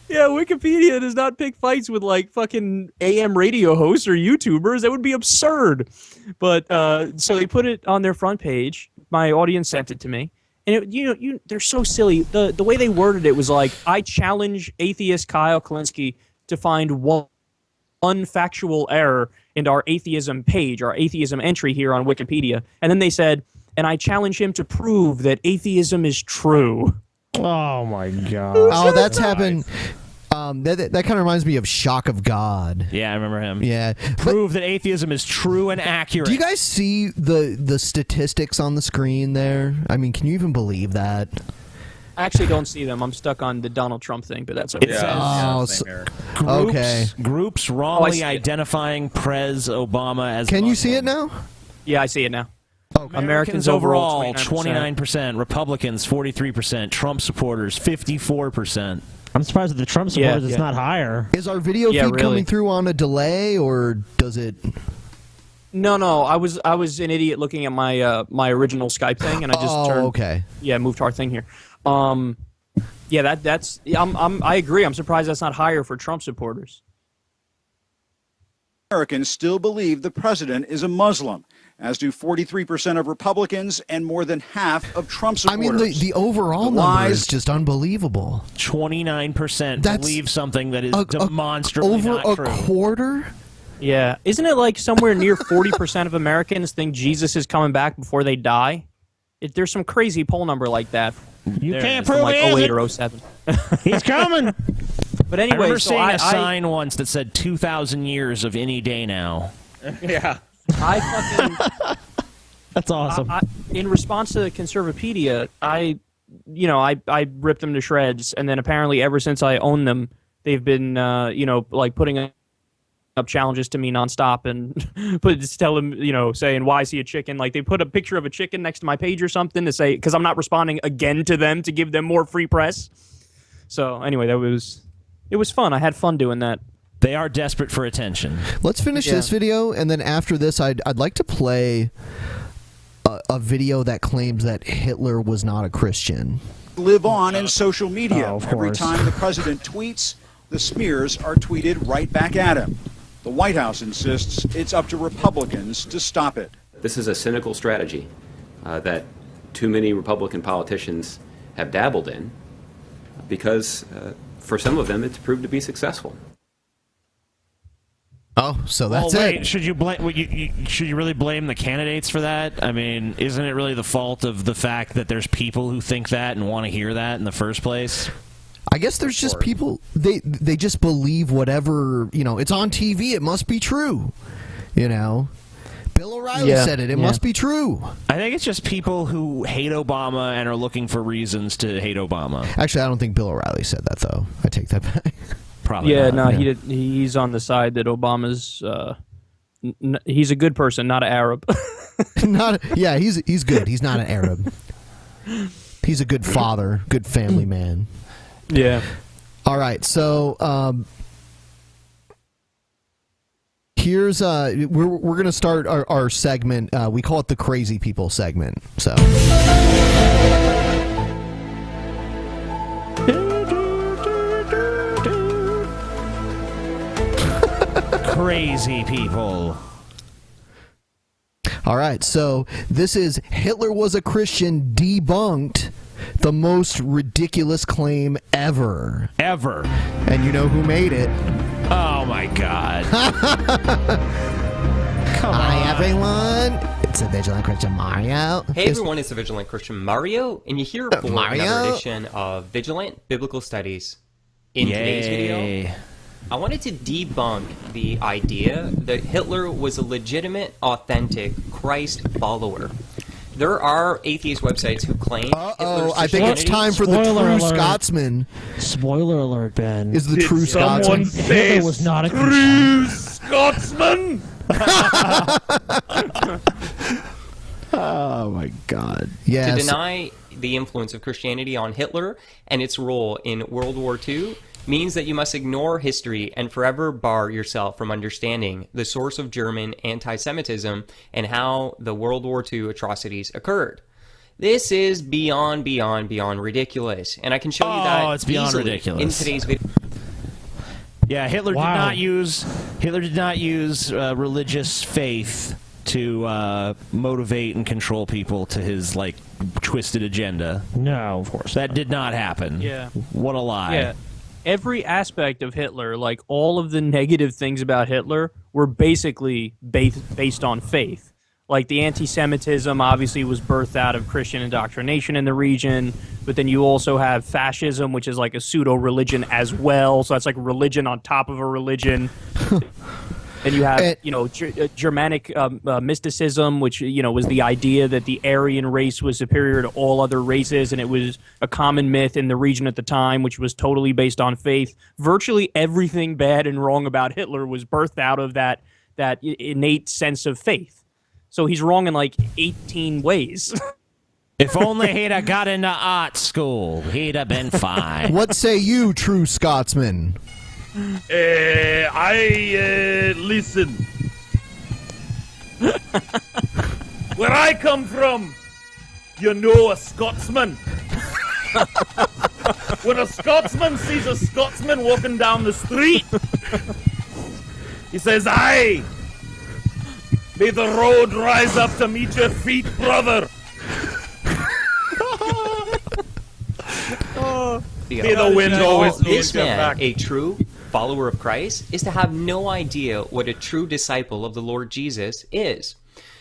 Yeah, Wikipedia does not pick fights with like fucking AM radio hosts or YouTubers. That would be absurd. But so they put it on their front page. My audience sent it to me. And they're so silly. The way they worded it was like, I challenge atheist Kyle Kulinski to find one factual error in our atheism page, our atheism entry here on Wikipedia. And then they said, and I challenge him to prove that atheism is true. Oh my god. Oh, that's happened. That kind of reminds me of Shock of God. Yeah, I remember him. Yeah. Prove that atheism is true and accurate. Do you guys see the statistics on the screen there? I mean, can you even believe that? I actually don't see them. I'm stuck on the Donald Trump thing, but that's okay. It says groups wrongly identifying Prez Obama as Can you see it now? Yeah, I see it now. Okay. Americans overall, 29%. Republicans, 43%. Trump supporters, 54%. I'm surprised that the Trump supporters it's not higher. Is our video feed coming through on a delay, or does it? No. I was an idiot looking at my my original Skype thing, and I just moved our thing here. That's I agree. I'm surprised that's not higher for Trump supporters. Americans still believe the president is a Muslim, as do 43% of Republicans and more than half of Trump supporters. I mean, the overall number is just unbelievable. 29% believe something that is demonstrably over not true. Over a quarter? Yeah. Isn't it like somewhere near 40% of Americans think Jesus is coming back before they die? There's some crazy poll number like that. You can't from prove like it. 08 or 07. He's coming. But anyway, I remember so seeing a sign once that said 2,000 years of any day now. Yeah. That's awesome. In response to the Conservapedia, I ripped them to shreds, and then apparently ever since I own them, they've been like putting up challenges to me nonstop and saying, why is he a chicken? Like they put a picture of a chicken next to my page or something to say, because I'm not responding again to them to give them more free press. So anyway, it was fun. I had fun doing that. They are desperate for attention. Let's finish this video, and then after this, I'd like to play a video that claims that Hitler was not a Christian. Live on in social media. Oh, of Every course. time the president tweets, the smears are tweeted right back at him. The White House insists it's up to Republicans to stop it. This is a cynical strategy that too many Republican politicians have dabbled in because for some of them it's proved to be successful. Oh, so that's wait, it. Should you should you really blame the candidates for that? I mean, isn't it really the fault of the fact that there's people who think that and want to hear that in the first place? I guess there's just people, they just believe whatever, it's on TV, it must be true, Bill O'Reilly said it must be true. I think it's just people who hate Obama and are looking for reasons to hate Obama. Actually, I don't think Bill O'Reilly said that, though. I take that back. Probably. Yeah, not. no, he's on the side that Obama's. He's a good person, not an Arab. He's good. He's not an Arab. He's a good father, good family man. Yeah. All right, so here's we're gonna start our segment. We call it the Crazy People segment. So. Crazy people. All right, so this is Hitler was a Christian debunked, the most ridiculous claim ever. Ever. And you know who made it? Oh my God. Come on. Hi everyone. It's a Vigilant Christian Mario. Hey everyone, it's the Vigilant Christian Mario, and you're here for Mario? another edition of Vigilant Biblical Studies. In today's video, I wanted to debunk the idea that Hitler was a legitimate, authentic Christ follower. There are atheist websites who claim Hitler's I think it's time for the true Scotsman. Spoiler alert, Ben. Is the true Scotsman. Hitler was not a true Scotsman. Oh my God. To Yes. deny the influence of Christianity on Hitler and its role in World War II means that you must ignore history and forever bar yourself from understanding the source of German anti-Semitism and how the World War II atrocities occurred. This is beyond ridiculous, and I can show you that it's beyond easily ridiculous. in today's video. Yeah, Hitler did not use religious faith to motivate and control people to his like twisted agenda. No, of course that did not happen. Yeah. What a lie. Yeah. Every aspect of Hitler, like all of the negative things about Hitler, were basically based on faith. Like the anti-Semitism obviously was birthed out of Christian indoctrination in the region, but then you also have fascism, which is like a pseudo-religion as well. So that's like religion on top of a religion. And you have, Germanic mysticism, which, was the idea that the Aryan race was superior to all other races, and it was a common myth in the region at the time, which was totally based on faith. Virtually everything bad and wrong about Hitler was birthed out of that innate sense of faith. So he's wrong in like 18 ways. If only he'd have got into art school, he'd have been fine. What say you, true Scotsman? Listen. Where I come from, you know a Scotsman. When a Scotsman sees a Scotsman walking down the street, he says, "Aye, may the road rise up to meet your feet, brother." May the wind always This blows your man, back. a true follower of Christ, is to have no idea what a true disciple of the Lord Jesus is.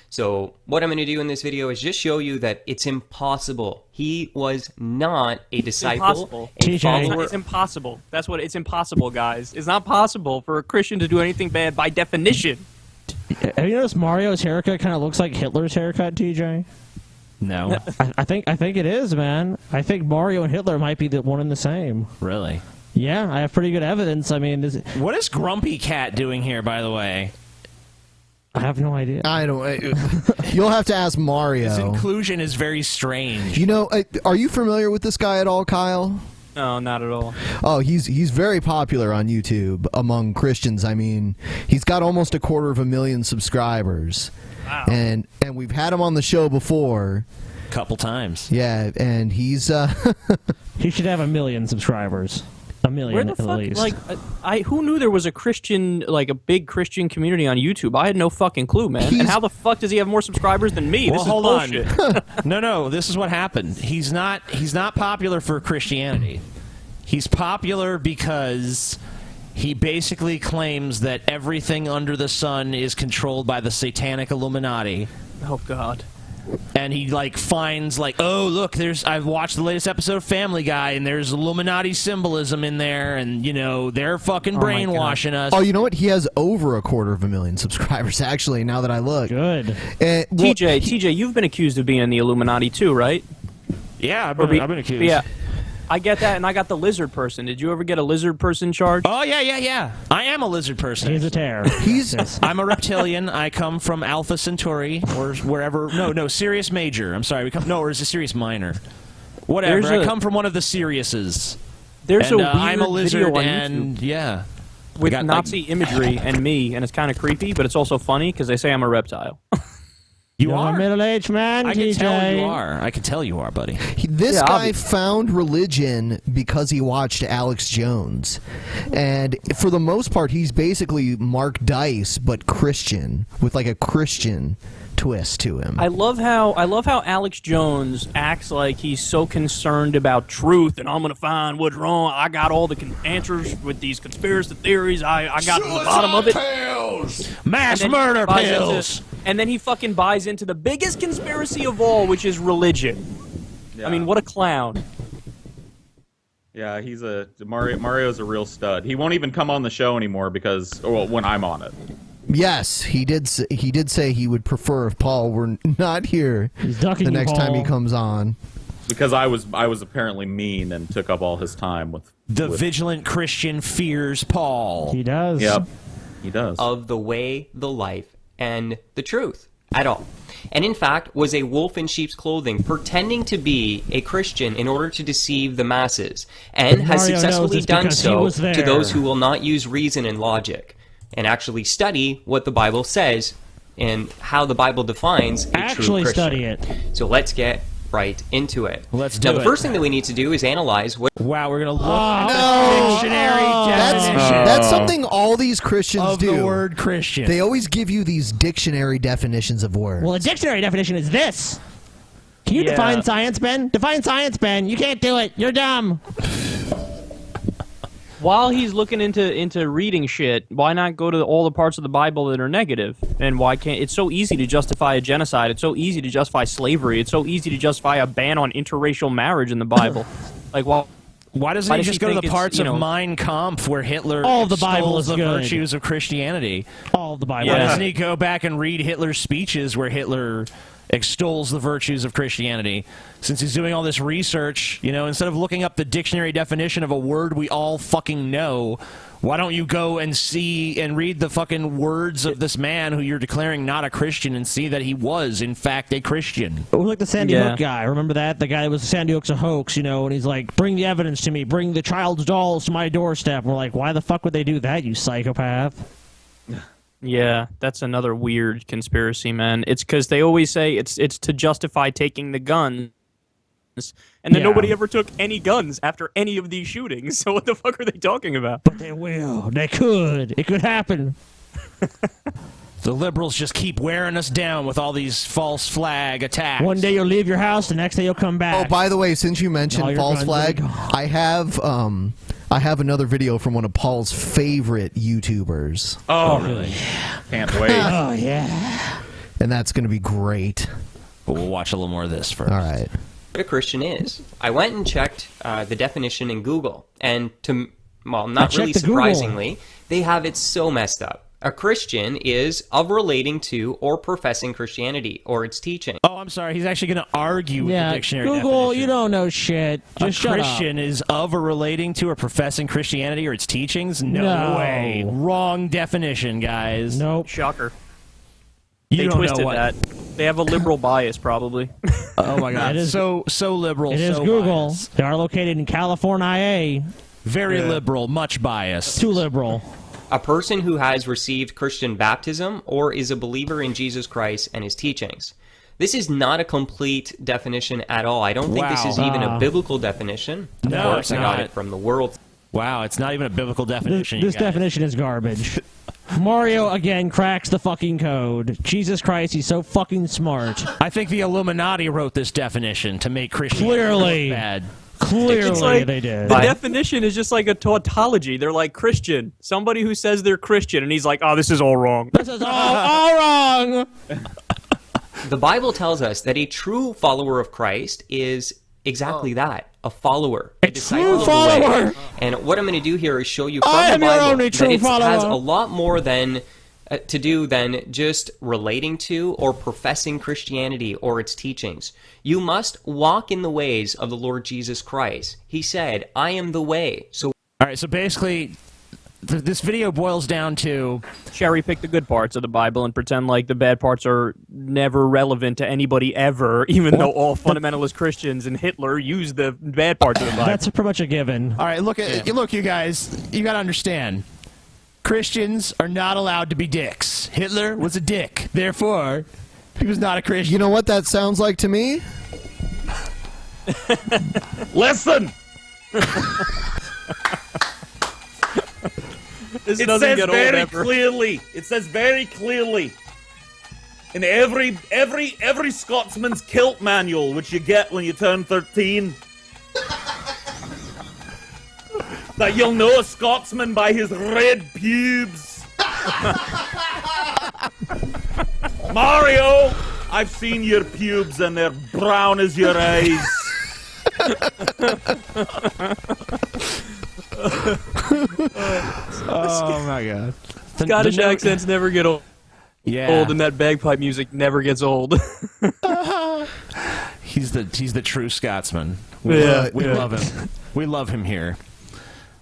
So what I'm going to do in this video is just show you that it's impossible. He was not a disciple, a follower. It's impossible. That's what it's impossible, guys. It's not possible for a Christian to do anything bad by definition. Have you noticed Mario's haircut kind of looks like Hitler's haircut, TJ? No. I think it is, man. I think Mario and Hitler might be the one and the same. Really? Yeah, I have pretty good evidence. I mean, what is Grumpy Cat doing here, by the way? I have no idea. I don't. You'll have to ask Mario. His inclusion is very strange. Are you familiar with this guy at all, Kyle? No, not at all. Oh, he's very popular on YouTube among Christians. I mean, he's got almost 250,000 subscribers. Wow. And we've had him on the show before. Couple times. Yeah, and he's he should have 1 million subscribers. 1 million Where the at fuck? least. Like, who knew there was a Christian, like a big Christian community on YouTube? I had no fucking clue, man. And how the fuck does he have more subscribers than me? Well, This is hold bullshit. on. No, this is what happened. He's not popular for Christianity. He's popular because he basically claims that everything under the sun is controlled by the satanic Illuminati. Oh God. And he finds oh look, I've watched the latest episode of Family Guy and there's Illuminati symbolism in there, and they're fucking brainwashing us. Oh, you know what? He has over 250,000 subscribers actually. Now that I look, good. TJ, you've been accused of being in the Illuminati too, right? Yeah, I've been accused. Yeah. I get that, and I got the lizard person. Did you ever get a lizard person charge? Oh, yeah. I am a lizard person. He's a terror. I'm a reptilian. I come from Alpha Centauri, or wherever. No, Sirius Major. I'm sorry. Or is it Sirius Minor? Whatever. I come from one of the Siriuses. There's a weird I'm a lizard, video on and YouTube with Nazi imagery and me, and it's kind of creepy, but it's also funny because they say I'm a reptile. You You're are a middle-aged man, I can TJ. tell you are. I can tell you are, buddy. This guy found religion because he watched Alex Jones. And for the most part, he's basically Mark Dice, but Christian, with like a Christian twist to him. I love how Alex Jones acts like he's so concerned about truth, and I'm gonna find what's wrong. I got all the answers with these conspiracy theories. I got to the bottom of it. Pills! Mass murder pills! And then he fucking buys into the biggest conspiracy of all, which is religion. Yeah. I mean, what a clown. Yeah, Mario's a real stud. He won't even come on the show anymore because, well, when I'm on it. Yes, he did say he would prefer if Paul were not here the next time he comes on. Because I was apparently mean and took up all his time with vigilant Christian fears Paul. He does. Yep, he does. Of the way, the life, and the truth at all. And in fact, was a wolf in sheep's clothing, pretending to be a Christian in order to deceive the masses, and has successfully done so to those who will not use reason and logic, and actually study what the Bible says and how the Bible defines a true Christian. Study it. So let's get right into it. Let's do it. Now, the first thing that we need to do is analyze what... Wow, we're going to look at the dictionary definition. That's something all these Christians do. Of the word Christian. They always give you these dictionary definitions of words. Well, a dictionary definition is this. Can you define science, Ben? Define science, Ben. You can't do it. You're dumb. While he's looking into reading shit, why not go to all the parts of the Bible that are negative? And why can't... It's so easy to justify a genocide. It's so easy to justify slavery. It's so easy to justify a ban on interracial marriage in the Bible. Like, why doesn't he just go to the parts of Mein Kampf where Hitler all the Bible is the good. virtues of Christianity? All the Bible. Why doesn't he go back and read Hitler's speeches where Hitler extols the virtues of Christianity? Since he's doing all this research, instead of looking up the dictionary definition of a word we all fucking know, why don't you go and see and read the fucking words of this man who you're declaring not a Christian and see that he was, in fact, a Christian? It was like the Sandy Hook guy. Remember that? The guy that was Sandy Hook's a hoax, and he's like, bring the evidence to me. Bring the child's dolls to my doorstep. And we're like, why the fuck would they do that, you psychopath? Yeah, that's another weird conspiracy, man. It's because they always say it's to justify taking the guns, and then nobody ever took any guns after any of these shootings. So what the fuck are they talking about? But they will. They could. It could happen. The liberals just keep wearing us down with all these false flag attacks. One day you'll leave your house, the next day you'll come back. Oh, by the way, since you mentioned false flag, I have another video from one of Paul's favorite YouTubers. Oh, really? Can't wait. Oh, yeah. And that's going to be great. But we'll watch a little more of this first. All right. a Christian is. I went and checked the definition in Google, and not really surprisingly, they have it so messed up. A Christian is of relating to or professing Christianity or its teaching. Oh, I'm sorry. He's actually going to argue with the dictionary Google, definition. you don't know shit. Just shut up. A Christian is of or relating to or professing Christianity or its teachings? No way. Wrong definition, guys. Nope. Shocker. You They don't twisted know what. that. They have a liberal bias, probably. Oh my God! It is- so liberal. It is so Google. biased. They are located in California. Very liberal, much biased. Too liberal. A person who has received Christian baptism or is a believer in Jesus Christ and his teachings. This is not a complete definition at all. I don't think this is even a biblical definition. Of No, course, it's I got not. it from the world. Wow, it's not even a biblical definition. This you guys. definition is garbage. Mario, again, cracks the fucking code. Jesus Christ, he's so fucking smart. I think the Illuminati wrote this definition to make Christianity Clearly. look bad. Clearly It's like, they did. The definition is just like a tautology. They're like Christian. Somebody who says they're Christian, and he's like, oh, this is all wrong. This is all wrong. The Bible tells us that a true follower of Christ is exactly that, a follower. A disciple of the way. And what I'm going to do here is show you from I the am your Bible only that true it has follower. a lot more than to do than just relating to or professing Christianity or its teachings. You must walk in the ways of the Lord Jesus Christ. He said, I am the way. So, all right, so basically, this video boils down to cherry pick the good parts of the Bible and pretend like the bad parts are never relevant to anybody ever, even though all fundamentalist Christians and Hitler used the bad parts of the Bible. That's pretty much a given. All right, look, you guys, you got to understand. Christians are not allowed to be dicks. Hitler was a dick. Therefore, he was not a Christian. You know what that sounds like to me? Listen! This It doesn't says get old very ever. clearly. It says very clearly in every Scotsman's kilt manual, which you get when you turn 13, that you'll know a Scotsman by his red pubes. Mario, I've seen your pubes and they're brown as your eyes. Oh my God! Scottish accents never get old. Yeah. Old, and that bagpipe music never gets old. He's the true Scotsman. Yeah, we yeah. love him. We love him here.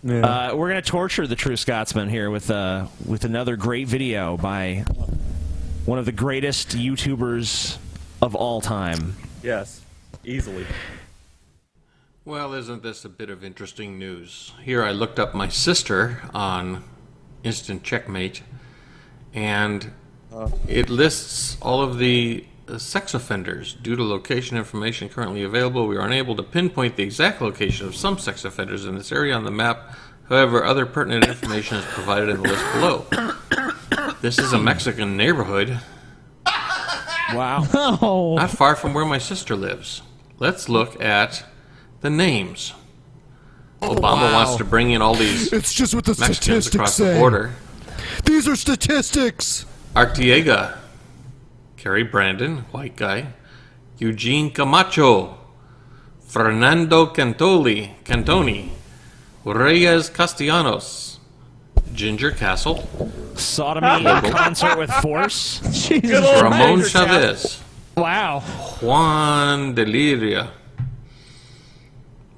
Yeah. We're gonna torture the true Scotsman here with another great video by one of the greatest YouTubers of all time. Yes, easily. Well, isn't this a bit of interesting news? Here I looked up my sister on Instant Checkmate, and it lists all of the sex offenders. Due to location information currently available, we are unable to pinpoint the exact location of some sex offenders in this area on the map. However, other pertinent information is provided in the list below. This is a Mexican neighborhood. Wow. Oh. Not far from where my sister lives. Let's look at the names. Obama wants to bring in all these It's just what the Mexicans statistics across say. the border. These are statistics. Arteaga, Kerry Brandon, white guy. Eugene Camacho, Fernando Cantoni, Reyes Castellanos, Ginger Castle, Sodomy in concert with force. Ramon Chavez, Wow. Juan Deliria,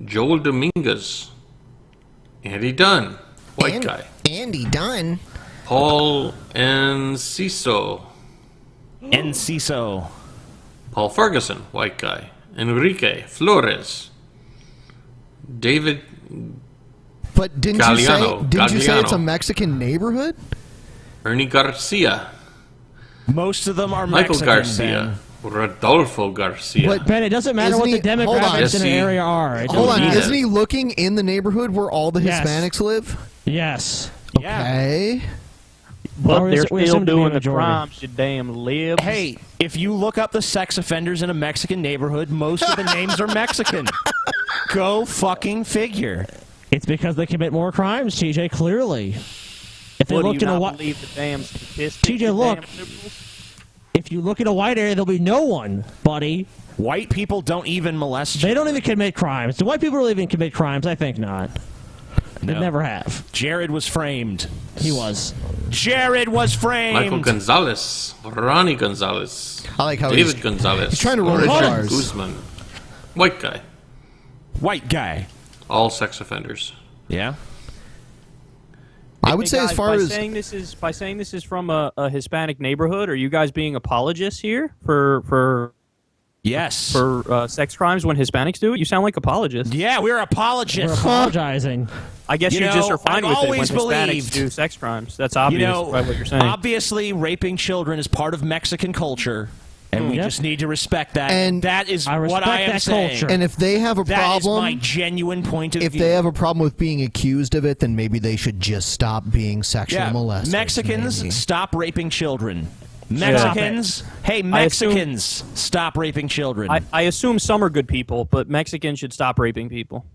Joel Dominguez, Andy Dunn, white guy. Andy Dunn. Paul Enciso. Enciso. Paul Ferguson, white guy. Enrique Flores. David But didn't you say it's a Gagliano. Mexican neighborhood? Ernie Garcia. Most of them are Michael Mexican, Garcia. Rodolfo Garcia. But Ben, it doesn't matter what the demographics in an area are. It Hold on, doesn't matter. isn't he looking in the neighborhood where all the Yes. Hispanics live? Yes. Okay. But Or they're is it- we still assume to be a doing the majority. crimes, you damn libs. Hey, if you look up the sex offenders in a Mexican neighborhood, most of the names are Mexican. Go fucking figure. It's because they commit more crimes, TJ, clearly. If they What, do looked you in a not white... believe the damn statistics? TJ, you look. damn liberals? If you look in a white area, there'll be no one, buddy. White people don't even molest They don't even commit crimes. Do white people really even commit crimes? I think not. They No. never have. Jared was framed. He was. Jared was framed. Michael Gonzalez. Ronnie Gonzalez. I like how David Gonzalez. he's trying to roll his Richard R's. Guzman. White guy. White guy. All sex offenders. Yeah. I would Hey, say guys, as far by as saying this is from a Hispanic neighborhood, are you guys being apologists here for Yes. for sex crimes when Hispanics do it? You sound like apologists. Yeah, we're apologists. We're apologizing. I guess You you just know, are fine I've with it when always Hispanics believed- do sex crimes. That's obvious You know, by what you're saying. obviously, raping children is part of Mexican culture, and we Yep. just need to respect that. And that is I what respect I am that saying. culture. and if they have a That is problem, my genuine point of if view. they have a problem with being accused of it, then maybe they should just stop being sexual molesters. Mexicans, maybe. stop raping children. Mexicans, hey, Mexicans, stop raping children. I assume some are good people, but Mexicans should stop raping people.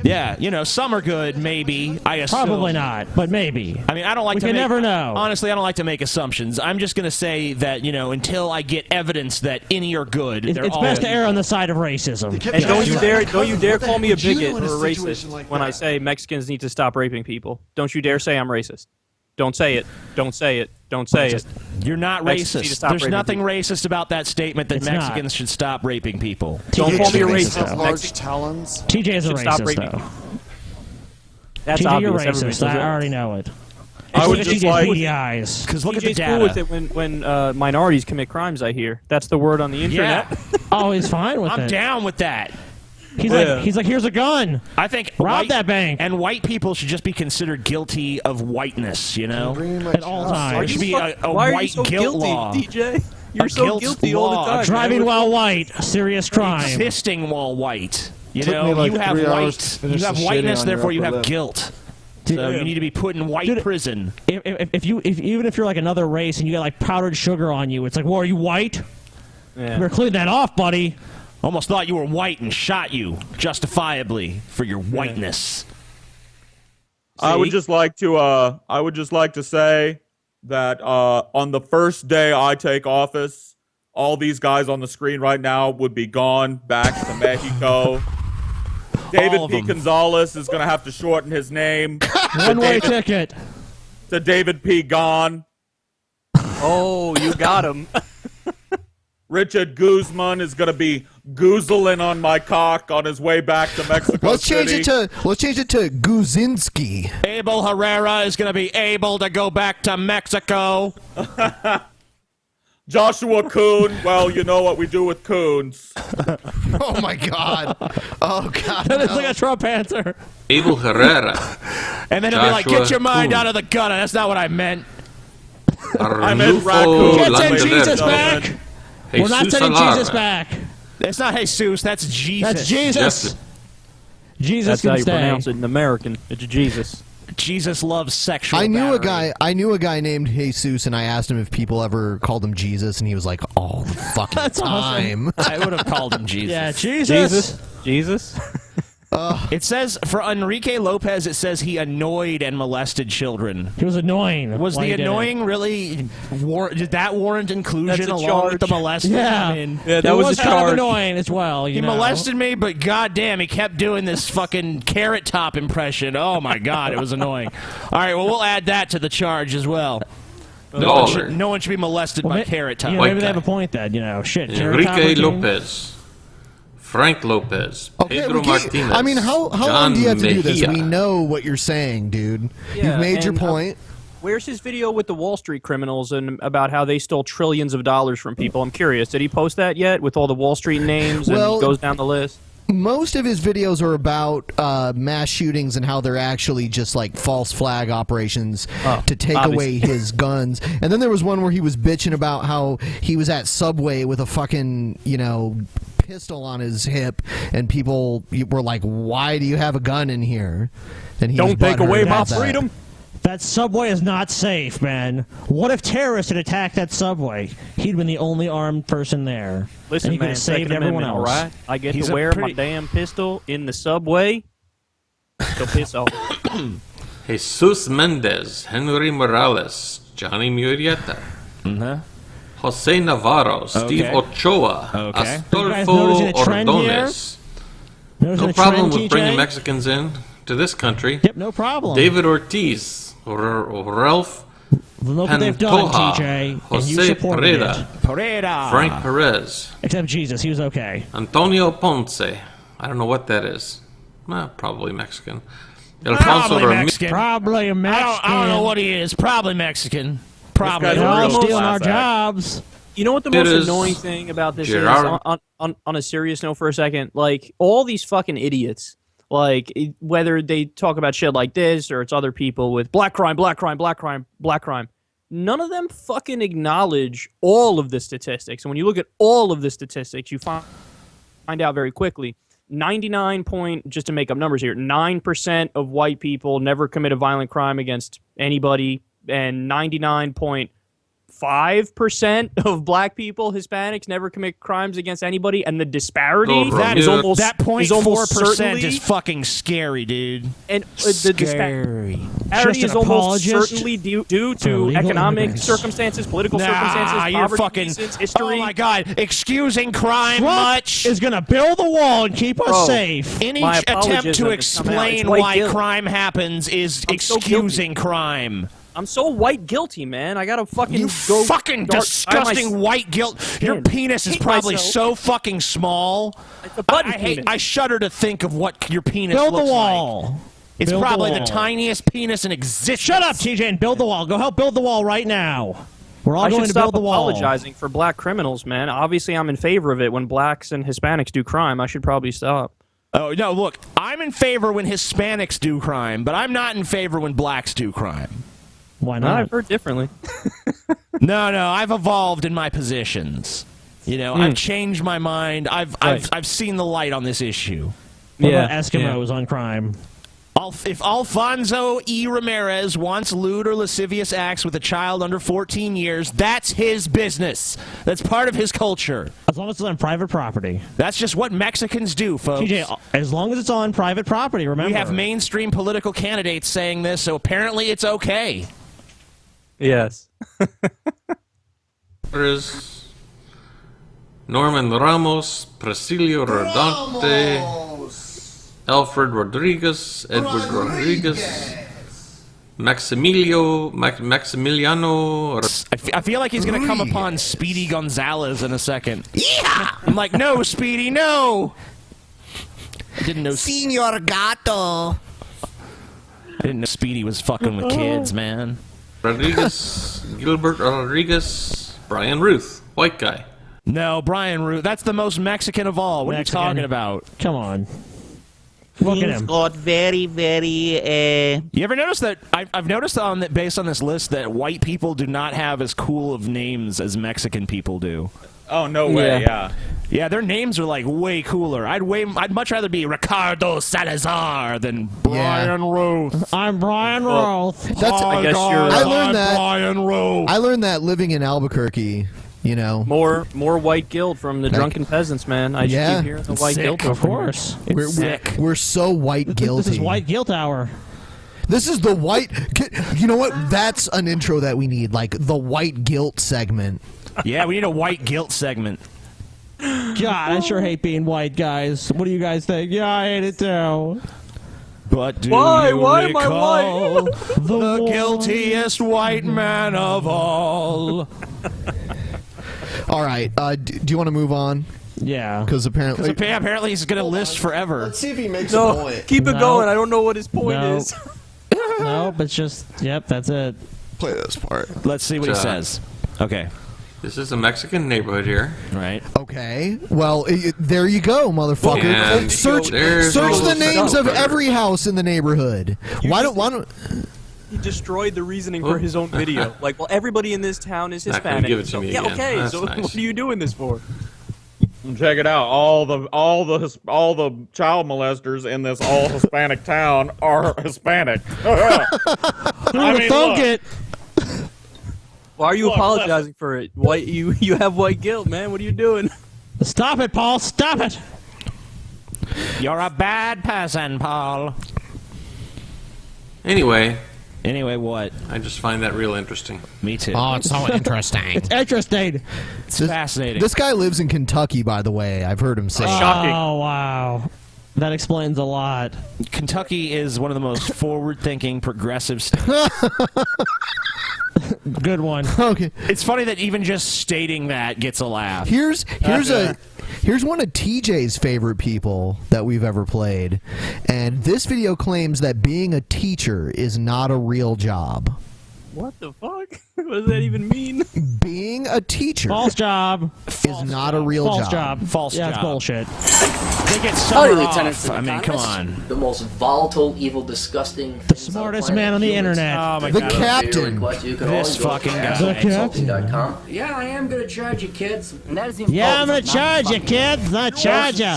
Yeah, you know, some are good, maybe. I assume. Probably not, but maybe. I mean, I don't like We to can make, never know. Honestly, I don't like to make assumptions. I'm just going to say that, you know, until I get evidence that any are good, they're It's all best to good. err on the side of racism. And don't you dare call me a Would you bigot in or a a situation racist like when I that? say Mexicans need to stop raping people. Don't you dare say I'm racist. Don't say it. Don't say it. Don't say it. You're not racist. There's nothing racist about that statement that Mexicans should stop raping people. Don't call me a racist. Large talons. TJ is a racist, though. That's TJ, you're obvious. racist. I already know it. I would just like eyes. Because look at the data. Cool with it when minorities commit crimes. I hear that's the word on the internet. Yeah. Oh, he's fine with it. I'm down with that. He's like, here's a gun. I think rob that bank. And white people should just be considered guilty of whiteness. You know, at all times. There should be a white guilt law. DJ? You're so guilty all the time. Driving while white, serious crime. Existing while white. You Took me know, like you have 3 hours to finish the shitting whiteness, on your therefore you upper have lip. guilt. So you need to be put in white prison. Even if you're like another race and you got like powdered sugar on you, it's like, well, are you white? Yeah. We're cleaning that off, buddy. Almost thought you were white and shot you justifiably for your whiteness. I would just like to say that on the first day I take office, all these guys on the screen right now would be gone back to Mexico. David P. Gonzalez is going to have to shorten his name. One-way ticket. To David P. Gone. Oh, you got him. Richard Guzman is going to be goozling on my cock on his way back to Mexico Let's change City. it to Guzinski. Abel Herrera is going to be able to go back to Mexico. Joshua Kuhn, well, you know what we do with Kuhns. Oh, my God. Oh, God. That is like a Trump answer. Abel Herrera. And then he'll be like, Joshua get your mind Kuhn. out of the gutter. That's not what I meant. I meant raccoon. Can't send Jesus back. We're not sending Jesus back. It's not Jesus. That's Jesus. That's Jesus. Jesus That's can how you stay. pronounce it in American. It's Jesus. Jesus loves sexual I knew battery. a guy named Jesus, and I asked him if people ever called him Jesus, and he was like, all the fucking That's time. I would have called him Jesus. Yeah, Jesus. Jesus. It says, for Enrique Lopez, it says he annoyed and molested children. He was annoying. Was the annoying really... did that warrant inclusion That's a along with the charge. molesting? Yeah. I mean, Yeah, that it was was a kind of charge. annoying as well. he molested me, but goddamn, he kept doing this fucking Carrot Top impression. Oh my god, it was annoying. All right, well, we'll add that to the charge as well. No one should be molested by Carrot Top. You know, maybe they have a point then. You know, shit. Carrot Top Enrique routine. Lopez. Frank Lopez. Okay, Pedro Martinez. I mean, how long John do you have to do this? Mejia. We know what you're saying, dude. Yeah, You've made your and, point. Where's his video with the Wall Street criminals and about how they stole trillions of dollars from people? I'm curious. Did he post that yet with all the Wall Street names Well, and goes down the list? Most of his videos are about mass shootings and how they're actually just like false flag operations to take away his guns. And then there was one where he was bitching about how he was at Subway with a fucking, pistol on his hip, and people were like, "Why do you have a gun in here?" And he Don't take away my freedom. That subway is not safe, man. What if terrorists had attacked that subway? He'd been the only armed person there. Listen, and he could man, have saved Second everyone Amendment, else. all right? I get He's to a wear pretty- my damn pistol in the subway. So piss off. Jesus Mendez, Henry Morales, Johnny Murieta, Jose Navarro, Steve Ochoa, Okay. Astolfo noticing a trend here? Ordonez. Noticing No a problem trend, with bringing TJ? Mexicans in to this country. Yep, no problem. David Ortiz, Ralph Look what they've done, Pantoja, TJ, and you Jose supported Pereda, it. Pereda. Frank Perez, Except Jesus, he was okay. Antonio Ponce. I don't know what that is. Probably Mexican. Alfonso Probably Ramirez. Mexican. Probably a Mexican. I don't know what he is. Probably Mexican. Probably. guy's They're a all real stealing our class act. jobs. You know what the It most is annoying thing about this Gerard. is? On a serious note for a second, like, all these fucking idiots, like, whether they talk about shit like this or it's other people with black crime, none of them fucking acknowledge all of the statistics. And when you look at all of the statistics, you find out very quickly, 99 just to make up numbers here, 9% of white people never commit a violent crime against anybody, and 99.5% of black people, Hispanics, never commit crimes against anybody, and the disparity is almost that is almost 0.4% certainly, is fucking scary, dude. and Scary. Parity is almost apologist certainly due to illegal economic immigrants. circumstances, political circumstances, you're poverty, fucking reasons, history. Oh my God! Excusing crime Trump much is gonna build a wall and keep us Bro, safe. Any My attempt apologism to has come out. It's explain white why guilt. crime happens is I'm so excusing crime. I'm so white guilty, man. I gotta fucking You go. fucking dark- disgusting white guilt. Your penis is Hate probably myself. so fucking small. It's a button I hate. penis. I shudder to think of what your penis Build the looks wall. like. It's Build the probably the wall. tiniest penis in existence. Shut up, TJ, and build the wall. Go help build the wall right now. We're all I going should to stop build the wall. apologizing for black criminals, man. Obviously, I'm in favor of it when blacks and Hispanics do crime. I should probably stop. Oh no! Look, I'm in favor when Hispanics do crime, but I'm not in favor when blacks do crime. Why No, not? I've heard differently. No, I've evolved in my positions. You know, I've changed my mind. I've seen the light on this issue. What about Eskimos on crime? If Alfonso E. Ramirez wants lewd or lascivious acts with a child under 14 years, that's his business. That's part of his culture. As long as it's on private property. That's just what Mexicans do, folks. TJ, as long as it's on private property, remember. We have mainstream political candidates saying this, so apparently it's okay. Yes. There is Norman Ramos, Prasilio Rodante, Alfred Rodriguez, Edward Rodriguez, Maximiliano. I feel like he's going to come upon Speedy Gonzalez in a second. Yeah! I'm like, no, Speedy, no! I didn't know. Senor Gato. I didn't know Speedy was fucking with kids, man. Rodriguez, Gilbert Rodriguez, Brian Ruth, white guy. No, Brian Ruth. That's the most Mexican of all. What Mexican. are you talking about? Come on. Look at him. Got very, very. You ever notice that? I've noticed based on this list that white people do not have as cool of names as Mexican people do. Oh, no way, yeah. Yeah, their names are like way cooler. I'd much rather be Ricardo Salazar than Brian Ruth. I'm Brian Ruth. That's I guess you're. I learned that. Brian Ruth. I learned that living in Albuquerque. You know, More white guilt from the Drunken Peasants, man. I just keep hearing the white guilt. Of course. We're so white guilty. This is white guilt hour. This is the white. You know what? That's an intro that we need, like the white guilt segment. Yeah, we need a white guilt segment. God, I sure hate being white, guys. What do you guys think? Yeah, I hate it too. But do Why? you Why am I recall white? the guiltiest white man of all? All right. Do you want to move on? Yeah. Because apparently he's going to list forever. Let's see if he makes No, a point. keep it No. going. I don't know what his point No. is. No, but just, yep, that's it. Play this part. Let's see what he says. Okay. This is a Mexican neighborhood here. Right. Okay. Well, there you go, motherfucker. And Search there's the all names of stuff. every house in the neighborhood. Why don't? He destroyed the reasoning for his own video. Like, well, everybody in this town is Not gonna Hispanic. give it to so, me yeah, again. okay. That's So nice. what are you doing this for? Check it out. All the child molesters in this all Hispanic town are Hispanic. I mean, Thunk look. it. Why are you Look, apologizing for it? White, you have white guilt, man. What are you doing? Stop it, Paul. Stop it. You're a bad person, Paul. Anyway, what? I just find that real interesting. Me too. Oh, it's so interesting. It's interesting. It's fascinating. This guy lives in Kentucky, by the way. I've heard him say. Shocking. Oh, wow. That explains a lot. Kentucky is one of the most forward-thinking, progressive states. Good one. Okay. It's funny that even just stating that gets a laugh. Here's one of TJ's favorite people that we've ever played, and this video claims that being a teacher is not a real job. What the fuck? What does that even mean? Being a teacher False job. is not a real False job. False yeah, job. it's bullshit. They get Howdy, summer Lieutenant off. I mean, come on. The most volatile, evil, disgusting. The smartest man on the internet. Oh my The god. captain. This fucking guy. The captain. Yeah, I am gonna charge you, kids. And that is the Yeah, I'm gonna importance of not charge you, fucking- kids. Not charge you.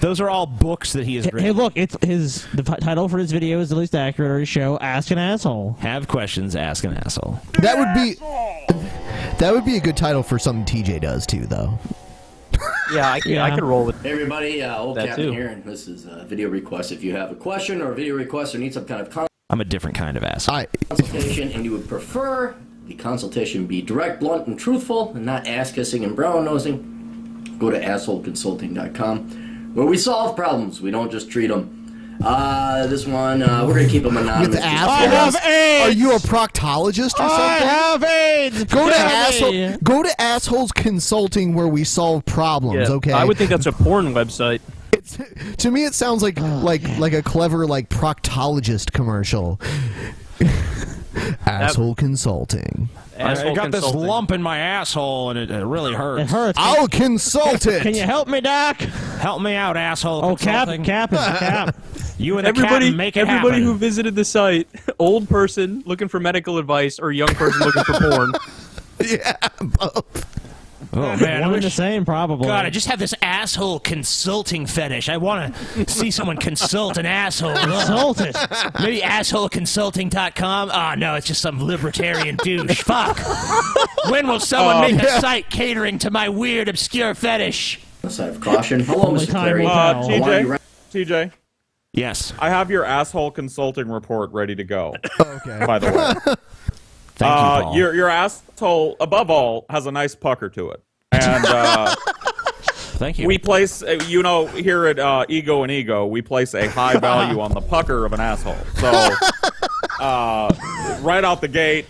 Those are all books that he has written. Hey, look, the title for his video is at least accurate, or his show, Ask an Asshole. Have questions, ask an asshole. That would be a good title for something TJ does too, though. Yeah, I could roll with Hey everybody, old That Captain too. here, and this is a video request. If you have a question or a video request or need some kind of I'm a different kind of asshole. Consultation, and you would prefer the consultation be direct, blunt, and truthful, and not ass-kissing and brown-nosing, go to assholeconsulting.com, where we solve problems. We don't just treat them. This one, we're going to keep them anonymous. With I have AIDS! Are you a proctologist or something? I have AIDS! Go to Assholes Consulting, where we solve problems, Yeah, okay? I would think that's a porn website. To me, it sounds like a clever proctologist commercial. Asshole Consulting. I got this lump in my asshole and it really hurts. It hurts. I'll consult it. Can you help me, Doc? Help me out, asshole. Oh, Cap. You and the everybody, captain make it everybody happen. who visited the site, old person looking for medical advice or young person looking for porn. Yeah, both. Oh man, One and the same, probably. God, I just have this asshole consulting fetish. I want to see someone consult an asshole. Consult it. Maybe assholeconsulting.com. Oh no, it's just some libertarian douche. Fuck. When will someone make a site catering to my weird, obscure fetish? A side of caution. Hello, Mr. Clary. TJ. Yes. I have your asshole consulting report ready to go. Okay. By the way. Thank you, Paul. Your asshole, above all, has a nice pucker to it. And thank you. We place, here at Ego and Ego, we place a high value on the pucker of an asshole. So, right out the gate,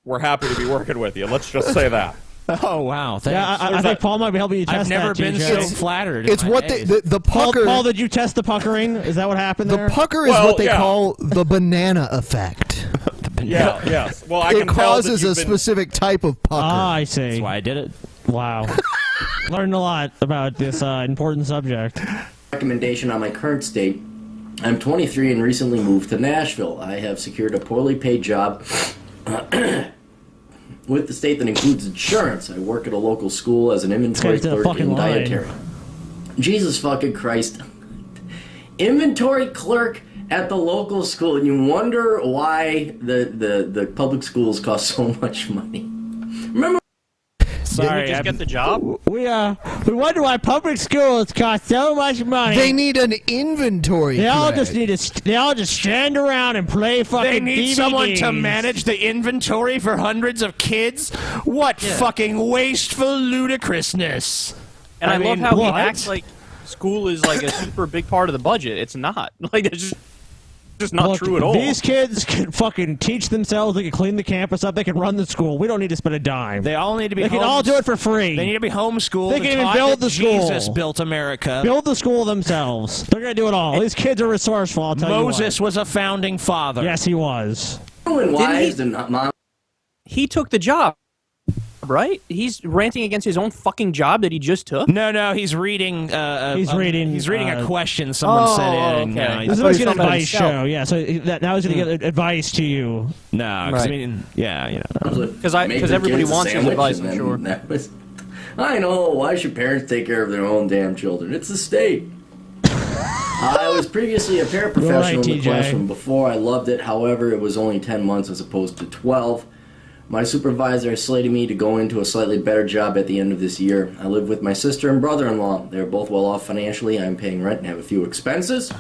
we're happy to be working with you. Let's just say that. Oh wow! Thanks. Yeah, I think Paul might be helping you test I've never that, been TJ. so flattered. It's what the pucker. Paul, did you test the puckering? Is that what happened there? The pucker is what they call the banana effect. Yeah. Yes. Well, I can it tell causes that a specific type of pucker. Ah, I see. That's why I did it. Wow. Learned a lot about this important subject. Recommendation on my current state. I'm 23 and recently moved to Nashville. I have secured a poorly paid job with the state that includes insurance. I work at a local school as an inventory clerk in dietary. Jesus fucking Christ. Inventory clerk at the local school, and you wonder why the public schools cost so much money. Remember? Didn't you just get the job? We wonder why public schools cost so much money. They need an inventory. They all clerk. they all just stand around and play fucking They need DVDs. someone to manage the inventory for hundreds of kids? What fucking wasteful ludicrousness. And I love how what? he acts like school is like a super big part of the budget. It's not. Like, it's just not Look, true at all. These kids can fucking teach themselves. They can clean the campus up. They can run the school. We don't need to spend a dime. They all need to be They can all do it for free. They need to be homeschooled. They can and even taught build that the school. Jesus built America. Build the school themselves. They're going to do it all. These kids are resourceful, I'll tell Moses you what. was a founding father. Yes, he was. He took the job, right? He's ranting against his own fuking job that he just took. No, he's reading. He's reading a question someone sent in. Okay. This is an advice show. Yeah, so now he's going to get advice to you. No, Right. I mean, Because everybody wants his advice, I'm sure. I know. Why should parents take care of their own damn children? It's the state. I was previously a paraprofessional in the TJ. classroom before. I loved it. However, it was only 10 months as opposed to 12. My supervisor slated me to go into a slightly better job at the end of this year. I live with my sister and brother-in-law. They're both well off financially. I'm paying rent and have a few expenses.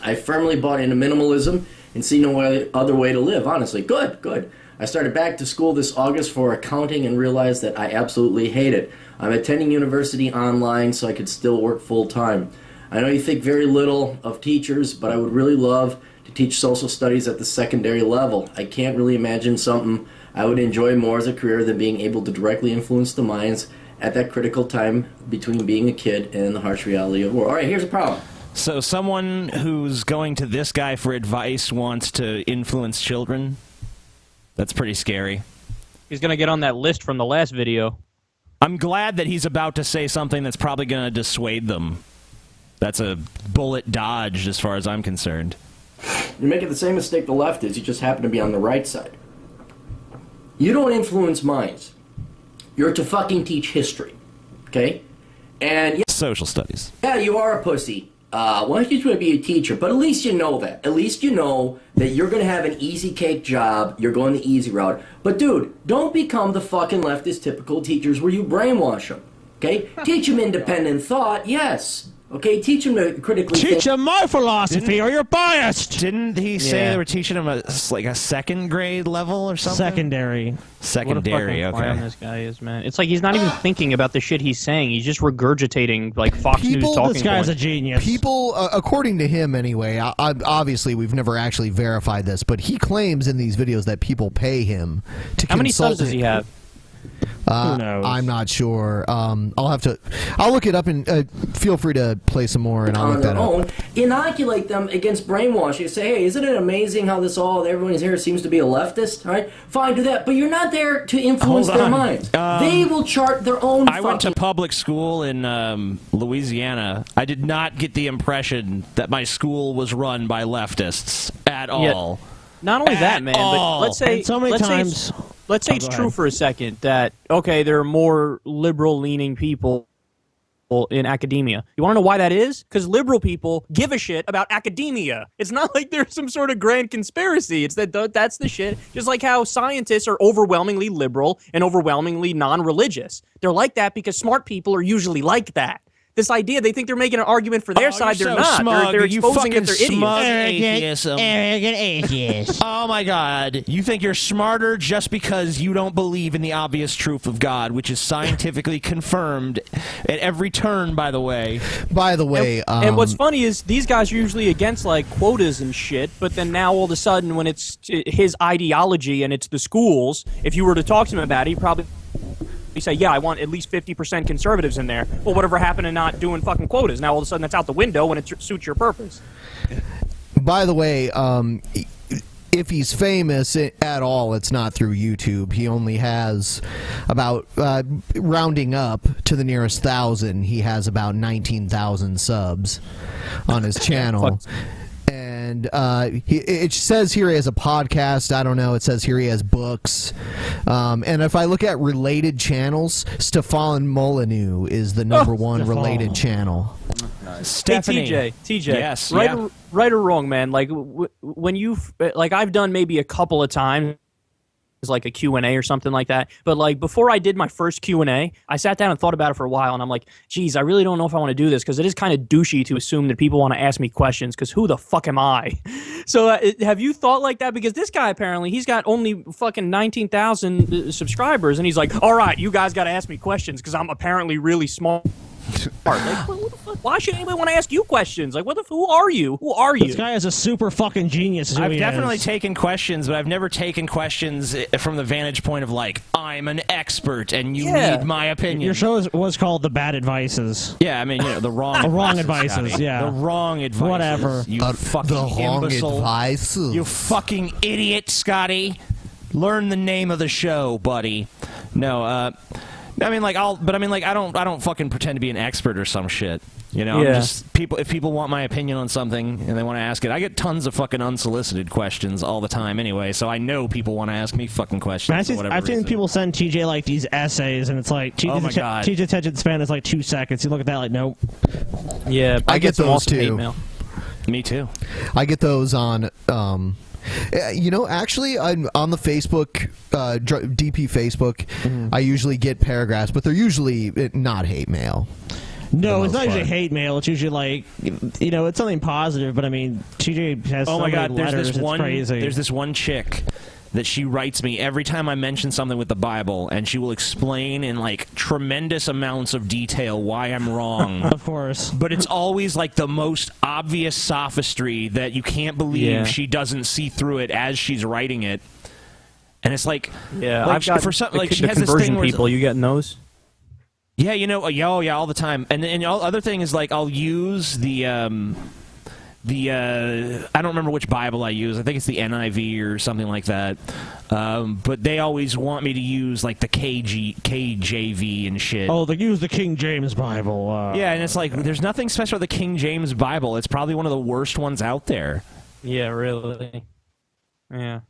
I firmly bought into minimalism and see no other way to live, honestly. Good. I started back to school this August for accounting and realized that I absolutely hate it. I'm attending university online so I could still work full-time. I know you think very little of teachers, but I would really love to teach social studies at the secondary level. I can't really imagine something I would enjoy more as a career than being able to directly influence the minds at that critical time between being a kid and the harsh reality of the world. All right, here's the problem. So someone who's going to this guy for advice wants to influence children? That's pretty scary. He's going to get on that list from the last video. I'm glad that he's about to say something that's probably going to dissuade them. That's a bullet dodged as far as I'm concerned. You're making the same mistake the left is. You just happen to be on the right side. You don't influence minds. You're to fucking teach history. Okay? And social studies. Yeah, you are a pussy. Why don't you try to be a teacher? But at least you know that. At least you know that you're going to have an easy cake job. You're going the easy route. But dude, don't become the fucking leftist typical teachers where you brainwash them. Okay? Teach them independent thought, yes. Okay, teach him to critically Teach think. him my philosophy, or you're biased. Didn't he say they were teaching him a second grade level or something? Secondary. Secondary. What a fucking Okay. clown this guy is, man. It's like he's not even thinking about the shit he's saying. He's just regurgitating like Fox News talking This guy's points. a genius. People, according to him anyway, obviously we've never actually verified this, but he claims in these videos that people pay him to How many consult subs does he have? Who knows? I'm not sure. I'll look it up and feel free to play some more and I'll On look their that up. own, inoculate them against brainwashing. Say, hey, isn't it amazing how everyone here seems to be a leftist? All right, fine, do that. But you're not there to influence Hold their on. minds. They will chart their own. I went to public school in Louisiana. I did not get the impression that my school was run by leftists at all. Not only that, man, but let's say And so many let's times- say let's say Oh, it's go true ahead. for a second that okay, there are more liberal-leaning people in academia. You want to know why that is? Because liberal people give a shit about academia. It's not like there's some sort of grand conspiracy. It's that's the shit. Just like how scientists are overwhelmingly liberal and overwhelmingly non-religious. They're like that because smart people are usually like that. This idea, they think they're making an argument for their side. They're so not. Smug. They're You exposing fucking that they're idiots. smug atheism. Arrogant atheist. Oh my God! You think you're smarter just because you don't believe in the obvious truth of God, which is scientifically confirmed at every turn. By the way. And what's funny is these guys are usually against like quotas and shit, but then now all of a sudden when it's his ideology and it's the schools, if you were to talk to him about it, he'd probably say, yeah, I want at least 50% conservatives in there. Well, whatever happened to not doing fucking quotas? Now all of a sudden that's out the window when it suits your purpose. By the way, if he's famous at all, it's not through YouTube. He only has about, rounding up to the nearest 1,000, he has about 19,000 subs on his channel. And it says here he has a podcast. I don't know. It says here he has books. And if I look at related channels, Stefan Molyneux is the number one related channel. Stephanie. Hey, TJ. Yes. Right or wrong, man. Like when you like, I've done maybe a couple of times like a Q&A or something like that. But like before I did my first Q&A, I sat down and thought about it for a while, and I'm like, geez, I really don't know if I want to do this because it is kind of douchey to assume that people want to ask me questions because who the fuck am I? So have you thought like that? Because this guy apparently, he's got only fucking 19,000 subscribers, and he's like, all right, you guys got to ask me questions because I'm apparently really smart. Like, what the fuck? Why should anybody want to ask you questions? Like, who are you? Who are you? This guy is a super fucking genius. is who I've he definitely is. taken questions, but I've never taken questions from the vantage point of like, I'm an expert and you need my opinion. Your show was called The Bad Advices. Yeah, I mean, the wrong The wrong advices, advices, Scotty. yeah. The wrong advices. Whatever. You fucking the wrong imbecile. advices. You fucking idiot, Scotty. Learn the name of the show, buddy. No, I mean, like, I don't fucking pretend to be an expert or some shit. You know, I'm Yeah. just if people want my opinion on something and they want to ask it, I get tons of fucking unsolicited questions all the time anyway, so I know people want to ask me fucking questions. Man, I've seen people send TJ like these essays, and it's like Oh my God. TJ's attention span is like 2 seconds. You look at that like, nope. Yeah, I get some those awesome hate too. mail. Me too. I get those on. Actually, I'm on the Facebook, DP Facebook. I usually get paragraphs, but they're usually not hate mail. No, it's most not usually part. hate mail. It's usually like, it's something positive. But I mean, TJ has Oh so my many God! letters. There's It's this crazy. one chick that she writes me every time I mention something with the Bible, and she will explain in like tremendous amounts of detail why I'm wrong. Of course. But it's always like the most obvious sophistry that you can't believe Yeah. she doesn't see through it as she's writing it. And it's like, Yeah, like I've got for some, the, like the she has this conversion thing where it's- people. You getting those? yeah, yeah, all the time. And the other thing is like I'll use the I don't remember which Bible I use. I think it's the NIV or something like that. But they always want me to use like the KJV and shit. Oh, they use the King James Bible. Yeah, and it's like there's nothing special about the King James Bible. It's probably one of the worst ones out there. Yeah, really. Yeah.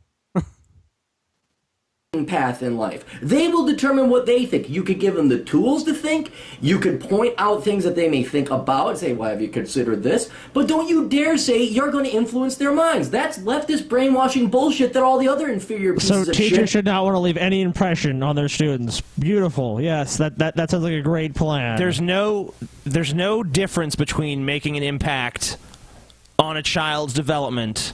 path in life. They will determine what they think. You could give them the tools to think. You could point out things that they may think about and say, why have you considered this? But don't you dare say you're going to influence their minds. That's leftist brainwashing bullshit that all the other inferior pieces So of teachers shit... should not want to leave any impression on their students. Beautiful. Yes, that sounds like a great plan. There's no difference between making an impact on a child's development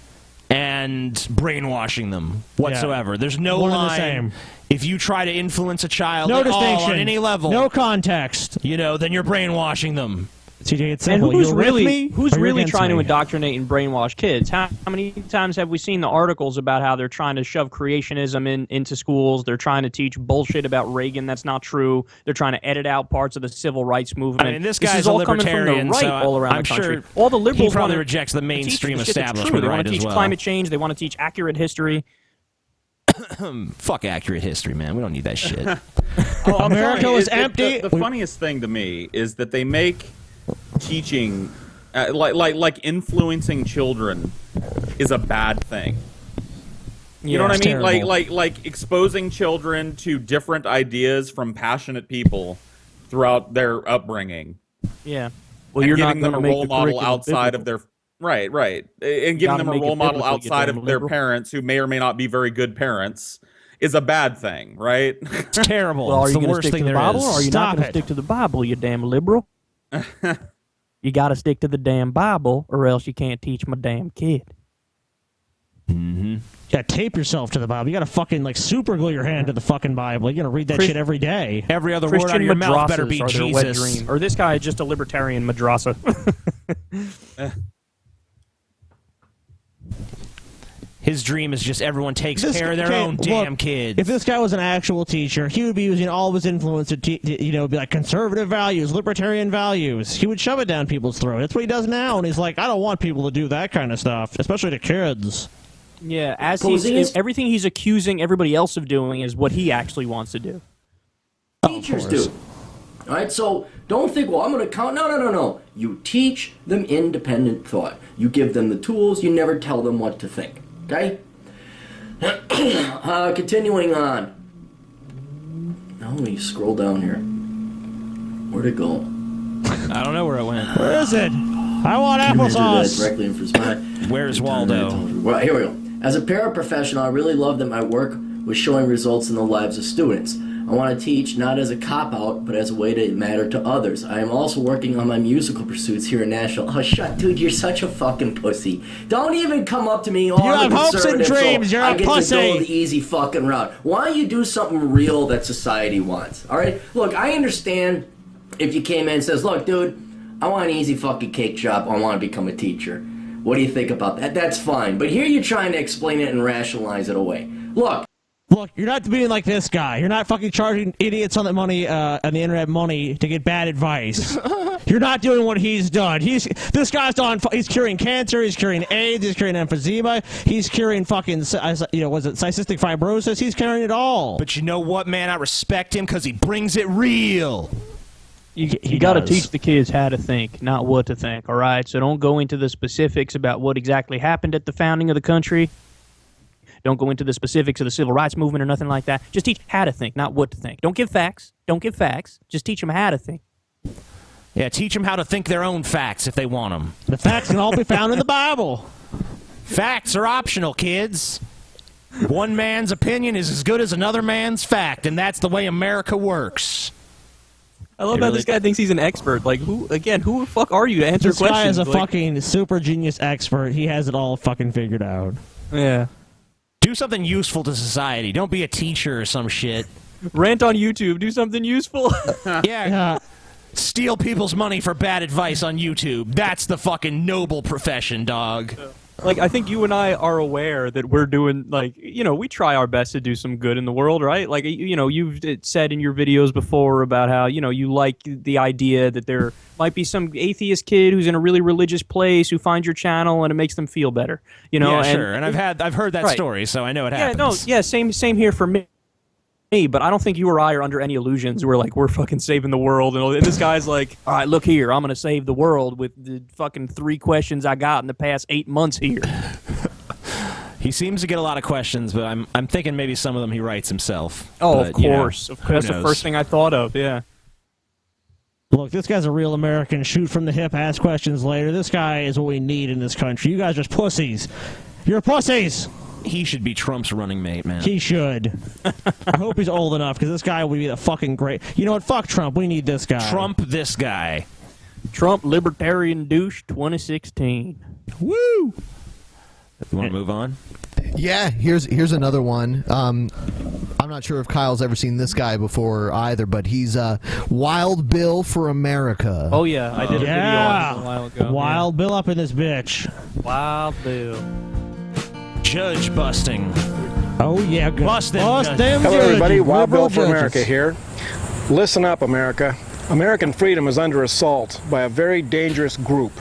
and brainwashing them whatsoever. There's no One and the line. same. If you try to influence a child No at all distinction. on any level, No context. then you're brainwashing them. TJ, it's And simple. who's You're with really me, who's or you're really against trying to me. indoctrinate and brainwash kids? How many times have we seen the articles about how they're trying to shove creationism into schools? They're trying to teach bullshit about Reagan that's not true. They're trying to edit out parts of the civil rights movement. I mean, this is guy's a all coming from libertarian, the right so all around I'm the country. sure All the liberals he probably wanna rejects the teach mainstream the shit that's true. establishment They want right to teach as well. climate change. They want to teach accurate history. Fuck accurate history, man. We don't need that shit. America was empty. The funniest thing to me is that they make teaching, like influencing children, is a bad thing. You know what I mean? terrible. Like exposing children to different ideas from passionate people throughout their upbringing. Yeah. Well, you're you're not giving them gonna a make role the model curriculum outside of their right, and giving Gotta them a make it role model biblical, you outside damn of their liberal. parents who may or may not be very good parents is a bad thing, right? It's terrible. Well, are It's you the going to worst stick thing to the there Bible, is. or are you not Stop going to it. stick to the Bible, you damn liberal? You got to stick to the damn Bible, or else you can't teach my damn kid. Mm-hmm. Yeah, tape yourself to the Bible. You got to fucking super glue your hand to the fucking Bible. You're gonna read that shit every day. Every other word out of your mouth better be are their wet Jesus. dream. Or this guy is just a libertarian madrasa. His dream is just everyone takes This- care of their okay, own look, damn kids. If this guy was an actual teacher, he would be using all of his influence to, be like conservative values, libertarian values. He would shove it down people's throat. That's what he does now, and he's like, I don't want people to do that kind of stuff, especially to kids. Yeah, as Posing he's is- everything he's accusing everybody else of doing is what he actually wants to do. Teachers do. All right, so don't think, well, I'm going to count. No. You teach them independent thought. You give them the tools. You never tell them what to think. Okay? Continuing on. Now let me scroll down here. Where'd it go? I don't know where it went. Where is it? I want Enter that applesauce. directly in his mind. Where's Waldo? Well, here we go. As a paraprofessional, I really love that my work was showing results in the lives of students. I want to teach not as a cop-out, but as a way to matter to others. I am also working on my musical pursuits here in Nashville. Oh, shut, dude, you're such a fucking pussy. Don't even come up to me. Oh, You I'm have hopes and conservative, so dreams. You're I a get pussy. to go the easy fucking route. Why don't you do something real that society wants? All right? Look, I understand if you came in and says, look, dude, I want an easy fucking cake job. I want to become a teacher. What do you think about that? That's fine. But here you're trying to explain it and rationalize it away. Look, you're not being like this guy. You're not fucking charging idiots on the money, on the internet money to get bad advice. You're not doing what he's done. This guy's done. He's curing cancer. He's curing AIDS. He's curing emphysema. He's curing fucking, was it cystic fibrosis? He's curing it all. But you know what, man? I respect him because he brings it real. You got to teach the kids how to think, not what to think, all right? So don't go into the specifics about what exactly happened at the founding of the country. Don't go into the specifics of the civil rights movement or nothing like that. Just teach how to think, not what to think. Don't give facts. Just teach them how to think. Yeah, teach them how to think their own facts if they want them. The facts can all be found in the Bible. Facts are optional, kids. One man's opinion is as good as another man's fact, and that's the way America works. I love how this guy thinks he's an expert. Like, who the fuck are you to answer This questions? guy is a Like, fucking super genius expert. He has it all fucking figured out. Yeah. Do something useful to society. Don't be a teacher or some shit. Rant on YouTube. Do something useful. Yeah. Steal people's money for bad advice on YouTube. That's the fucking noble profession, dog. Like, I think you and I are aware that we're doing, like, we try our best to do some good in the world, right? Like, you've said in your videos before about how, you like the idea that there might be some atheist kid who's in a really religious place who finds your channel and it makes them feel better, Yeah, sure. And I've heard that Right. story, so I know it happens. Same here for me. But I don't think you or I are under any illusions. We're fucking saving the world, and this guy's like, all right, look here, I'm gonna save the world with the fucking 3 questions I got in the past 8 months here. He seems to get a lot of questions, but I'm thinking maybe some of them he writes himself. Oh, But, of course. you know, That's who the knows? first thing I thought of, yeah. Look, this guy's a real American. Shoot from the hip, ask questions later. This guy is what we need in this country. You guys are just pussies. You're pussies. He should be Trump's running mate, man. He should. I hope he's old enough, because this guy would be the fucking great. You know what? Fuck Trump. We need this guy. Trump this guy. Trump Libertarian Douche 2016. Woo! You want to move on? Yeah, here's another one. I'm not sure if Kyle's ever seen this guy before either, but he's Wild Bill for America. Oh, yeah. I did a video on him a while ago. Wild Bill up in this bitch. Wild Bill. Judge busting. Oh, yeah. Bust them. Bust them Hello, judges. everybody. Wild Liberal Bill for judges. America here. Listen up, America. American freedom is under assault by a very dangerous group.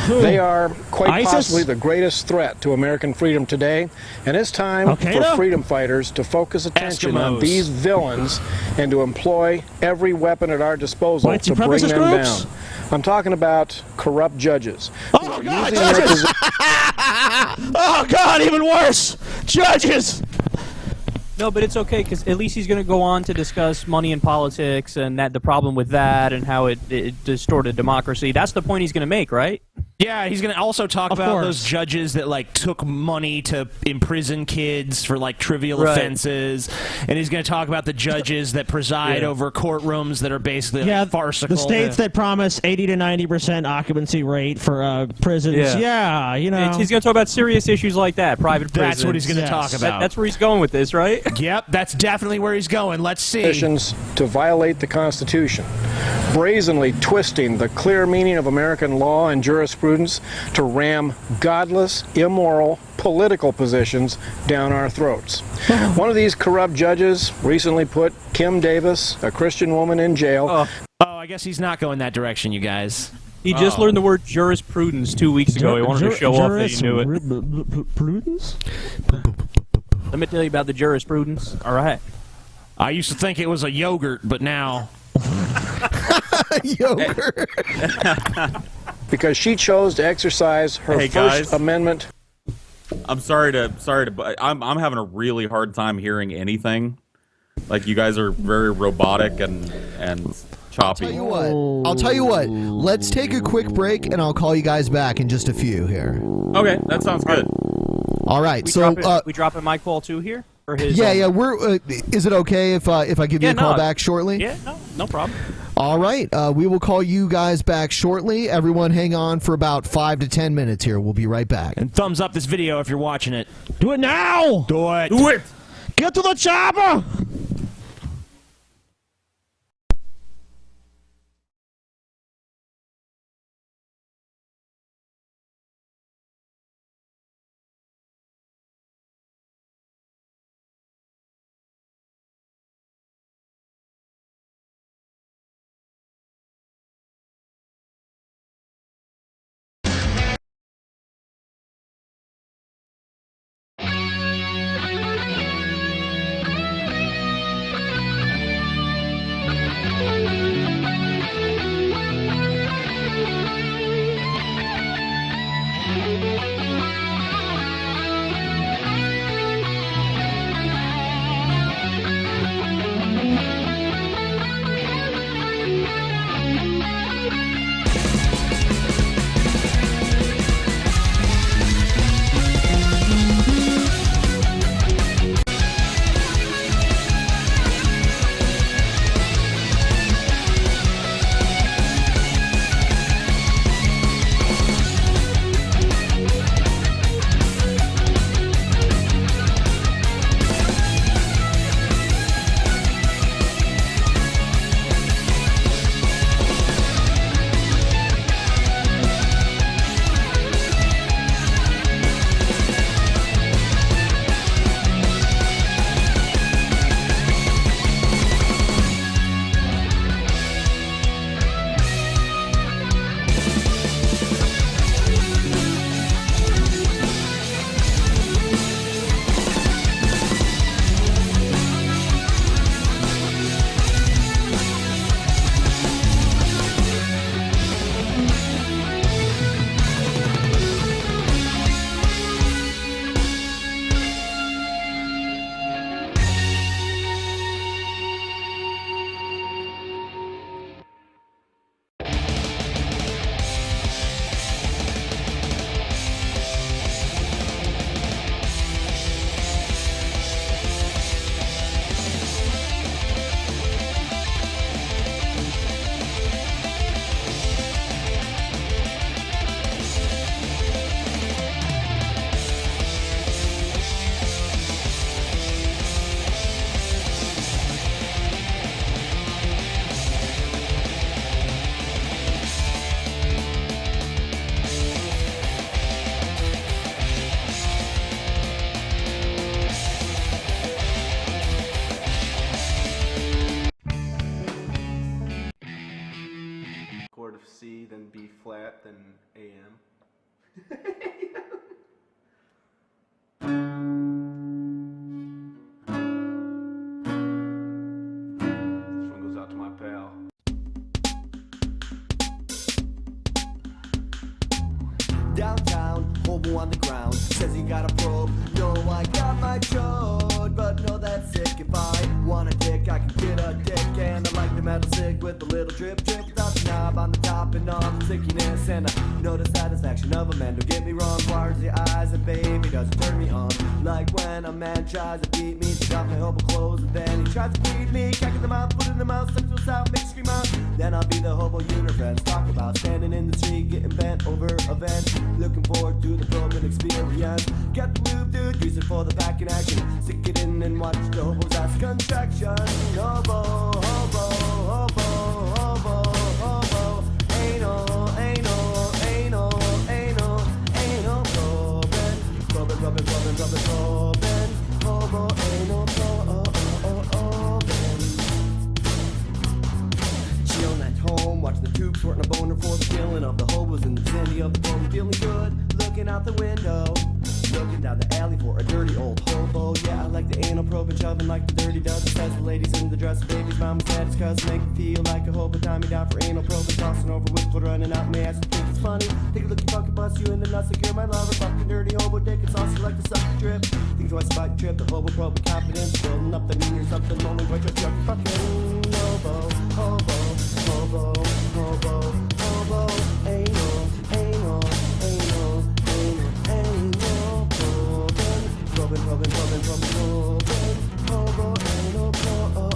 They are quite ISIS? possibly the greatest threat to American freedom today, and it's time Al-Qaeda? for freedom fighters to focus attention on Eskimos. these villains and to employ every weapon at our disposal White to bring supremacist them groups? down. I'm talking about corrupt judges. Oh, God, judges! Oh, God, even worse! Judges! No, but it's okay, because at least he's going to go on to discuss money and politics and that the problem with that and how it distorted democracy. That's the point he's going to make, right? Yeah, he's going to also talk Of about course. those judges that like took money to imprison kids for like trivial Right. offenses, and he's going to talk about the judges that preside Yeah. over courtrooms that are basically Yeah, like, farcical. the states that promise 80 to 90% occupancy rate for prisons. Yeah. Yeah, you know. He's going to talk about serious issues like that, private prisons. That's what he's going to talk about. That's where he's going with this, right? Yep, that's definitely where he's going. Let's see. Politicians to violate the Constitution, brazenly twisting the clear meaning of American law and jurisprudence to ram godless, immoral political positions down our throats. One of these corrupt judges recently put Kim Davis, a Christian woman, in jail. Oh, I guess he's not going that direction, you guys. He just learned the word jurisprudence 2 weeks ago. He wanted to show off that he knew it. Prudence? Let me tell you about the jurisprudence. All right. I used to think it was a yogurt, but now... Yogurt. Because she chose to exercise her Hey, First guys. Amendment. I'm sorry to, but I'm having a really hard time hearing anything. Like you guys are very robotic and choppy. I'll tell you what. Let's take a quick break, and I'll call you guys back in just a few here. Okay, that sounds good. All right. We So, dropping my call too here? Or his yeah. We're. Is it okay if I give you a call back shortly? Yeah, no problem. All right. We will call you guys back shortly. Everyone, hang on for about 5 to 10 minutes here. We'll be right back. And thumbs up this video if you're watching it. Do it now! Do it! Do it! Get to the chopper! C, then B flat, then AM. This one goes out to my pal. Downtown, hobo on the ground, says he got a probe. No, I got my chode, but no, that's sick. If I want a dick, I can get a dick. And I like the metal cig with a little drip without the knob on the top and all the stickiness. And I know the satisfaction of a man, don't get me wrong. Wires the eyes, and baby doesn't turn me on. Like when a man tries to beat me, take off my hobo clothes, and then he tries to feed me. Crack in the mouth, foot in the mouth, suck to us out, make you scream out. Then I'll be the hobo unifriends. Talk about standing in the street, getting bent over a vent. Looking forward to the probing experience. Get the lube, dude, use it for the back in action. Stick it in and watch the hobo's ass contraction. Hobo, hobo, hobo, hobo, hobo. Anal, anal, anal, anal, anal, probing, probing, probing, probing, probing, probing. Hobo, anal, probing. Chillin' at home, watching the tube, sorting a boner for the killing of the hobos in the vicinity of the phone. Feeling good, looking out the window, looking down the alley for a dirty old hobo. Yeah, I like the anal probing, shoving like the dirty dozen. Says the ladies in the dress, baby's mama's dad's cousin. Make me feel like a hobo, tie me down for anal probing. Tossing over with blood running out my ass. Think it's funny, take a look, you fucking bust you in the nuts like you're my lover. Fucking dirty hobo dick, it's saucy like the sucker drip. Think twice about your trip, the hobo probing confidence. Building up the mean or something, lonely, but you're fucking hobo, hobo, hobo, hobo, hobo, anal, anal, anal, anal, anal, probing, probing, probing, probing, probing, hobo, anal, probing.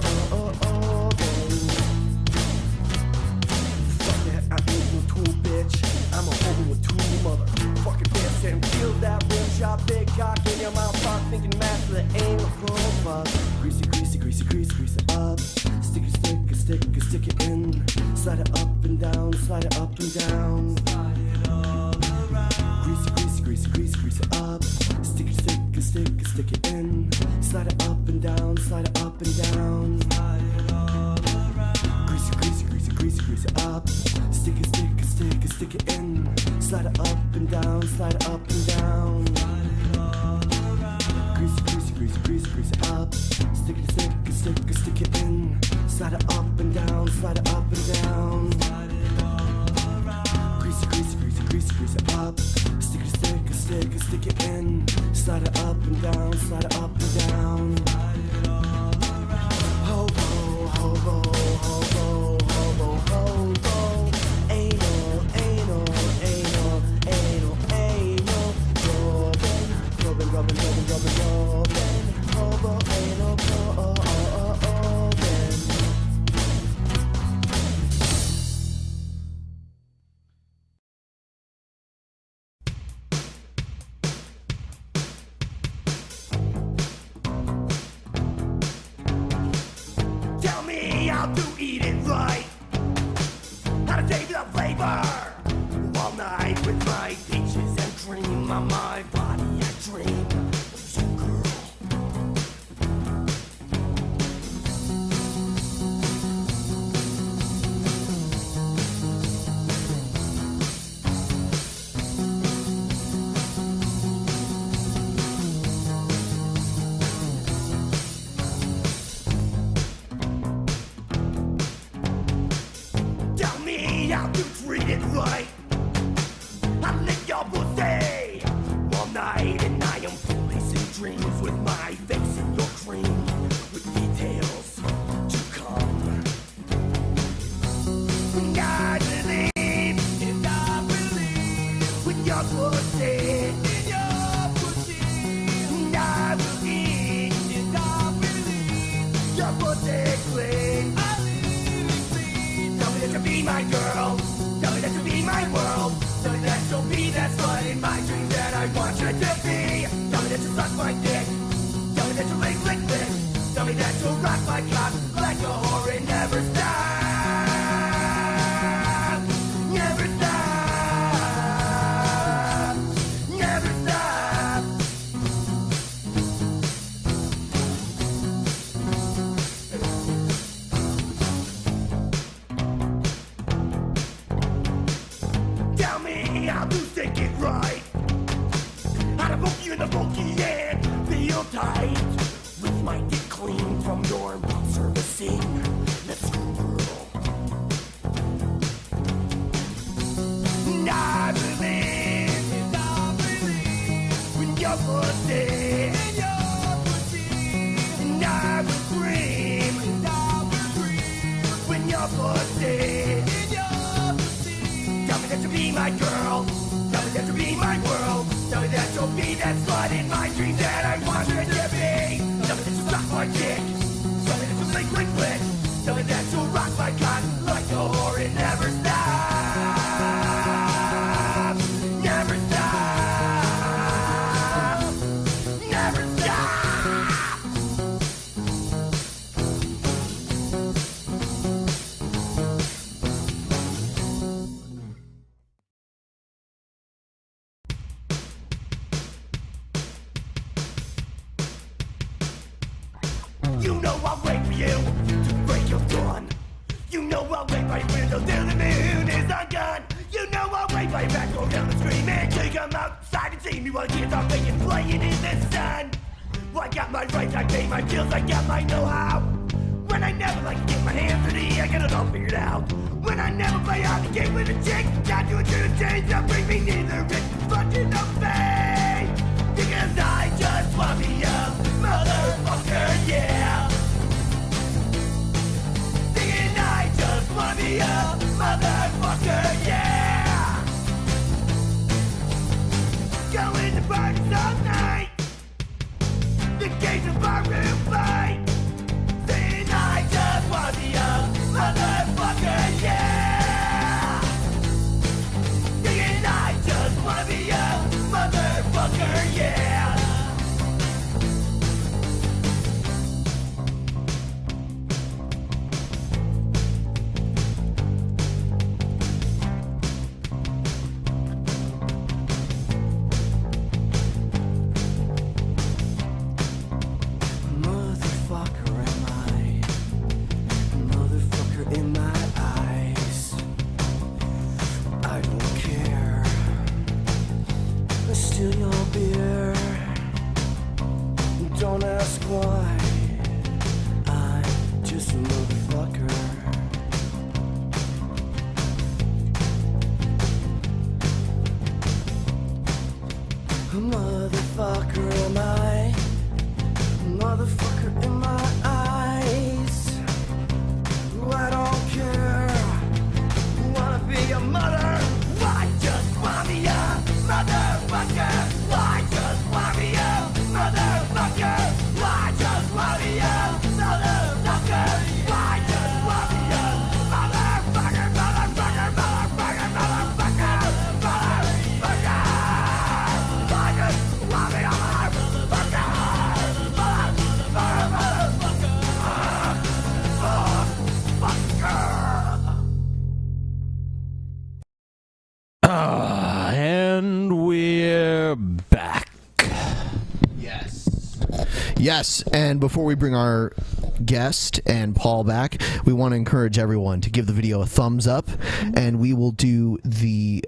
Fuck that, I ain't no tool, bitch. I'm a hobo with two motherfucking fists. And feel that rim shot, big cock in your mouth, fuck, thinking master the anal probe. Greasy, greasy, greasy, greasy, grease it up. Stick it, stick it, stick it, stick it in. Slide it up and down, slide it up and down. Slide it all around. Greasy, greasy, greasy, greasy, grease it up. Stick it, stick it, stick it, stick it in. Slide it up and down, slide it up and down. Slide it all around. Greasy, greasy, greasy, greasy, grease it up. Stick it, stick it, stick it, stick it in. Slide it up and down, slide it up and down. Slide it all around. Greasy, greasy, greasy, greasy, grease it up. Stick it, stick it, stick it, stick it in. Slide it up and down, slide it up and down. Slide it all around. Greasy, greasy, greasy, greasy, grease it up. Stick it, stick it, stick it, stick it in. Slide it up and down, slide it up and down. Slide it all around. Hobo, hobo, hobo, hobo, hobo. Anal, anal, anal, anal, anal. Robin, Robin, Robin, Robin, Robin, Robin. Hobo, anal, Robin. Tell me how to eat it right, how to save the flavor. All night with my peaches and cream on my body, I dream of you, girl. Tell me how to treat it right. I lick your pussy all night, and I am foolish in dreams with my face in your cream, with details to come. And I believe with your pussy, and I will eat, and I believe your pussy clean. Tell me that you'll be my girl. Tell me that you'll be my world. Tell me that you'll be that slut in my dreams that I want you to be. Tell me that you'll suck my dick. Tell me that you'll lick, lick, lick. Tell me that you'll rock my cock like a whore and never stop. Never stop. Never stop. pussy. Tell me that you'll be my girl. Tell me that you'll be my world. Tell me that you'll be that slut in my dreams that I want you to be. Tell me that you'll suck my dick. Tell me that you'll blink, blink, blink. Tell me that you'll rock my cock like a whore and never stop. Never stop. Never stop. You know I'll wait for you to break your dawn. You know I'll wait by your window till the moon is undone. You know I'll wait by your back door down the street and till you come outside and see me while the kids are making playing in the sun. Well, I got my rights, I pay my bills, I got my know-how. When I never like to get my hands dirty, I get it all figured out. When I never play out the game with a chick, got you into a change that bring me neither rich fucking no pay. Because I just want me a motherfucker, yeah. Thinking I just want me a motherfucker, yeah. Going to parties all night. The gates of our room fight. Saying I just want me a motherfucker, yeah. Saying I just want me a motherfucker, yeah. Motherfucker am I. Motherfucker in my eyes. I don't care. I steal your beer. Don't ask why. I'm just a motherfucker. Motherfucker am I. Motherfucker in my eyes. I don't care. Wanna be a mother? I just want me a motherfucker. I just want me a motherfucker. I just want me a motherfucker. I just want me a motherfucker, motherfucker, motherfucker, motherfucker, motherfucker. I just want me a motherfucker. And we're back. Yes, and before we bring our guest and Paul back, we want to encourage everyone to give the video a thumbs up, and we will do the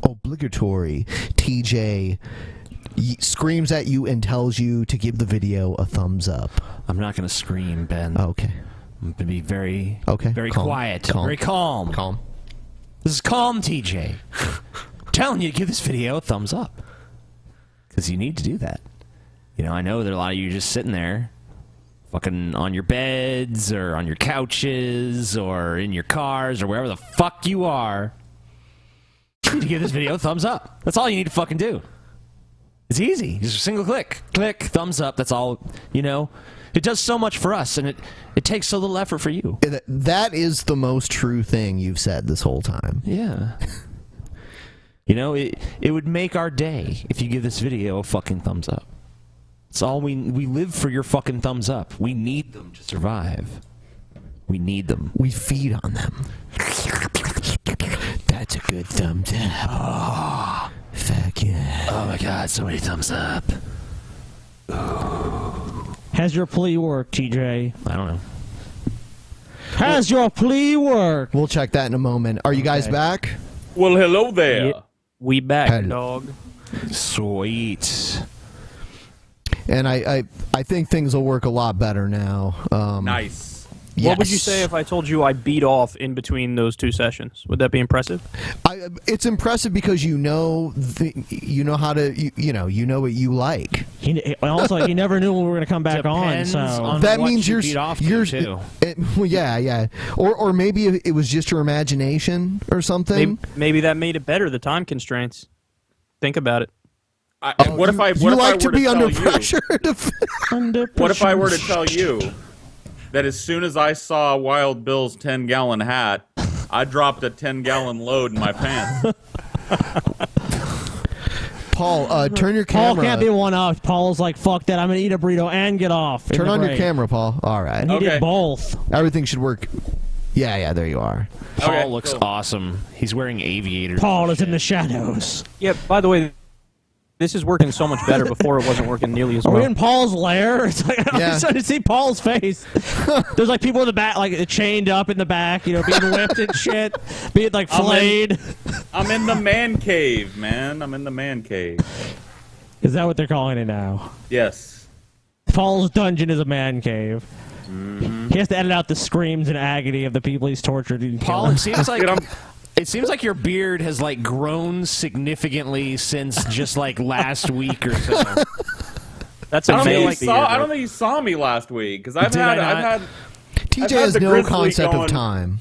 obligatory TJ screams at you and tells you to give the video a thumbs up. I'm not going to scream, Ben. Okay. I'm going to be very, very calm. Quiet, very calm. Calm. This is calm, TJ. I'm telling you to give this video a thumbs up. Because you need to do that. You know, I know there are a lot of you just sitting there, fucking on your beds, or on your couches, or in your cars, or wherever the fuck you are. You need to give this video a thumbs up. That's all you need to fucking do. It's easy. Just a single click. Click, thumbs up, that's all, you know. It does so much for us, and it takes so little effort for you. That is the most true thing you've said this whole time. Yeah. You know, it would make our day if you give this video a fucking thumbs up. It's all we live for your fucking thumbs up. We need them to survive. We need them. We feed on them. That's a good thumbs up. Oh, fuck yeah. Oh my god, so many thumbs up. Oh. Has your plea worked, TJ? I don't know. Has your plea worked? We'll check that in a moment. Are you guys back? Well, hello there. We back, dog. Sweet. And I think things will work a lot better now. Nice. What would you say if I told you I beat off in between those 2 sessions? Would that be impressive? It's impressive because you know how to you know what you like. Also, he never knew when we were going to come back Depends on that what means you you're beat off you're to. well, yeah, or maybe it was just your imagination or something. Maybe that made it better. The time constraints. Think about it. What if I you were like to be tell under you- pressure? What if I were to tell you that as soon as I saw Wild Bill's 10-gallon hat, I dropped a 10-gallon load in my pants? Paul, turn your camera. Paul can't be one off. Paul's like, fuck that. I'm gonna eat a burrito and get off. Turn on your camera, Paul. All right. And he did both. Everything should work. Yeah, there you are. Paul looks awesome. He's wearing aviators. Paul is in the shadows. Yeah, by the way, this is working so much better. Before it wasn't working nearly as Are well. we in Paul's lair? It's like, I'm starting to see Paul's face. There's like people in the back, like chained up in the back, being whipped and shit, being like flayed. I'm in the man cave, man. I'm in the man cave. Is that what they're calling it now? Yes. Paul's dungeon is a man cave. Mm-hmm. He has to edit out the screams and agony of the people he's tortured. And Paul, killed. it seems like it seems like your beard has like grown significantly since just like last week or so. That's I don't think you saw me last week because I've had TJ has the no Grizzly concept going- of time.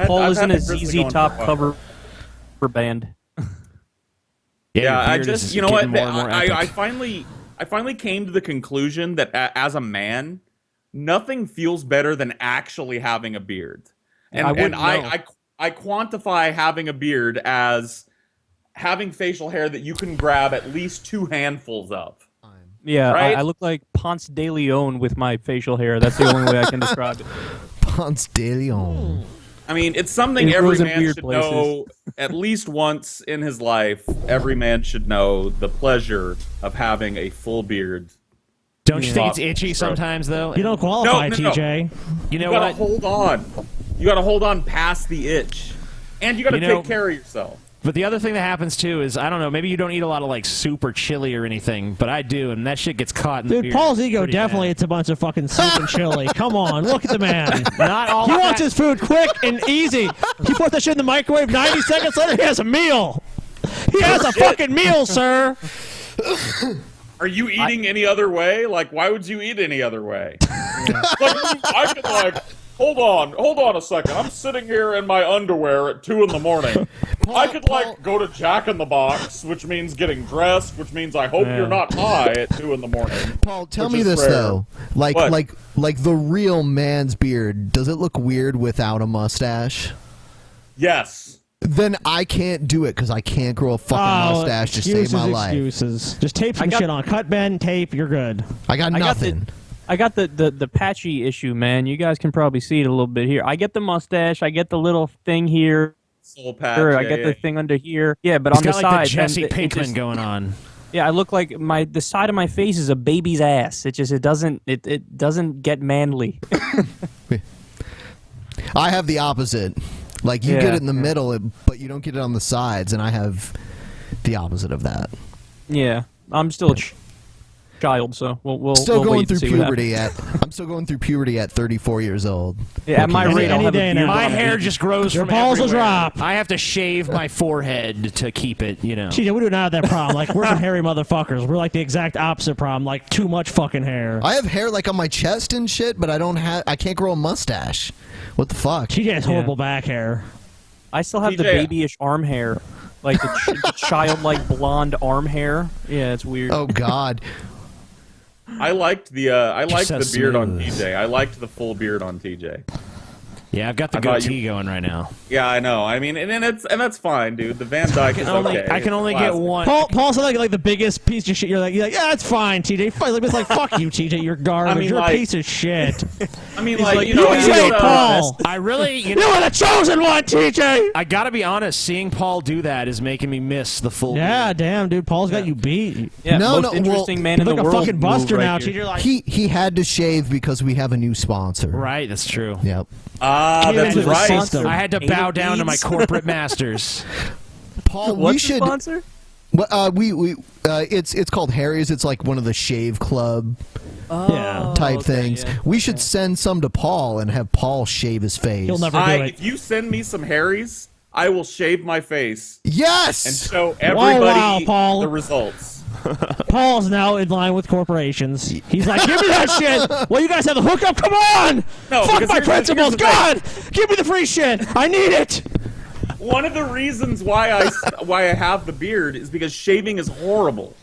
Paul I've is had in a the Grizzly ZZ going Top for a while. cover band. Yeah, I beard just is you know what getting more and more I epic. finally came to the conclusion that as a man, nothing feels better than actually having a beard, and I wouldn't I quantify having a beard as having facial hair that you can grab at least 2 handfuls of. Yeah, Right? I look like Ponce de Leon with my facial hair. That's the only way I can describe it. Ponce de Leon. I mean, it's something It every grows in man weird should places. know at least once in his life. Every man should know the pleasure of having a full beard. Don't you think it's itchy sometimes though? You don't qualify, No. TJ. You know gotta what? hold on. You gotta hold on past the itch, and you gotta You know- take care of yourself. But the other thing that happens too is I don't know. Maybe you don't eat a lot of like soup or chili or anything, but I do, and that shit gets caught in the Dude, beard Paul's ego pretty definitely bad. it's a bunch of fucking soup and chili. Come on, look at the man. Not all He of wants that- his food quick and easy. He puts that shit in the microwave. 90 seconds later, he has a meal. He has a fucking meal, sir. Are you eating any other way? Like, why would you eat any other way? I could hold on a second. I'm sitting here in my underwear at 2 in the morning. I could go to Jack in the Box, which means getting dressed, which means I hope you're not high at 2 in the morning. Paul, tell which me is this rare. though, like What? the real man's beard, does it look weird without a mustache? Yes. Then I can't do it because I can't grow a fucking mustache to save my life. Excuses. Just tape some shit on. Cut, bend, tape. You're good. I got nothing. I got the patchy issue, man. You guys can probably see it a little bit here. I get the mustache. I get the little thing here. Soul patch. I get the thing under here. Yeah, but He's on got the like side, the Jesse then it Pinkman just- going on. Yeah, I look like the side of my face is a baby's ass. It doesn't get manly. I have the opposite. Like you Yeah, get it in the middle, but you don't get it on the sides, and I have the opposite of that. Yeah, I'm still a child, so we'll Still we'll going wait through to see what puberty happens. I'm still going through puberty at 34 years old. Yeah, at my rate, I'll have a beard My on hair it. just grows Your from balls will everywhere. drop. I have to shave my forehead to keep it, you know. TJ, we do not have that problem. Like, we're some hairy motherfuckers. We're like the exact opposite problem. Like, too much fucking hair. I have hair like on my chest and shit, but I can't grow a mustache. What the fuck? TJ has horrible back hair. I still have the TJ, babyish arm hair, like the childlike blonde arm hair. Yeah, it's weird. Oh God. I liked the so beard on smooth. TJ. I liked the full beard on TJ. Yeah, I've got the I thought goatee going right now. Yeah, I know. I mean, and that's fine, dude. The Van Dyke is okay. I can only It's get classic. one. Paul's like the biggest piece of shit. You're like, yeah, it's fine, TJ. It's like, fuck you, TJ. You're garbage. I mean, You're like- a piece of shit. I mean, He's like, like, you know, you he's, hate Paul. I really, you You know, are the chosen one, TJ. I gotta be honest. Seeing Paul do that is making me miss the full. Yeah, damn, dude. Paul's got you beat. Yeah, No, most no, interesting man You're in like the a world. fucking buster move now, right TJ. here. You're like, He had to shave because we have a new sponsor. Right, that's true. Yep. that's into the right. system. I had to bow down to my corporate masters. Paul, What's we the should. sponsor? It's called Harry's. It's like one of the shave club. type things. We should send some to Paul and have Paul shave his face. He'll never do it. If you send me some Harrys, I will shave my face. Yes! And show everybody Paul. the results. Paul's now in line with corporations. He's like, give me that shit. Well, you guys have the hookup. Come on. No, fuck because my here's principles. the God, give me the free shit. I need it. One of the reasons why I have the beard is because shaving is horrible.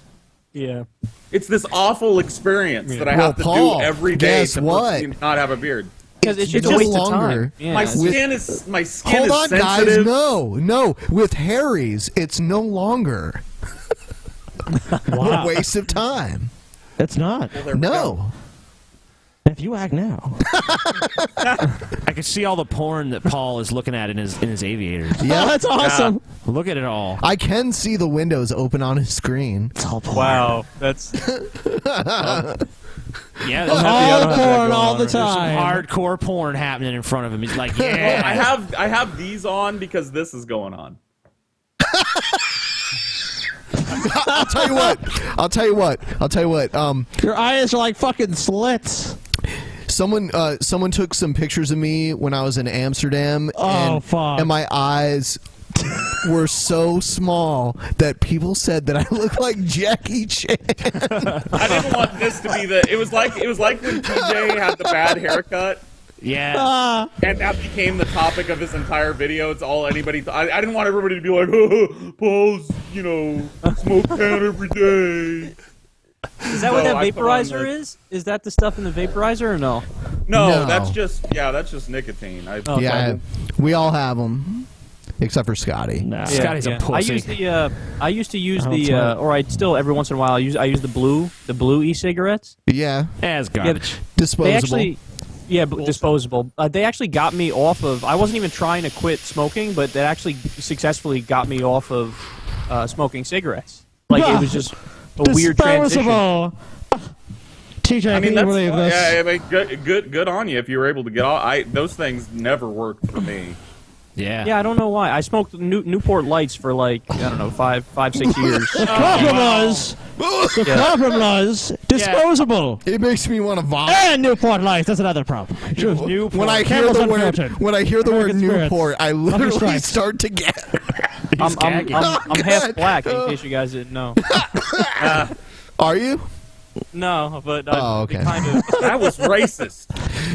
Yeah. It's this awful experience that I Well, have to Paul, do every day guess to what? not have a beard. Because it's just no a waste of longer. time. Yeah. My skin is Hold sensitive. on, guys. No. With Harry's, it's no longer a waste of time. It's not. No. If you act now. I can see all the porn that Paul is looking at in his aviators. Yeah, that's awesome. Look at it all. I can see the windows open on his screen. It's all porn. Wow, that's Yeah, It's all porn all the There's some time. hardcore porn happening in front of him. He's like, yeah. I have these on because this is going on. I'll tell you what. Your eyes are like fucking slits. Someone took some pictures of me when I was in Amsterdam. Fuck. And my eyes were so small that people said that I looked like Jackie Chan. I didn't want this to be it was like when TJ had the bad haircut. Yeah. And that became the topic of his entire video. It's all anybody. I didn't want everybody to be like, oh, Paul's, smoke can every day. Is that what that vaporizer is? Is that the stuff in the vaporizer or no? No, that's just nicotine. We all have them, except for Scotty. Nah. Scotty's a pussy. I used to use or I still every once in a while I use the blue e-cigarettes. Yeah, as garbage. Disposable. Disposable. They actually got me off of. I wasn't even trying to quit smoking, but they actually successfully got me off of smoking cigarettes. Like it was just a weird transition. TJ, I mean, can you believe this? Yeah, I mean, good on you if you were able to get off. Those things never worked for me. Yeah, I don't know why. I smoked Newport Lights for like, I don't know, 5-6 years. The problem was disposable. It makes me want to vomit. And Newport Lights, that's another problem. Newport. When I hear the word Newport, I literally start to get. I'm half black, in case you guys didn't know. Are you? No, but okay. kind of. That was racist.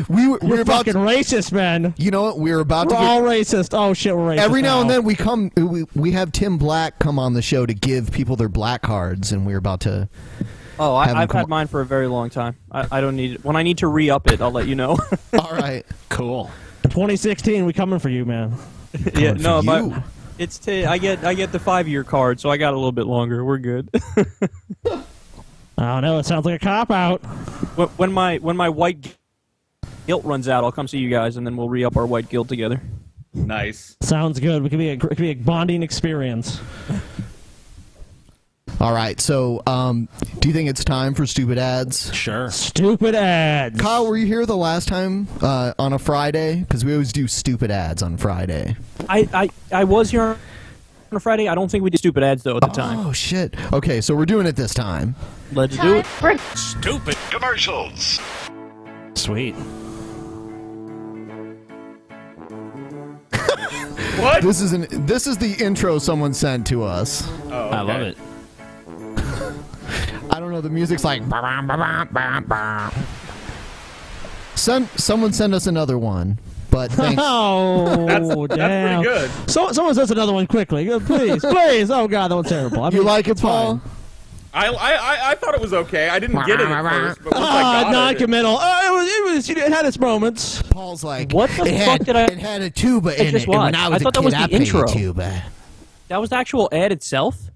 We're about fucking racist, man. You know what? We're about to. We're all racist. Oh shit, we're racist. Every now and then we have Tim Black come on the show to give people their black cards, and we're about to. Oh, I've had mine for a very long time. I don't need it. When I need to re-up it, I'll let you know. All right. Cool. In 2016, we coming for you, man. Yeah, no, but I get the 5-year card, so I got a little bit longer. We're good. I don't know. It sounds like a cop out. When my white guilt runs out, I'll come see you guys, and then we'll re-up our white guilt together. Nice. Sounds good. It could be a bonding experience. All right. So, do you think it's time for stupid ads? Sure. Stupid ads. Kyle, were you here the last time on a Friday? Because we always do stupid ads on Friday. I was here on a Friday. I don't think we did stupid ads though at the time. Oh shit. Okay, so we're doing it this time. Let's do it. Stupid commercials. Sweet. What? This is the intro someone sent to us. Oh, okay. I love it. I don't know. The music's like. Someone send us another one. But thanks. Oh, that's damn. pretty good. Someone says another one quickly. Please. Oh, God, that was terrible. I mean, you like it, Paul? I thought it was okay. I didn't get it at first, but once I got non-committal. It had its moments. Paul's like, what the fuck did I? It had a tuba in it. And when I was thought a that kid, was I the intro. paid a tuba. That was the actual ad itself.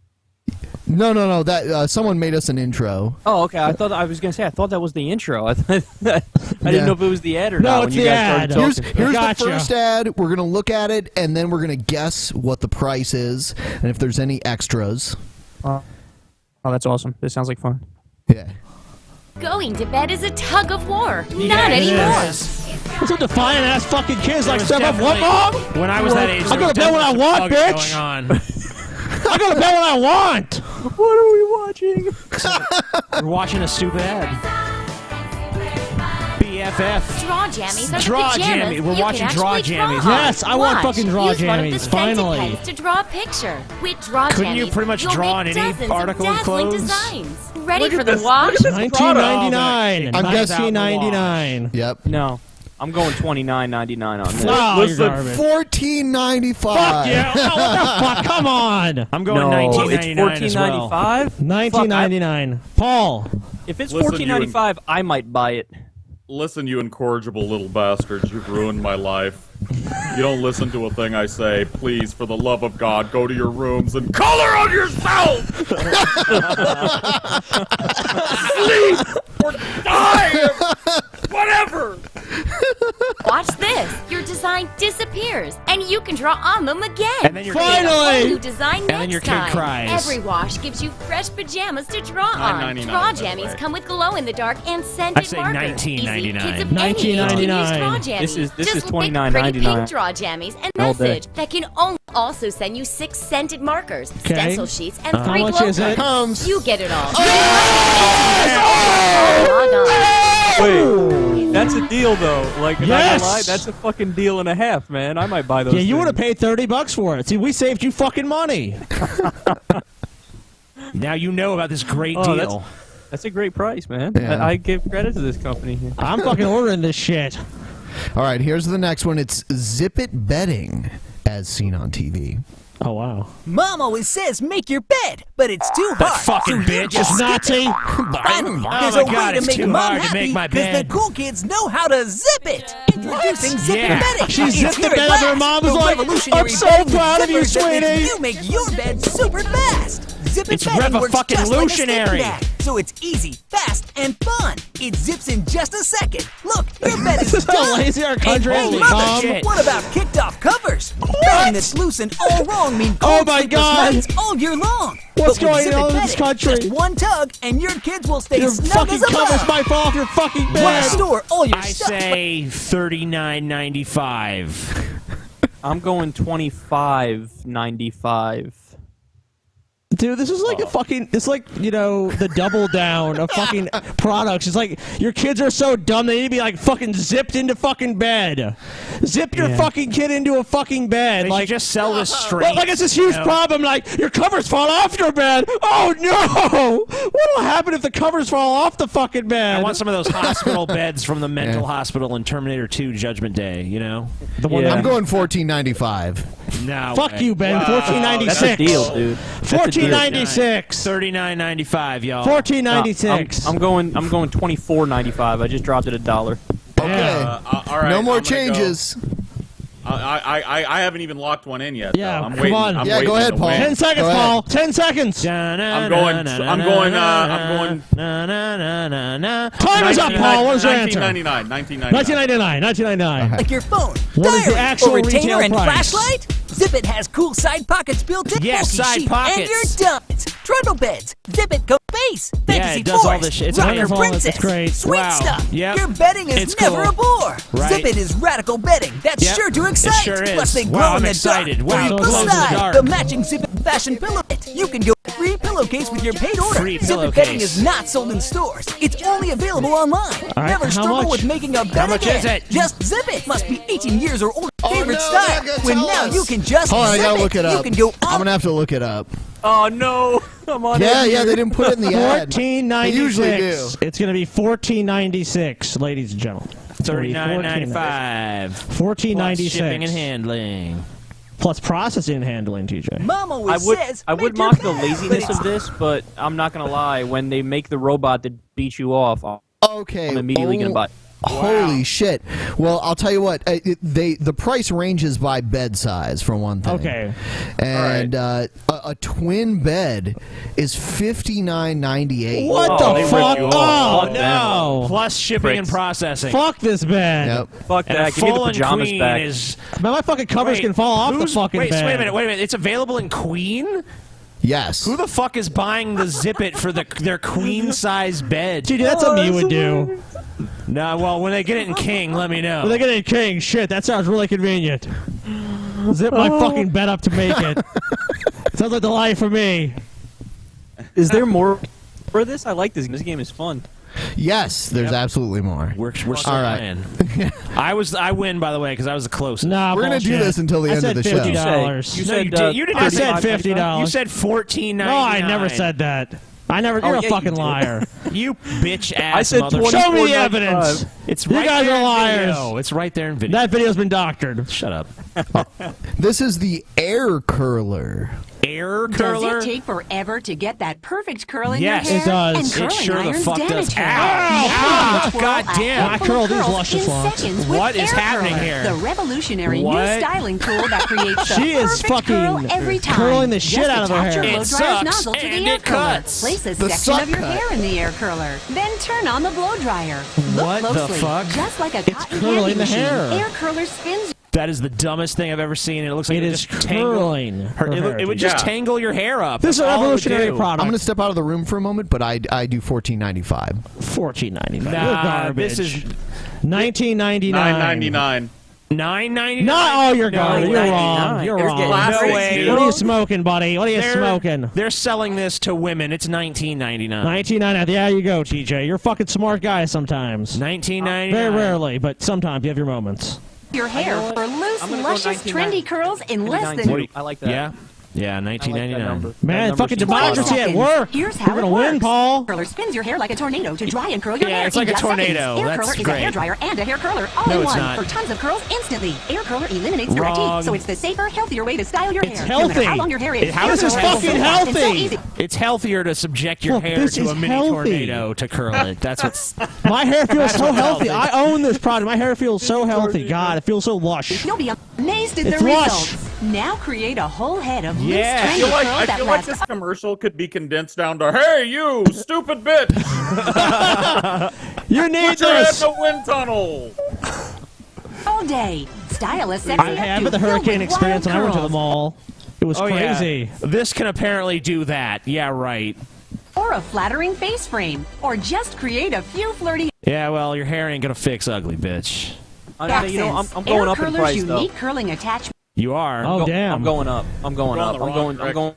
No. That someone made us an intro. Oh, okay. I thought that was the intro. I didn't know if it was the ad or not. No, it's the ad. Here's the first ad. We're gonna look at it, and then we're gonna guess what the price is, and if there's any extras. Oh, that's awesome. This sounds like fun. Yeah. Going to bed is a tug of war. Not anymore. What's up, defiant ass fucking kids like step up? What, Mom? When I was that age, I go to bed when I want, bitch. Going on. I go to bed when I want. What are we watching? We're watching a stupid ad. BFF. Draw jammies are Draw the pajamas jammies. We're you watching can draw actually jammies. draw on. Yes, I want Watch. fucking draw Use one of the jammies, scented finally. pens to draw a picture. With draw Couldn't you jammies, pretty much you'll draw make on any dozens article of of dazzling clothes? designs. Ready Look for at the this- wash? look at this product. $19.99. I'm guessing $19.99. Yep. No, I'm going $29.99 on this. Oh, Listen, you're garbage. $14.95. Fuck yeah! Oh, what the fuck? Come on! I'm going No, it's $19.99 as well. $14.95. $19.99. Paul. If it's Listen, you $14.95, I might buy it. Listen, you incorrigible little bastards, you've ruined my life. You don't listen to a thing I say. Please, for the love of God, go to your rooms and color on yourself! Sleep! Or die! Whatever! Watch this. Your design disappears, and you can draw on them again. And then your Create a whole Finally! new design And next then your kid time. cries. Every wash gives you fresh pajamas to draw on. $9.99, Draw by the jammies way. come with glow-in-the-dark and I scented say markers. $19.99. Easy. Kids of any age can use $19.99. draw jammies. This is Just pick $29.99. pretty pink draw jammies and All day. message that can also send you 6 scented markers, Okay. stencil sheets, and 3 How much glow is it? guns. You get it all. Wait, that's a deal though. Like, I'm not Yes! gonna lie, that's a fucking deal and a half, man. I might buy those. Yeah, you would have things. paid $30 for it. See, we saved you fucking money. Now you know about this great Oh, deal. That's a great price, man. Yeah. I give credit to this company here. I'm fucking ordering this shit. All right, here's the next one. It's Zip It Bedding, as seen on TV. Oh, wow. Mom always says make your bed, but it's too That hard. fucking so you bitch just is skip Nazi. it. Finally, Oh there's my a God, way to it's make too Mom hard to happy make my because the bed. cool kids know how to zip it. Introducing Zip Yeah. It Bedding. She It's zipped the here at bed up, her last. mom was The like, revolutionary "I'm so bedding with proud of you, zippers that makes sweetie." You make your bed super fast. Zip It It's Bedding works just like a revolutionary. sleeping bag, so it's easy, fast, and fun. It zips in just a second. Look, your bed is This is how done. lazy our country And is, hey, Tom. mother, Shit. what about kicked off covers? Bedding that's loose and all wrong mean Oh cold my sleepless God. nights all year long. What's But with going Zip It on in this Bedding, country? Just one tug, and your kids will stay Your snug fucking as a covers bug. might fall off your fucking Want to bed. store all your I stuff? say $39.95. I'm going $25.95. Dude, this is like a fucking, it's like, you know, the double down of fucking products. It's like, your kids are so dumb, they need to be like fucking zipped into fucking bed. Zip your fucking kid into a fucking bed. They like, should just sell this straight. like it's this huge you know? problem, like, your covers fall off your bed. Oh no! What'll happen if the covers fall off the fucking bed? I want some of those hospital beds from the mental hospital in Terminator 2 Judgment Day, you know? The one I'm going $14.95. No. Fuck way. you, Ben. $14.96. That's a deal, dude. $14.96. $39.95, y'all. $14.96. I'm going $24.95. I just dropped it $1. Okay. All right, no more I'm gonna changes. I haven't even locked one in yet. Yeah, though. I'm come waiting, on. I'm Yeah, waiting go ahead, to Paul. win. 10 seconds, Go ahead. Paul. 10 seconds. I'm going. Time is up, Paul. What is your answer? $19.99. $19.99. Like your phone, What is diary, your actual or retainer retail and price? flashlight? Zip It has cool side pockets built in. Yes, bulky side sheet, pockets. And you're done. Trundle beds. Zip It go base. Fantasy it does all Forest, this shit. It's Rocker wonderful. Princess. It's great. Sweet Wow. stuff. Yep. Your bedding is It's never cool. a bore. Right. Zip It is radical bedding. That's Yep. sure to It excite. sure is. Plus they Wow, glow I'm in the excited. dark. Wow, For it you glows in the beside dark. the matching Zip It fashion pillow kit. You can go free pillowcase with your paid order. Free Zip It bedding pillowcase. is not sold in stores. It's only available online. All right, Never how struggle much? with making a bed much again. is it? Just Zip It. Must be 18 years or older. Oh, Favorite no, style. they're not gonna When tell now us. you can just Hold on, I zip gotta look it up. You can go I'm gonna have to look it up. Oh no! I'm on Yeah, it. yeah, they didn't put it in the ad. They usually do. $14.96. It's going to be $14.96, ladies and gentlemen. $39.95. $14.96. Shipping and handling. Plus processing and handling, TJ. Mom always says, I would make your mock the bed, laziness but of this, but I'm not gonna lie. When they make the robot that beats you off, Okay. I'm immediately gonna buy it. Holy shit! Well, I'll tell you what. The price ranges by bed size for one thing. Okay. And a twin bed is $59.98. What Oh, they the ripped fuck? you off. Oh, Fuck them. no. Plus shipping and Pricks. processing. Fuck this bed. Yep. Fuck And that. a Give me the full-on pajamas queen back. is... Man, my fucking covers Wait, can fall off the who's- fucking wait, bed. Wait a minute. It's available in queen? Yes. Who the fuck is buying the Zip It for their queen size bed? Dude, that's something you would do. No, well, when they get it in king, let me know. When they get in king, shit, that sounds really convenient. Zip my fucking bed up to make it. Sounds like the life for me. Is there more for this? I like this. This game is fun. Yes, there's absolutely more. We're all right. I win, by the way, because I was the closest. Nah, We're gonna do this until the end of the show. $50. You said you didn't. I said $50. You said $14.99. No, I never said that. I never. You're a fucking liar. You bitch ass. I said mother. Show me the evidence. It's You right guys there are in liars. video. It's right there in video. That video's been doctored. Shut up. This is the air curler. Air Does curler? it take forever to get that perfect curl in Yes, your it hair? does. And It curling sure the irons fuck damage does. hair. Ow! Twirl God a damn. handful I of curl these curls luscious in locks. seconds with What is Air happening Curler, here? The revolutionary What? new styling tool that creates the She is perfect curl fucking every time. curling the shit Just out of her attach your hair. blow It dryer's sucks nozzle to and the air it curler. cuts. Place a The section suck of your cut. hair in the air curler. Then turn on the blow dryer. Look What the closely. fuck? Just like a It's cotton curling candy the machine. hair. Air curler spins. That is the dumbest thing I've ever seen. It looks like It it is just tangle curling her hair. It would just Yeah. tangle your hair up. This is a That's all it would revolutionary do. product. I'm going to step out of the room for a moment, but I do $14.95. $14.99. You're Nah, garbage. this is $19.99. $9.99. $9.99. No, you're No, garbage. You're $9.99. wrong. You're It's wrong. classic, No way. dude. What are you smoking, buddy? What are you smoking? They're selling this to women. It's $19.99. $19.99. Yeah, you go, TJ. You're a fucking smart guy sometimes. $19.99. Very rarely, but sometimes you have your moments. Your hair for loose, I'm gonna go luscious, 19.99. trendy curls in less than I like that. Yeah. Yeah, I like that $19.99. number. Man, That fucking number seems democracy spot at on. work. Here's You're how gonna it win, works. Paul. Curler spins your hair like a tornado to dry and curl your Yeah, hair it's like in a just seconds. tornado. Air That's curler is great. a hair dryer and a hair curler all No, in it's one not. for tons of curls instantly. Air curler eliminates direct Wrong. heat, so it's the safer, healthier way to style your It's hair. No matter healthy. how long your hair is. How Air is this curler fucking so fast and so healthy? easy. It's healthier to subject your Look, hair this to is a mini healthy. tornado to curl it. That's what's. My hair feels so what's healthy. healthy. I own this product. My hair feels so healthy. God, it feels so lush. You'll be amazed at It's the lush. results. Now create a whole head of Yeah. loose, I trendy feel like, curls I that feel like last this commercial could be condensed down to, "Hey, you stupid bitch! You need Put your head this. in the wind tunnel." all day. Style a sexy I had the hurricane experience when I went to the mall. It was crazy. Yeah. This can apparently do that. Yeah, right. Or a flattering face frame. Or just create a few flirty Yeah, well, your hair ain't gonna fix ugly, bitch. accents. You know, I'm going Air up in curler's price, though. unique curling attachment. You are. Oh, damn. I'm going up. I'm going You're on up. the I'm wrong going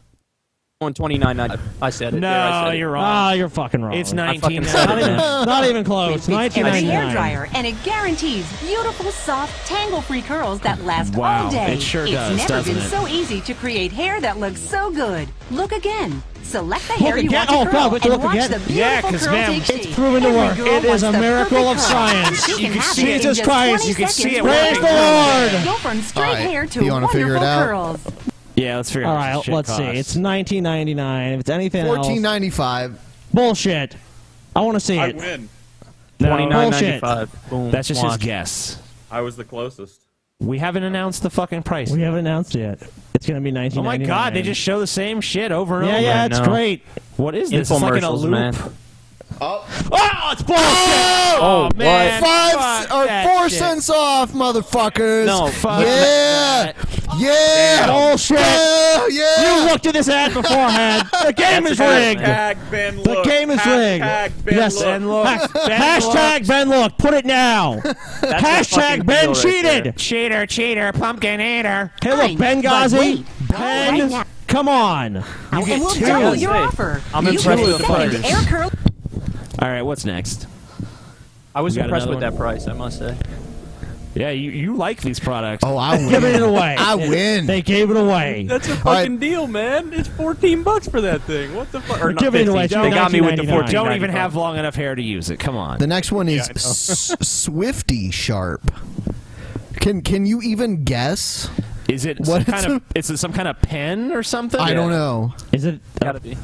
29.99. I said it. No, There, I said it. you're wrong. Ah, you're fucking wrong. It's I fucking 19. said it, man. Not even close. For the hair $19.99. dryer, and it guarantees beautiful, soft, tangle-free curls that last Wow, all day. it sure it's does, never doesn't been it? so easy to create hair that looks so good. Look again. Select the hair Look you again? want to Oh, curl, God, we have to and look watch again. the Yeah, beautiful 'cause, curl ma'am, take It's shape. proven to Every work. girl It is wants a the miracle perfect of curl. science. She You can can have see it it. in Jesus just Christ. 20 You can see seconds it with Praise Air the Curler. Lord. Go from straight All right. hair to Do you wanna figure it wonderful out? curls. Yeah, let's figure All out what right, this shit let's see. costs. It's $19.99. If it's anything else, $14.95. bullshit. I want to see I it. win. No, 29.95. Boom. That's just Watch. his guess. I was the closest. We haven't announced the fucking price. We haven't announced it yet. It's going to be $19.99. Oh my god, they just show the same shit over and Yeah, over. yeah, it's No. great. What is this? It's like in a Infomercials, loop. man. Oh, it's bullshit. Oh, man. Five Fuck or that 4 shit. cents off, motherfuckers. No, fuck Yeah. that. Yeah. Bullshit. Yeah. You looked at this ad beforehand. The game is rigged. Hashtag Ben The Look. game is rigged. Hashtag Ben Yes. Look. Ben Look. Hashtag Ben Look. Put it now. Hashtag Ben cheated. Cheater, cheater, pumpkin eater. Hey, look, Fine, Ben but Ghazi. wait. Ben, Right now. come on. You And get we'll two. double your Hey, offer. I'm You impressed get with the second price. Air curl. All right, what's next? I was You got impressed with another that price, I must say. Yeah, you like these products. Oh, I win. Giving it away. I win. They gave it away. That's a right. fucking deal, man. It's $14 for that thing. What the fuck? Or not giving it 50. away. They got me with the 19.99. 14. Don't even have long enough hair to use it. Come on. The next one is Swifty Sharp. Can you even guess? Is it What some is kind of? Is it some kind of pen or something? I don't know. Is it? Gotta be.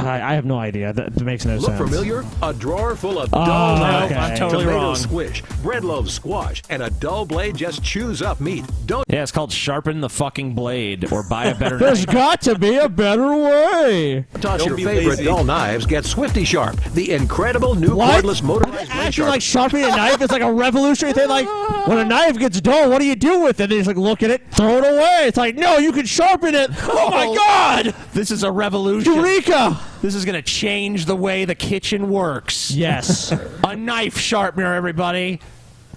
I have no idea. That makes no Look sense. familiar? A drawer full of Oh, dull okay. knives, I'm totally tomato wrong. squish, bread loaf squash, and a dull blade just chews up meat. Don't Yeah, it's called sharpen the fucking blade or buy a better There's knife. got to be a better way. toss Don't your be favorite lazy. dull knives. Get Swifty Sharp, the incredible new What? cordless motorized blade Acting sharpener. like sharpening a knife is like a revolutionary thing. Like, when a knife gets dull, what do you do with it? They just like look at it, throw it away. It's like, no, you can sharpen it. Oh my God! This is a revolution. Eureka! This is going to change the way the kitchen works. Yes. A knife sharpener, everybody.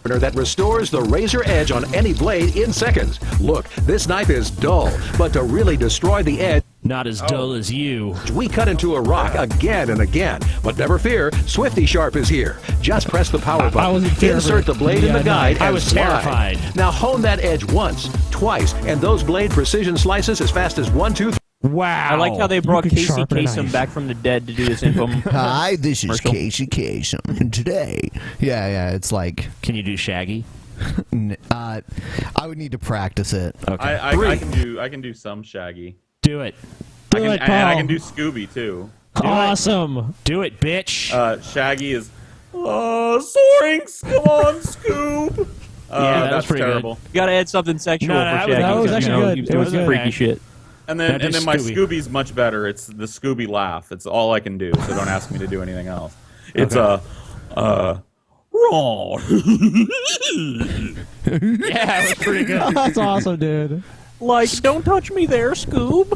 That restores the razor edge on any blade in seconds. Look, this knife is dull, but to really destroy the edge, Not as dull as you. We cut into a rock again and again, but never fear, Swifty Sharp is here. Just press the power button, insert the blade in the guide, and I was slide. terrified. Now hone that edge once, twice, and those blade precision slices as fast as 1, 2, 3. Wow. I like how they brought Casey Kasem back from the dead to do this info. Hi, this is Casey Kasem, and today, it's like. Can you do Shaggy? I would need to practice it. Okay. I can do some Shaggy. Do it. And I can do Scooby too. Awesome. Do it, bitch. Shaggy is Soarinx. Come on, Scoob. Yeah, that's pretty terrible. Good. You gotta add something sexual for Shaggy. That was actually good. It was freaky shit. And then my Scooby's much better. It's the Scooby laugh. It's all I can do. So don't ask me to do anything else. It's raw. Yeah, it was pretty good. That's awesome, dude. Like, don't touch me there, Scoob.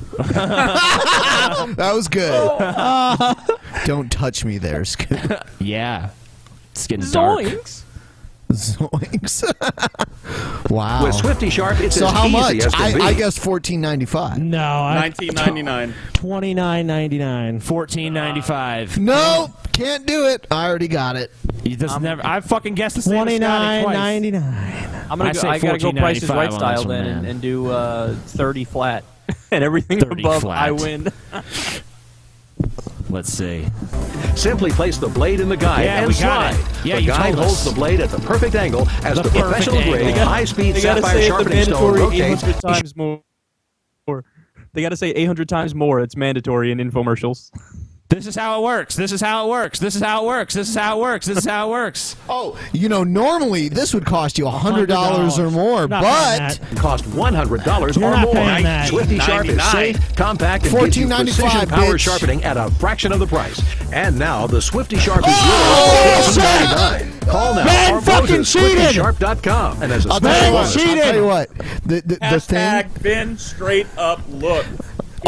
That was good. Don't touch me there, Scoob. Yeah. It's getting dark. Zoinks. Wow. With Swifty Sharp, it's so as how easy much? as can be. I guess $14.95. No, $19.99. $29.99. $14.95. No, can't do it. I already got it. I fucking guessed the same as Scotty twice. $29.99. I gotta go Price is Right on style this one, then man. and do 30 flat, and everything 30 above flat. I win. Let's see. Simply place the blade in the guide Yeah, and we got slide. it. Yeah, the you guide told holds us. the blade at the perfect angle as the perfect professional grade angle. high-speed They gotta sapphire say it the sharpening stone mandatory rotates. 800 times more. They gotta say 800 times more. It's mandatory in infomercials. This is how it works. This is how it works. This is how it works. This is how it works. This is how it works. Oh, normally this would cost you $100 or more, but It cost $100 You're or not more. paying that. Swifty Sharp is safe, compact, and gives you $14.95, precision power bitch. sharpening at a fraction of the price. And now the Swifty Sharp is Oh, yours for $14.99. Call now Ben or fucking browse at cheated. SwiftySharp.com. And as a I'll special bonus, tell you what. The thing. Hashtag Ben straight up look.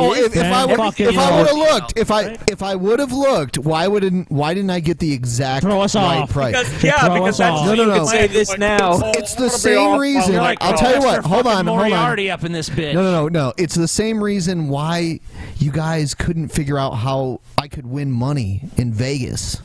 Oh, if I would fucking have looked, if I would have looked, why didn't I get the exact Throw us right off. price? Because that's No, no, You no. can say this now. It's the same reason. I'll tell you what. Hold on. Moriarty up in this bitch. No. It's the same reason why you guys couldn't figure out how I could win money in Vegas.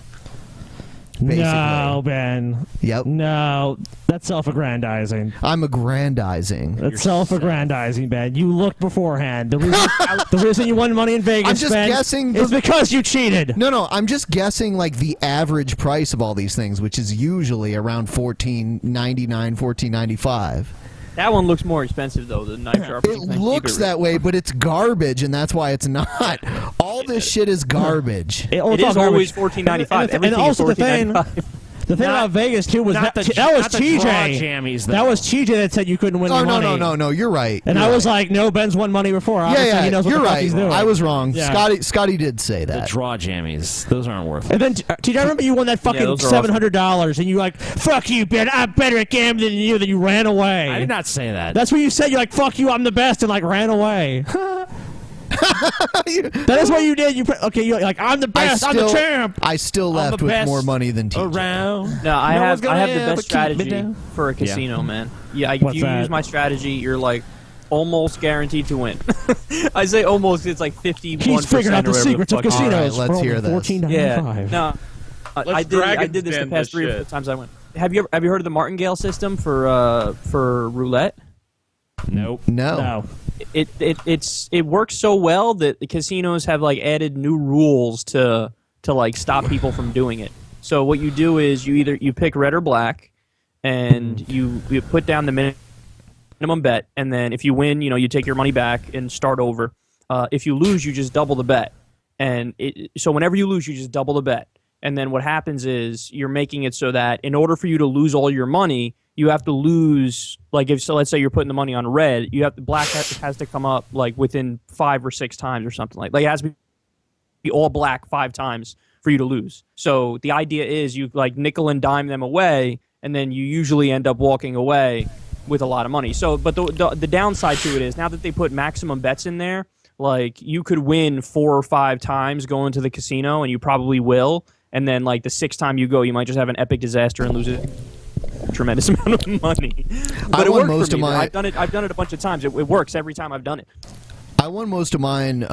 Basically. No, Ben. Yep. No, that's self-aggrandizing. I'm aggrandizing. That's self-aggrandizing, Ben. You looked beforehand. The reason you won money in Vegas, I'm just Ben, guessing is because you cheated. No, I'm just guessing like the average price of all these things, which is usually around $14.99, $14.95. That one looks more expensive though. The knife sharpening. It looks that way, but it's garbage, and that's why it's not. All this shit is garbage. It is always $14.95. And also the thing about Vegas too was that was TJ. Jammies, that was TJ that said you couldn't win Oh money. no, you're right. And You're I was right. like, no, Ben's won money before. Obviously, Yeah, he knows what you're the fuck right. he's doing. I was wrong. Yeah. Scotty did say The that. draw jammies. Those aren't worth it. And then, TJ, I remember you won that fucking those are $700, and you like, fuck you, Ben. I'm better at gambling than you. Then you ran away. I did not say that. That's what you said. You're like, fuck you, I'm the best, and like ran away. That is what you did. You're like, I'm the best. I'm the champ. I still left the with best more money than TJ. Around. No, I have the ever best keep me strategy down. for a casino, man. Yeah, if What's you that? use my strategy, you're like almost guaranteed to win. I say almost. It's like 51%. He's figured out the secrets of casinos. All right, let's hear this. $14.95. Yeah. No, I did this the spin past this 3 or 4 shit. times I went. Have you heard of the martingale system for roulette? Nope. No. It works so well that the casinos have like added new rules to like stop people from doing it. So what you do is you pick red or black, and you put down the minimum bet, and then if you win, you take your money back and start over. If you lose, you just double the bet, and so whenever you lose, you just double the bet. And then what happens is you're making it so that in order for you to lose all your money, you have to lose, like let's say you're putting the money on red, black has to come up like within 5 or 6 times or something like it has to be all black 5 times for you to lose. So the idea is you like nickel and dime them away, and then you usually end up walking away with a lot of money. So, but the downside to it is now that they put maximum bets in there, like you could win 4 or 5 times going to the casino, and you probably will. And then like the 6th time you go, you might just have an epic disaster and lose a tremendous amount of money. But it worked for me. I've done it a bunch of times. It works every time I've done it. I won most of mine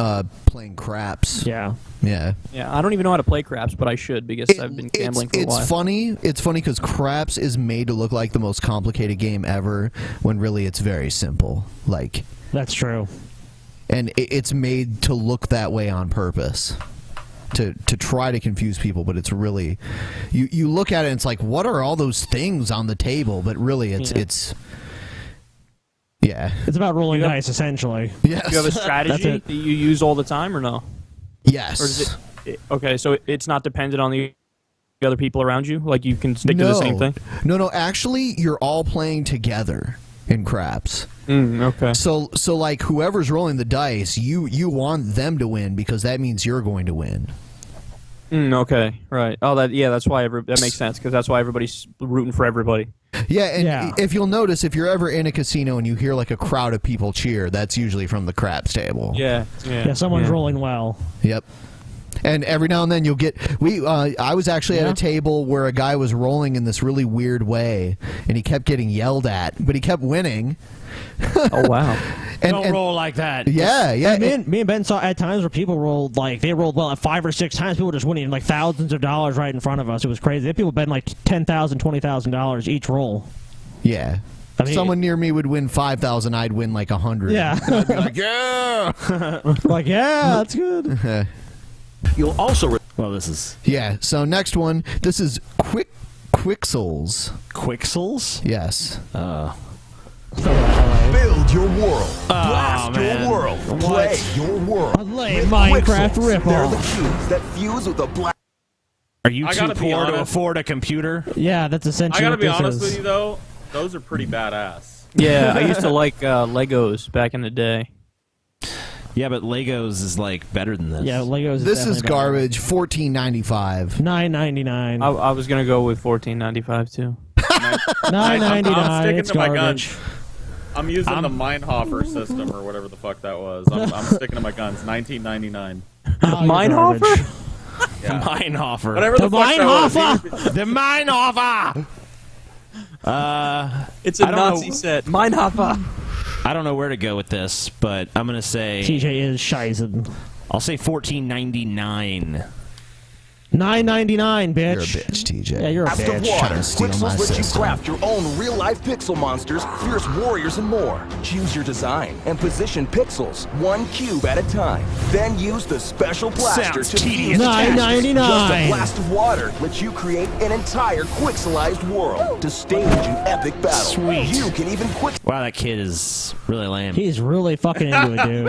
playing craps. Yeah. Yeah. Yeah, I don't even know how to play craps, but I should because I've been gambling for a while. It's funny. It's funny because craps is made to look like the most complicated game ever, when really it's very simple. Like that's true. And it's made to look that way on purpose, to try to confuse people. But it's really, you look at it and it's like, what are all those things on the table? But really, it's. Yeah. It's about rolling dice, essentially. Yes. Do you have a strategy that you use all the time, or no? Yes. Or is okay, so it's not dependent on the other people around you? Like, you can stick to the same thing? No, actually, you're all playing together in craps. Okay. So like, whoever's rolling the dice, you want them to win because that means you're going to win. Okay, right. Oh, that's why that makes sense, because that's why everybody's rooting for everybody. Yeah, and if you'll notice, if you're ever in a casino and you hear like a crowd of people cheer, that's usually from the craps table. Yeah, someone's rolling well. Yep. And every now and then you'll get... I was actually at a table where a guy was rolling in this really weird way, and he kept getting yelled at, but he kept winning. Oh, wow. Don't roll like that. Yeah, yeah. Me and Ben saw at times where people rolled, like, they rolled well at 5 or 6 times. People just winning like thousands of dollars right in front of us. It was crazy. They had people betting like $10,000, $20,000 each roll. Yeah. I mean, someone near me would win 5,000, I'd win like 100. Yeah. I'd be like, yeah. Like, yeah, that's good. You'll also... Well, this is... Yeah, so next one. This is Quixels. Quixels? Yes. Build your world. Blast man. your world. Play your world. Lame Minecraft Quixels. They're the ripoff. cubes that fuse with a black... Are you I too gotta be poor to honest. afford a computer? Yeah, that's essentially I gotta what be this honest is. with you though, those are pretty badass. Yeah, I used to like Legos back in the day. Yeah, but Legos is like better than this. Yeah, Legos. This is garbage. $14.95. $9.99. I was gonna go with $14.95 too. $9.99. I'm sticking It's to my garbage. guns. I'm using the Meinhofer system or whatever the fuck that was. I'm sticking to my guns. $19.99. Meinhofer? Yeah. Meinhofer. Whatever the fuck that was. The Meinhofer. It's a I don't Nazi know. set. Meinhofer. I don't know where to go with this, but I'm gonna say TJ is shizen. I'll say $14.99. $9.99, bitch. You're a bitch, TJ. Yeah, you're a After bitch. water, Trying to steal my Quixels let you system. craft your own real-life pixel monsters, fierce warriors, and more. Choose your design and position pixels one cube at a time. Then use the special blaster Sounds to tedious. fuse attachments. $9.99. Just a blast of water lets you create an entire quixelized world to stage an epic battle. Sweet. You can even quick. Wow, that kid is really lame. He's really fucking into it, dude.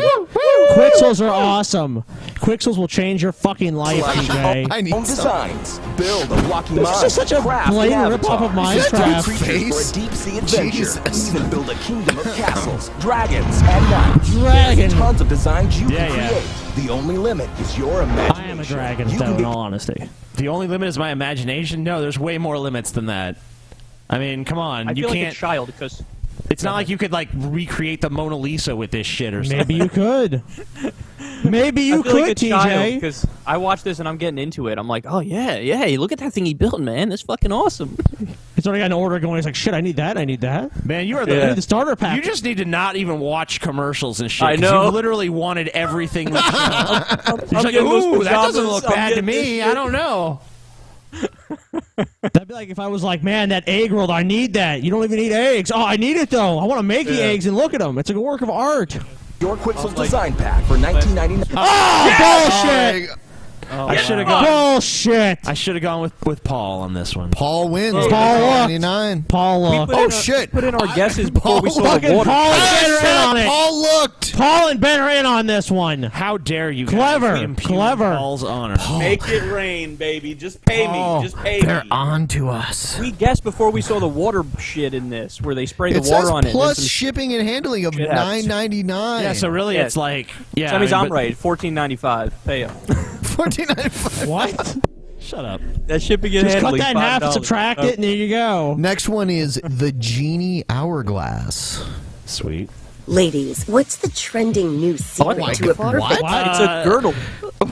Quixels are awesome. Quixels will change your fucking life, TJ. I need Own some. designs. Build a walking This is mind. just such a craft an blatant avatar. ripoff of Set Minecraft. up creatures Face? for a deep sea adventure. Jesus. Even build a kingdom of castles, dragons, and knights. Dragon. There's tons of designs you Yeah, can yeah. create. The only limit is your imagination. I am a dragon, You though, can in be all honesty. The only limit is my imagination. No, there's way more limits than that. I mean, come on, I you feel like can't. a child because It's not like you could like recreate the Mona Lisa with this shit or something. Maybe you could. Maybe you I feel could, like a child TJ. because I watch this and I'm getting into it. I'm like, oh yeah, look at that thing he built, man. That's fucking awesome. He's already got an order going. He's like, shit, I need that. I need that. Man, you are I the need the starter pack. You just need to not even watch commercials and shit. I 'cause know. You literally wanted everything. He's I'm like, getting those ooh, that doesn't pajamas, look I'm bad to getting this me. shit." I don't know. That'd be like if I was like, man, that egg roll, I need that. You don't even need eggs. Oh, I need it though. I want to make the eggs and look at them. It's a work of art. your Quixels design pack for $19.99. Oh, bullshit! I should have gone. Bullshit! I should have gone with Paul on this one. Paul wins. Paul looked. 99. Paul looked. Oh, shit. Put in our guesses before Paul we saw Fucking the water. Paul and Ben are in on it. Paul looked. Paul and Ben are in on this one. How dare you? Clever, guys impugn clever. Paul's honor. Make it rain, baby. Just pay me. Just pay They're me. on to us. We guessed before we saw the water shit in this, where they spray It the water says on it. plus and then some shipping and handling of shit happens. $9.99. Yeah, so really, Yeah. it's like So that means I mean, I'm right. $14.95. Pay up. $14.95. What? Shut up. That shipping and Just cut handling. that in half, $5. subtract it, and there you go. Next one is the Genie Hourglass. Sweet. Ladies, what's the trending new secret my to a God. perfect... What? It's a girdle.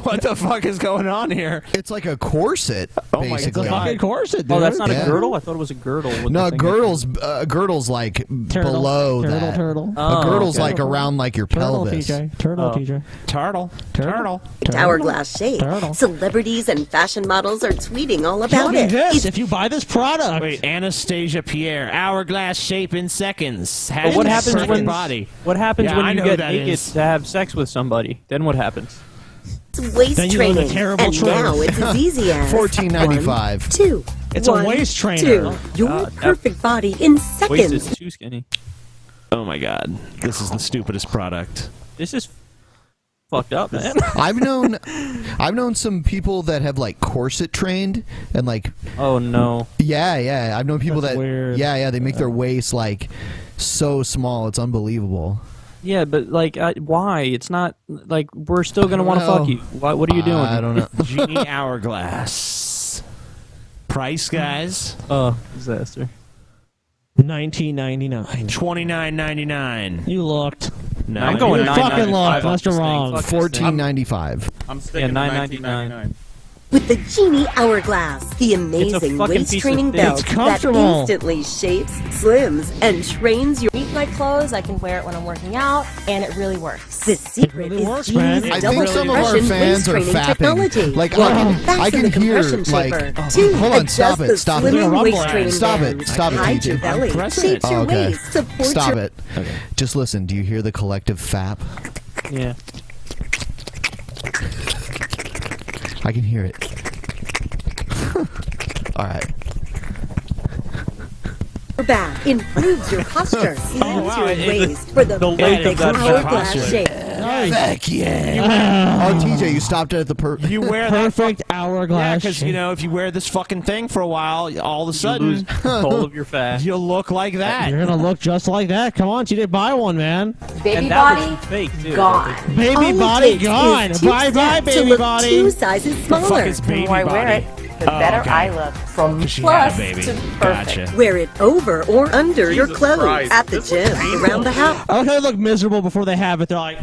What the fuck is going on here? It's like a corset, basically. It's a fucking corset, dude. Oh, that's not Yeah. a girdle? I thought it was a girdle. with No, the thing girdle's like below that. Turtle. A girdle's okay. like around like your pelvis. Turtle, TJ. Turtle. Hourglass shape. Celebrities and fashion models are tweeting all about it. This if you buy this product. Wait, Anastasia Pierre, hourglass shape in seconds. But what happens when body? What happens Yeah, when I you know get that naked is. to have sex with somebody? Then what happens? It's waist Then you learn a training, terrible and truth. now it's as easy as $14.95. 1, 2. It's a 1, waist trainer. 2. Your God, perfect body in Waist seconds. is too skinny. Oh my god, this is the stupidest product. This is fucked up, man. I've known some people that have like corset trained and like. Oh no. Yeah. I've known people That's that. weird. Yeah. They make their waist like so small, it's unbelievable. Yeah, but like, why? It's not like we're still gonna want to fuck you. What are you doing? I don't know. Genie Hourglass. Price, guys? Oh, disaster. $19.99. $29.99. You looked. No, I'm going You fucking $9.95 looked. on Unless you're this thing. wrong. Fuck this thing. $14.95. I'm sticking to $9.99. $19.99. With the Genie Hourglass, the amazing fucking waist piece training of thing. belt It's that comfortable. instantly shapes, slims, and trains your. My clothes, I can wear it when I'm working out, and it really works. The secret really is works, Genie's man. I double think some of our compression fans waist are training fapping. technology. Like, One, I fasten can the hear, compression like, shaper. Two, hold on, adjust stop the it, stop it. slimming waist Stop training Stop band. it, stop it, Hide TJ. your belly, pressing shapes it. your Oh, okay. waist, support Stop your. it. Just listen. Do you hear the collective fap? Yeah. I can hear it. All right. Your back improves your posture, slims wow, your it- waist for the leg of perfect that hourglass posture. shape. Heck yeah. Oh, TJ, you stopped it at the You wear that Perfect hourglass. Yeah, because you know if you wear this fucking thing for a while, all of a You sudden lose control of your fat. you'll look like that. You're gonna look just like that. Come on, TJ, buy one, man. Baby And that body, was fake too. gone. Baby All it body takes gone. is two Bye bye, steps to baby look body. 2 sizes The fuck smaller. is baby The more I body? wear it, the Oh, better okay. I look. From She plus had a baby. to perfect. Gotcha. Wear it over or under your Jesus clothes, Christ, at the this looks gym, painful. around the house. I like how they look miserable before they have it. They're like,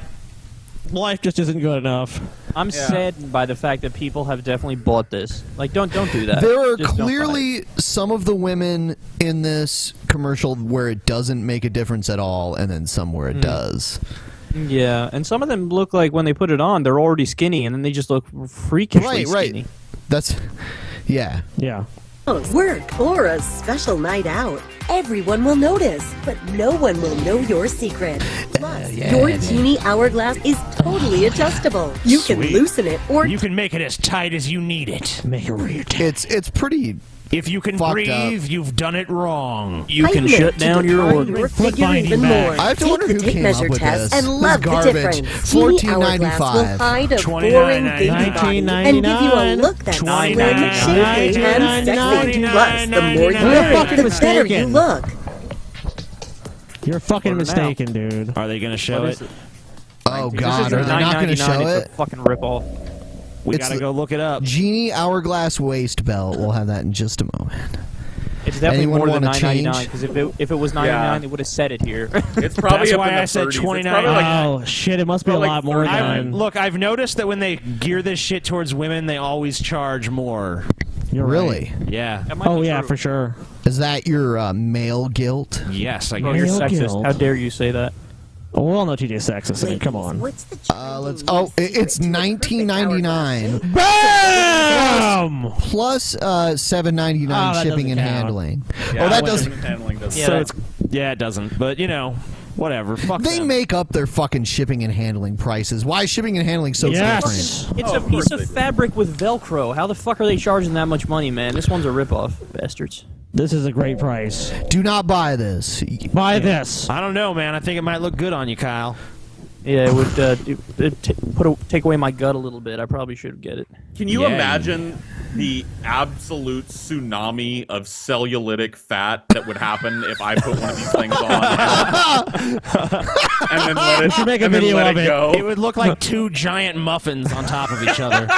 life just isn't good enough. I'm saddened by the fact that people have definitely bought this. Like, don't do that. There are Just don't buy it. clearly some of the women in this commercial where it doesn't make a difference at all, and then some where it does. Yeah, and some of them look like when they put it on, they're already skinny, and then they just look freakishly Right. skinny. That's, yeah. Yeah. Work or a special night out. Everyone will notice, but no one will know your secret. Plus, your Genie Hourglass is totally adjustable. You can Sweet. loosen it or You can make it as tight as you need it. Make it real tight. It's pretty. If you can Fucked breathe, up. you've done it wrong. You can tighten it shut to down your define organ. your Foot figure binding even back. more. I have to Take wonder the who tape came measure up with test this. and This love is the garbage. difference. Genie Hourglass will $14.95. hide a $29.99. boring baby body and give you a look that's slim, $29.99. shapely, and sexy. Plus, the more you $29.99. wear it, fucking the better you mistaken. look. You're fucking Order now. mistaken, dude. Are they going to show What it? is it? Oh, This God. is Are they not going to $9.99. show It's it? a fucking ripoff. We It's got to the- go look it up. Genie Hourglass waist belt. We'll have that in just a moment. It's definitely Anyone more than wanna $9.99 change? because if it was $9.99, they would have said it here. It's probably That's up why in the I said 30s. It's 29. probably like, Oh shit! It must be a Probably lot like more 39. than. Look, I've noticed that when they gear this shit towards women, they always charge more. You're Really? Yeah. That might Oh be yeah, true. for sure. Is that your male guilt? Yes, I Oh, you're guess. Male sexist. guilt. How dare you say that? Oh, we all know TJ's sexist. I mean, come on. What's the Let's. Oh, it's $19.99 Bam! plus $7.99 Oh, that shipping and doesn't count. handling. yeah, oh, that shipping doesn't. and handling doesn't. Yeah, So that- it's it doesn't. But you know, whatever. Fuck They them. make up their fucking shipping and handling prices. Why is shipping and handling so Yes. different? It's Oh, a of course piece they of do. fabric with Velcro. How the fuck are they charging that much money, man? This one's a ripoff, bastards. This is a great price. Do not buy this. Buy this. I don't know, man. I think it might look good on you, Kyle. Yeah, it would take away my gut a little bit. I probably should get it. Can you Yeah. imagine the absolute tsunami of cellulitic fat that would happen if I put one of these things on and then let it, should make a and then video let of it it. go? It would look like two giant muffins on top of each other.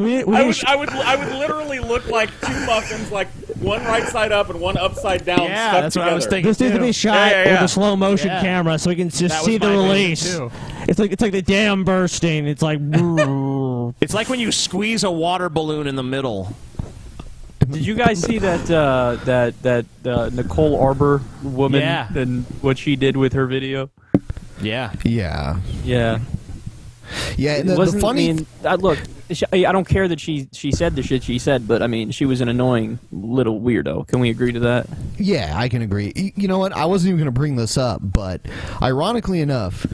I would literally look like two muffins, like one right side up and one upside down. Yeah, stuck that's together. what I was thinking. This needs to be shot with a slow motion Yeah. camera so we can just That see was the my vision, release. too. It's like the dam bursting. It's like It's like when you squeeze a water balloon in the middle. Did you guys see that Nicole Arbor woman and what she did with her video? Yeah. Yeah. Yeah. Yeah. It The wasn't, funny. look, I don't care that she said the shit she said, but I mean, she was an annoying little weirdo. Can we agree to that? Yeah, I can agree. You know what? I wasn't even going to bring this up, but ironically enough,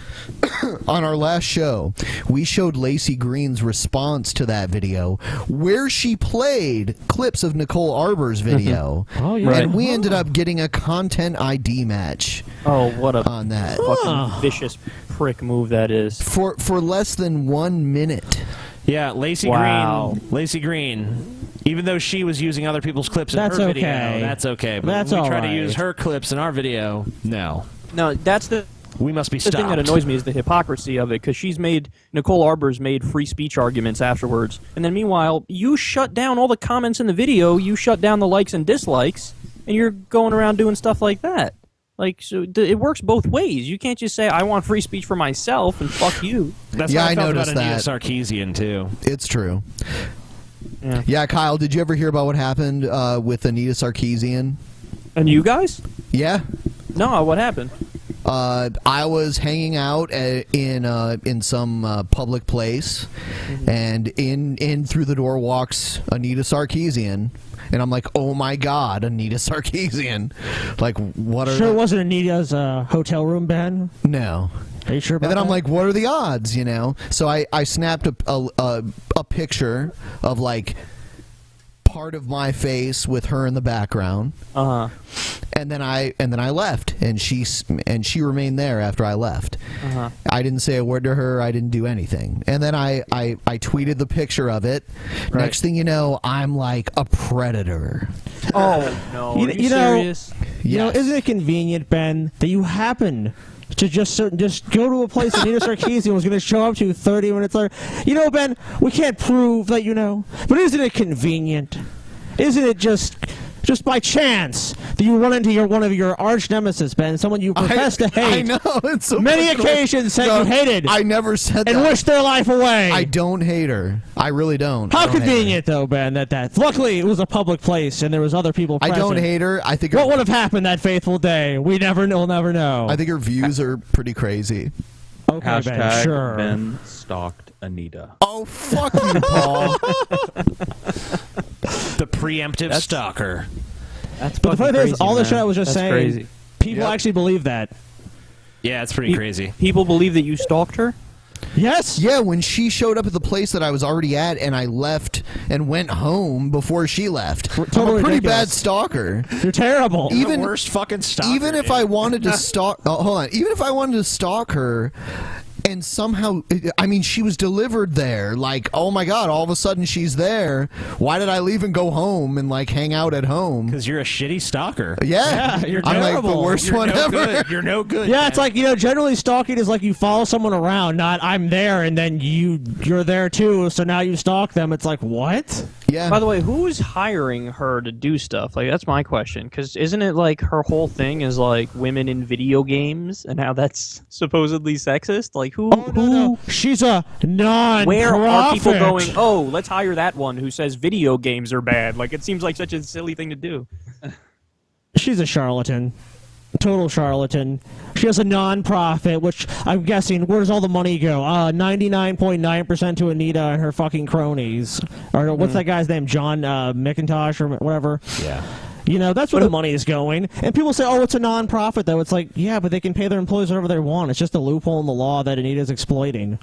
on our last show, we showed Lacey Green's response to that video where she played clips of Nicole Arbor's video. Oh, yeah. And we ended up getting a content ID match. Oh, what a on that. fucking vicious prick move that is. For less than 1 minute. Yeah, Lacey Green. Even though she was using other people's clips in That's her video, okay. that's okay. But That's when we try all to use right. her clips in our video, no. No, that's the We must be the stopped. thing that annoys me is the hypocrisy of it, because Nicole Arbor's made free speech arguments afterwards, and then meanwhile, you shut down all the comments in the video, you shut down the likes and dislikes, and you're going around doing stuff like that. Like, so it works both ways. You can't just say, I want free speech for myself, and fuck you. That's Yeah, what I felt noticed about Anita that. Sarkeesian, too. It's true. Yeah. Yeah, Kyle, did you ever hear about what happened with Anita Sarkeesian? And you guys? Yeah. No, what happened? I was hanging out in some public place, and in through the door walks Anita Sarkeesian, and I'm like, oh my God, Anita Sarkeesian! Like, what are? Sure, it wasn't Anita's hotel room, Ben. No. Are you sure about And then I'm that? like, what are the odds? You know. So I snapped a picture of like part of my face with her in the background. And then I left, and she remained there after I left. I didn't say a word to her. I didn't do anything. And then I tweeted the picture of it. Right. Next thing you know, I'm like a predator. Oh no! Are you know, serious? You know, Yes. isn't it convenient, Ben, that you happen to just go to a place that Anita Sarkeesian was going to show up to 30 minutes later? You know, Ben, we can't prove that you know, but isn't it convenient? Isn't it just by chance that you run into one of your arch nemesis, Ben, someone you profess to hate? I know. It's so Many personal. occasions said No, you hated. I never said and that. wished their life away. I don't hate her. I really don't. I How don't hate her. convenient, though, Ben, that luckily it was a public place and there was other people I present. don't hate her. I think What would have happened that fateful day? We'll never know. I think her views are pretty crazy. Okay, Ben, sure. Ben stalked Anita. Oh, fuck you, Paul. The preemptive stalker. That's But the funny thing is, all the shit I was just That's saying, crazy. people actually believe that. Yeah, it's pretty crazy. People believe that you stalked her? Yes. Yeah, when she showed up at the place that I was already at, and I left and went home before she left. I'm a Totally pretty ridiculous. bad stalker. You're terrible. You're Even the worst fucking stalker. Even if I wanted to stalk, hold on. Even if I wanted to stalk her, and somehow, I mean, she was delivered there. Like, oh my God! All of a sudden, she's there. Why did I leave and go home and like hang out at home? Because you're a shitty stalker. Yeah, you're I'm like the terrible. worst You're one no ever. good. You're no good. Yeah, it's like, you know, generally stalking is like you follow someone around, not I'm there and then you're there too, so now you stalk them. It's like, what? Yeah. By the way, who's hiring her to do stuff? Like, that's my question. Because isn't it like her whole thing is like women in video games and how that's supposedly sexist? Like, who? No. She's a non-profit. Where are people going, oh, let's hire that one who says video games are bad? Like, it seems like such a silly thing to do. She's a charlatan. Total charlatan. She has a non-profit, which I'm guessing, where does all the money go? 99.9% to Anita and her fucking cronies. Or what's that guy's name? John McIntosh or whatever? Yeah. You know, that's where the money is going. And people say, oh, it's a non-profit, though. It's like, yeah, but they can pay their employees whatever they want. It's just a loophole in the law that Anita's exploiting.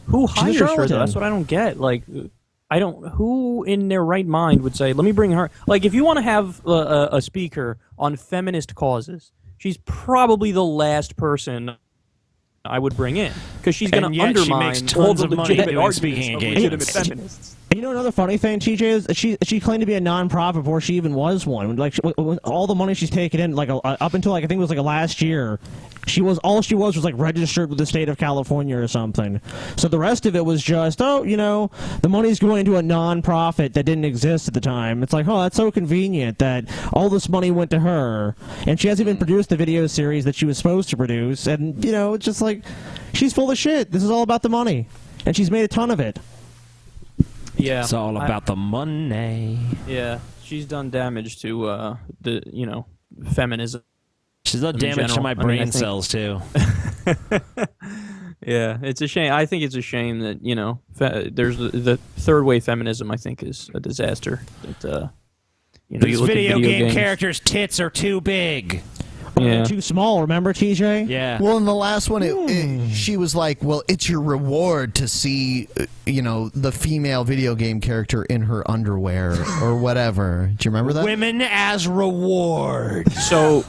Who She's a hires her, charlatan. though? That's what I don't get. Like, who in their right mind would say, let me bring her? Like, if you want to have a speaker on feminist causes, she's probably the last person I would bring in. because she's going to undermine all the legitimate arguments of legitimate feminists. You know another funny thing, TJ, is she claimed to be a non-profit before she even was one. Like when all the money she's taken in, like up until like I think it was like last year, all she was like registered with the state of California or something. So the rest of it was just the money's going into a non-profit that didn't exist at the time. It's like, oh, that's so convenient that all this money went to her, and she hasn't even produced the video series that she was supposed to produce. And it's just like she's full of shit. This is all about the money, and she's made a ton of it. Yeah, it's all about the money. Yeah, she's done damage to the feminism. She's done damage to my brain cells too. Yeah, it's a shame. I think it's a shame that there's the third wave feminism. I think is a disaster. That these video game characters' tits are too big. Yeah. Too small, remember, TJ? Yeah. Well, in the last one, she was like, well, it's your reward to see, the female video game character in her underwear or whatever. Do you remember that? Women as reward. So,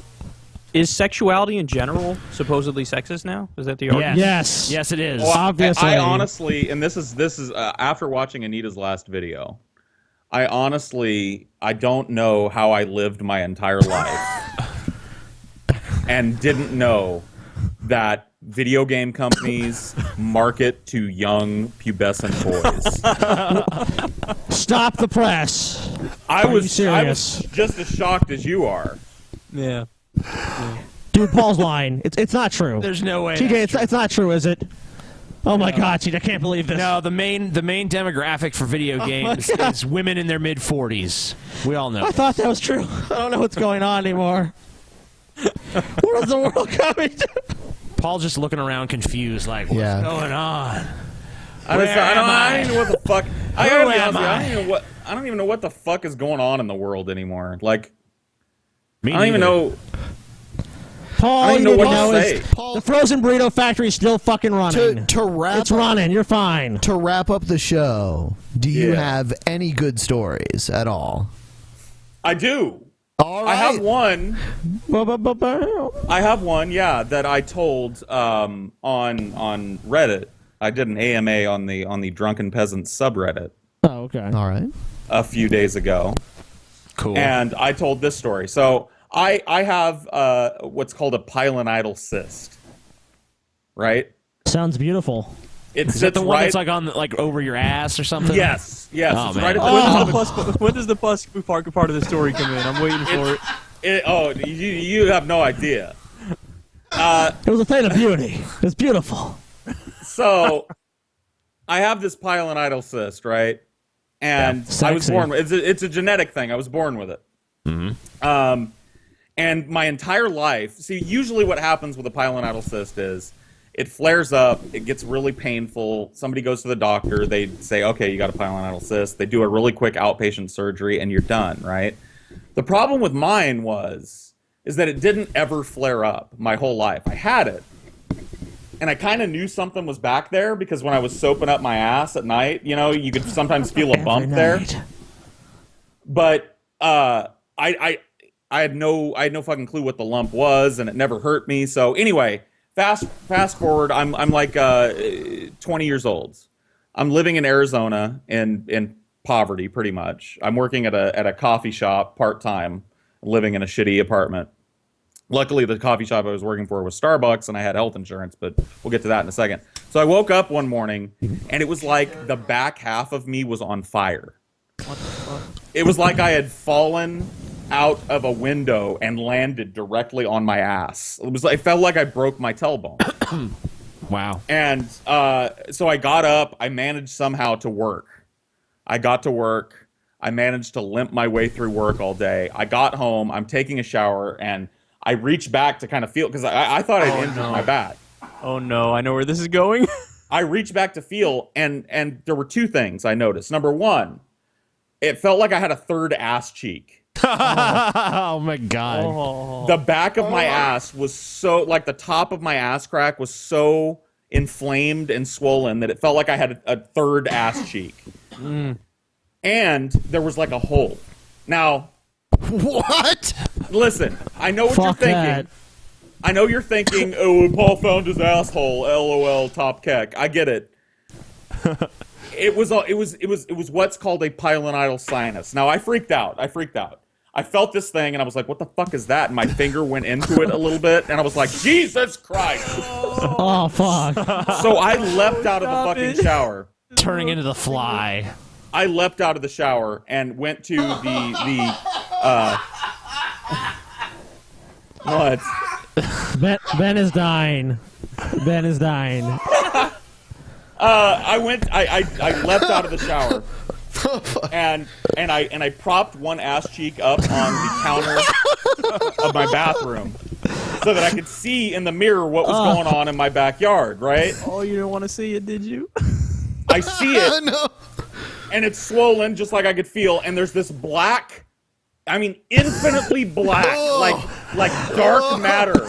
is sexuality in general supposedly sexist now? Is that the argument? Yes. Yes, it is. Well, obviously. I honestly, and this is after watching Anita's last video, I don't know how I lived my entire life. And didn't know that video game companies market to young pubescent boys. Stop the press. I was just as shocked as you are. Yeah. Dude, Paul's lying. It's not true. There's no way. TJ, it's not true, is it? Oh my God, TJ, I can't believe this. No, the main demographic for video games is women in their mid-40s. We all know. I thought that was true. I don't know what's going on anymore. What is the world coming to? Paul's just looking around confused, like, what's going on? I don't even know what the fuck. I don't even know what the fuck is going on in the world anymore. Like, I don't even know. Paul, I don't even know what to say. The frozen burrito factory is still fucking running. It's running. You're fine. To wrap up the show, do you have any good stories at all? I do. All right. I have one. That I told on Reddit. I did an AMA on the Drunken Peasants subreddit. Oh, okay. All right. A few days ago. Cool. And I told this story. So I have what's called a pilonidal cyst. Right? Sounds beautiful. Is that the one that's like on over your ass or something? Yes. Oh, it's man. right at When does the pus part of the story come in? I'm waiting for it. You have no idea. It was a thing of beauty. It's beautiful. So, I have this pilonidal cyst, right? And I was born with it. It's a genetic thing. I was born with it. Mm-hmm. And my entire life, see, usually what happens with a pilonidal cyst is it flares up, it gets really painful, somebody goes to the doctor, they say, okay, you got a pilonidal cyst, they do a really quick outpatient surgery, and you're done, right? The problem with mine is that it didn't ever flare up my whole life. I had it, and I kind of knew something was back there, because when I was soaping up my ass at night, you could sometimes feel a bump there. But I had no fucking clue what the lump was, and it never hurt me. So anyway, fast forward, I'm like 20 years old. I'm living in Arizona in poverty, pretty much. I'm working at a coffee shop part-time, living in a shitty apartment. Luckily, the coffee shop I was working for was Starbucks, and I had health insurance, but we'll get to that in a second. So I woke up one morning, and it was like the back half of me was on fire. What the fuck? It was like I had fallen out of a window and landed directly on my ass. It felt like I broke my tailbone. Wow. And so I got up. I managed somehow to work. I got to work. I managed to limp my way through work all day. I got home. I'm taking a shower, and I reached back to kind of feel, because I thought I'd injured my back. Oh no, I know where this is going. I reached back to feel, and there were two things I noticed. Number one, it felt like I had a third ass cheek. Oh my God. The back of my ass was so, like the top of my ass crack was so inflamed and swollen that it felt like I had a third ass cheek. And there was like a hole. Now, what? Listen, I know what you're thinking. I know you're thinking, oh, Paul found his asshole. LOL, top keck. I get it. It was what's called a pilonidal sinus. Now I freaked out. I felt this thing and I was like, what the fuck is that? And my finger went into it a little bit and I was like, Jesus Christ. Oh, fuck. So I leapt out of the fucking shower. Turning into the Fly. I leapt out of the shower and went to the what? Ben is dying. Ben is dying. I leapt out of the shower and I propped one ass cheek up on the counter of my bathroom so that I could see in the mirror what was going on in my backyard, right? Oh, you didn't want to see it, did you? I see it, and it's swollen just like I could feel, and there's this black, I mean infinitely black, like dark matter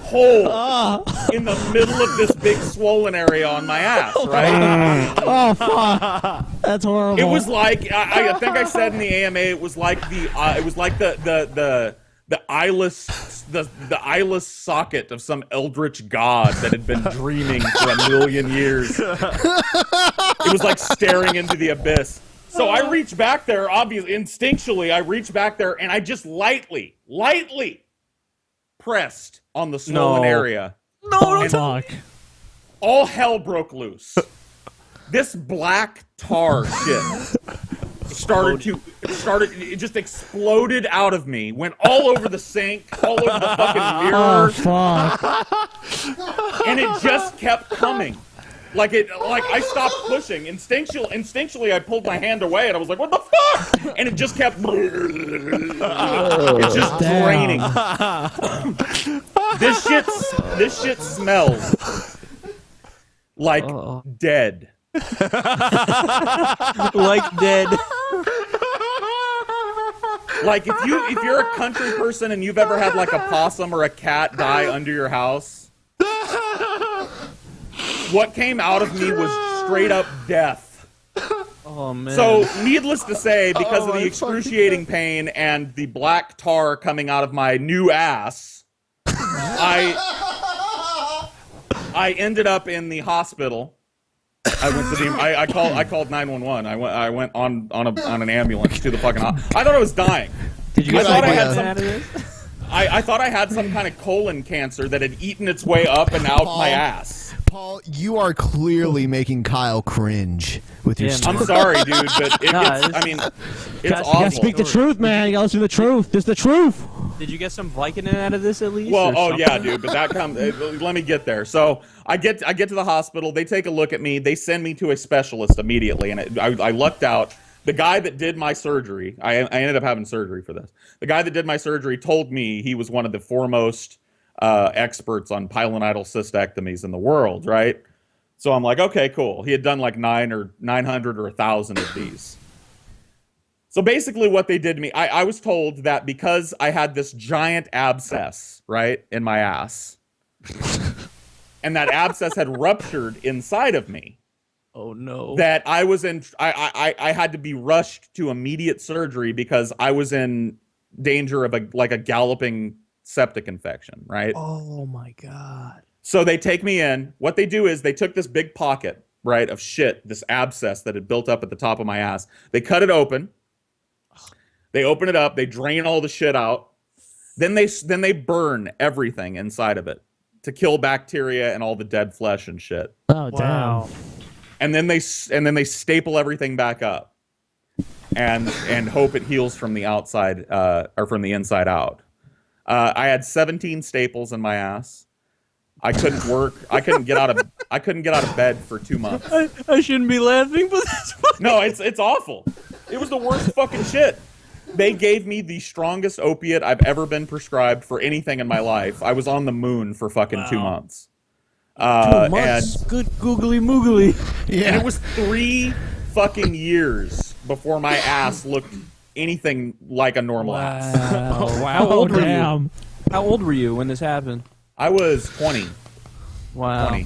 hole in the middle of this big swollen area on my ass, right? Oh, fuck. That's horrible. It was like I think I said in the AMA it was like the eyeless socket of some eldritch god that had been dreaming for 1,000,000 years. It was like staring into the abyss. So I reached back there, obviously, instinctually, I reached back there and I just lightly pressed on the swollen area. No, fuck. All hell broke loose. This black tar shit it just exploded out of me, went all over the sink, all over the fucking mirror. Oh, fuck. And it just kept coming. Like I stopped pushing. Instinctually I pulled my hand away and I was like, what the fuck? And it just kept it's just draining. This shit smells like dead. Like dead. Like if you're a country person and you've ever had like a possum or a cat die under your house, what came out of me was straight up death. Oh man. So needless to say, because of the excruciating pain and the black tar coming out of my new ass, I ended up in the hospital. I went to the. I called 911. I went on an ambulance to the fucking. I thought I was dying. Did you? I thought I had some kind of colon cancer that had eaten its way up and out my ass. Paul, you are clearly making Kyle cringe with your story. I'm sorry, dude, but it gets, I mean, it's awful. You gotta speak the truth, man. You gotta listen to the truth. This is the truth. Did you get some Vicodin out of this at least? Well, yeah, dude, but that comes. Let me get there. So I get to the hospital. They take a look at me. They send me to a specialist immediately, and I lucked out. The guy that did my surgery, I ended up having surgery for this. The guy that did my surgery told me he was one of the foremost experts on pilonidal cystectomies in the world, right? So I'm like, okay, cool. He had done like 900 or 1,000 of these. So basically what they did to me, I was told that because I had this giant abscess, right, in my ass, and that abscess had ruptured inside of me. Oh no. That I was in, I had to be rushed to immediate surgery because I was in danger of a galloping septic infection, right? Oh my God. So they take me in. What they do is they took this big pocket, right, of shit, this abscess that had built up at the top of my ass. They cut it open. They open it up. They drain all the shit out. Then they burn everything inside of it to kill bacteria and all the dead flesh and shit. Oh, damn. And then they staple everything back up and hope it heals from the outside or from the inside out. I had 17 staples in my ass. I couldn't work. I couldn't get out of bed for 2 months. I shouldn't be laughing, but that's funny. No, it's awful. It was the worst fucking shit. They gave me the strongest opiate I've ever been prescribed for anything in my life. I was on the moon for fucking 2 months. 2 months. And, good googly moogly. Yeah. And it was 3 fucking years before my ass looked anything like a normal ass. Wow. How old were you? How old were you when this happened? I was 20. Wow. 20.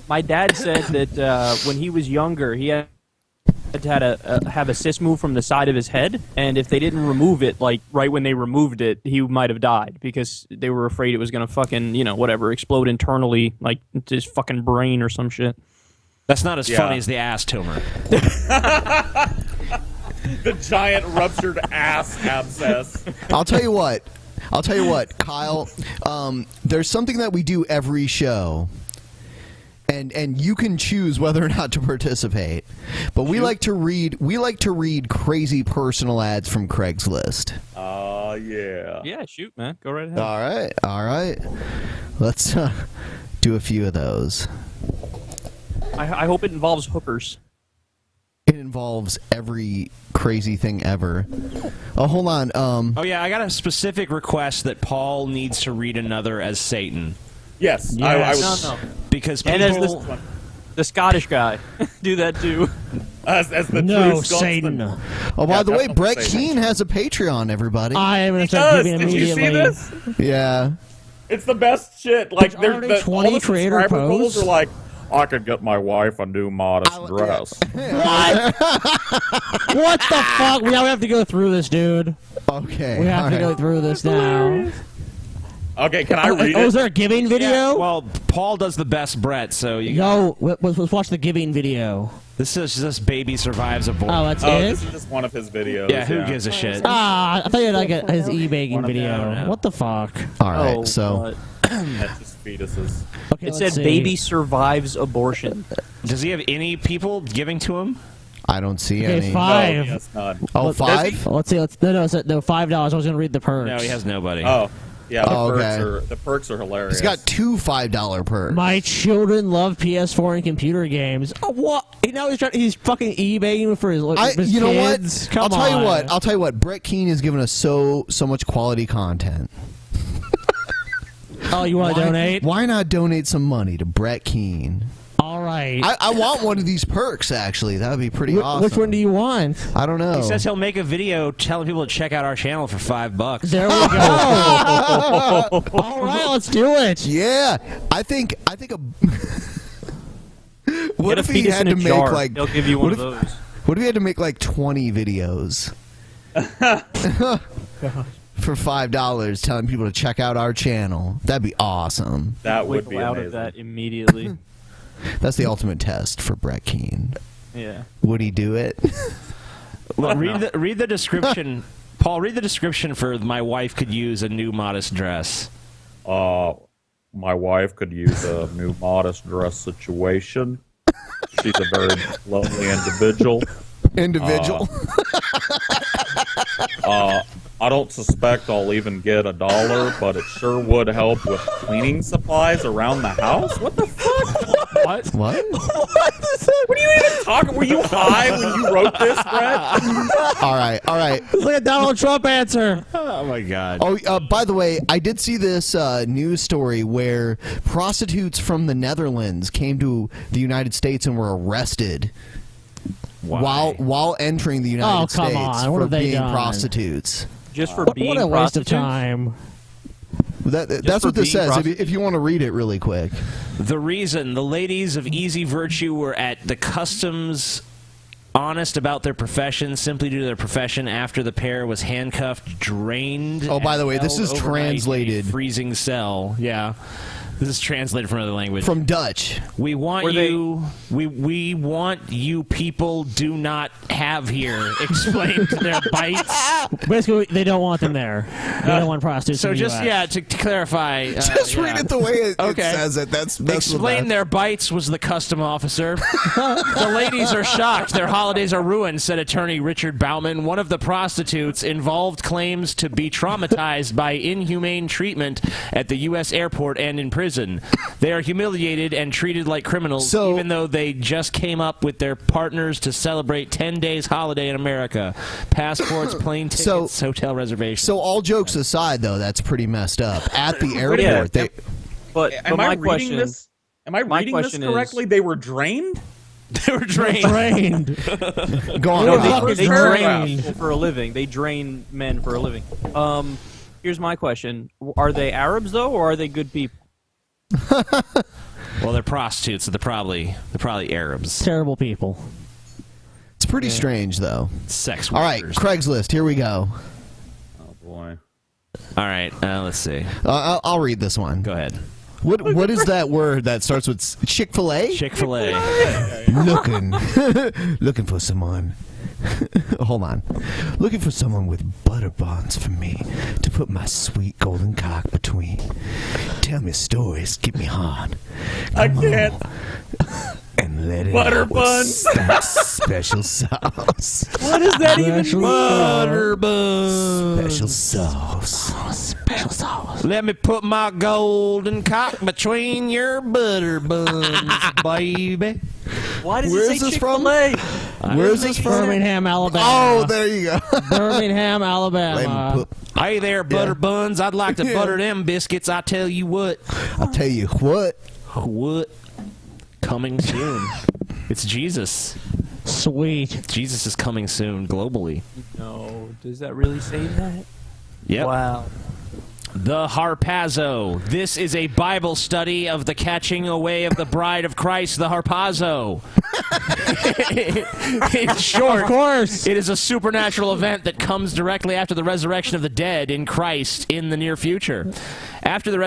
My dad said that when he was younger, he had had have a cyst move from the side of his head, and if they didn't remove it, like right when they removed it, he might have died because they were afraid it was gonna fucking explode internally, like into his fucking brain or some shit. That's not as funny as the ass tumor. The giant ruptured ass abscess. I'll tell you what, Kyle. There's something that we do every show, and you can choose whether or not to participate. But we like to read crazy personal ads from Craigslist. Yeah. Yeah, shoot, man, go right ahead. All right. Let's do a few of those. I hope it involves hookers. It involves every crazy thing ever. Oh, hold on. Oh yeah, I got a specific request that Paul needs to read another as Satan. Yes. I would. No. Because and as the Scottish guy, do that too. As the No, true Scotsman. Satan. Oh, by the way, definitely Brett Satan. Keane has a Patreon, everybody. I am going He to start does. giving Did you immediately. see this? Yeah. It's the best shit. Like, There's already 20 all the creator subscriber goals posts. are like, I could get my wife a new modest dress. What? What the fuck? We have to go through this, dude. Okay. We have to go through this now. Okay, can I read Oh, it? is there a giving video? Yeah, well, Paul does the best Brett, so you. No, let's watch the giving video. This is just baby survives abortion. Oh, that's it? This is just one of his videos. Yeah, who gives a shit? Ah, I thought you had like his e-baking video. No. What the fuck? All right, so That's just fetuses. Okay, It let's said see. baby survives abortion. Does he have any people giving to him? I don't see Okay, any. 5. No, yes, none. Oh, Let's- 5? Let's see. No, $5. I was going to read the perks. No, he has nobody. Oh, yeah. Oh, The perks are hilarious. He's got 2 $5 perks. My children love PS4 and computer games. Oh, what? He's fucking eBaying for his, his you know kids. what? Come I'll tell you what. Brett Keane has given us so much quality content. Oh, you want to donate? Why not donate some money to Brett Keane? All right. I want one of these perks, actually. That would be pretty awesome. Which one do you want? I don't know. He says he'll make a video telling people to check out our channel for $5. There we go. All right, let's do it. Yeah, I think a. What Get a if he fetus had in to a make jar. like? They'll give you one of those. What if he had to make like 20 videos for $5, telling people to check out our channel? That'd be awesome. That would Wiggle be out amazing. of that immediately. That's the ultimate test for Brett Keane. Yeah. Would he do it? Well, read the description. Paul, read the description for my wife could use a new modest dress. My wife could use a new modest dress situation. She's a very lovely individual. I don't suspect I'll even get $1, but it sure would help with cleaning supplies around the house. What the fuck? What? What? What are you even talking? Were you high when you wrote this, Brett? All right. It's like a Donald Trump answer. Oh my God. Oh, by the way, I did see this news story where prostitutes from the Netherlands came to the United States and were arrested while entering the United come States on. What for have they being done? prostitutes. Just for being What a waste of prostitutes? time. That's for what this being says. If you want to read it really quick. The reason the ladies of easy virtue were at the customs honest about their profession simply due to their profession after the pair was handcuffed, drained. Oh, by the way, this and is held overnight in a translated. freezing cell. Yeah. This is translated from another language. From Dutch. We want you. We want you people do not have here. Explained their bites. Basically, they don't want them there. They don't want prostitutes. So in the just US. to clarify, Just read it the way it Okay. says it. That's Explain their bites was the custom officer. The ladies are shocked. Their holidays are ruined, said attorney Richard Bauman. One of the prostitutes involved claims to be traumatized by inhumane treatment at the U.S. airport and in prison. They are humiliated and treated like criminals, even though they just came up with their partners to celebrate 10 days holiday in America. Passports, plane tickets, hotel reservations. So all jokes aside, though, that's pretty messed up. At the airport, But Am I my reading question, this? Am I my reading this question is- correctly? They were drained. They were drained. Go on. No, they paragraph. drain people for a living. They drain men for a living. Here's my question: are they Arabs though, or are they good people? Well, they're prostitutes, so they're probably Arabs. Terrible people. It's pretty strange, though. Sex All right, workers. Craigslist. Here we go. Oh boy. All right, let's see. I'll read this one. Go ahead. What is that word that starts with Chick-fil-A? Chick-fil-A. Looking for someone. Hold on. Looking for someone with butter bonds for me to put my sweet golden cock between. Tell me stories, get me hard. I can't. And let it Butter out with buns. that special sauce. What does that even mean? Butter buns. Special sauce. Special sauce. Let me put my golden cock between your butter buns, baby. Why does Where it is say this from? Chick-fil-A? Where is this from? Birmingham, Alabama. Oh, there you go. Birmingham, Alabama. Hey there, butter buns. I'd like to butter them biscuits. I tell you what. I'll tell you what. What? Coming soon. It's Jesus. Sweet. Jesus is coming soon globally. No, does that really say that? Yep. Wow. The Harpazo. This is a Bible study of the catching away of the bride of Christ, the Harpazo. In short, Of course. it is a supernatural event that comes directly after the resurrection of the dead in Christ in the near future. After the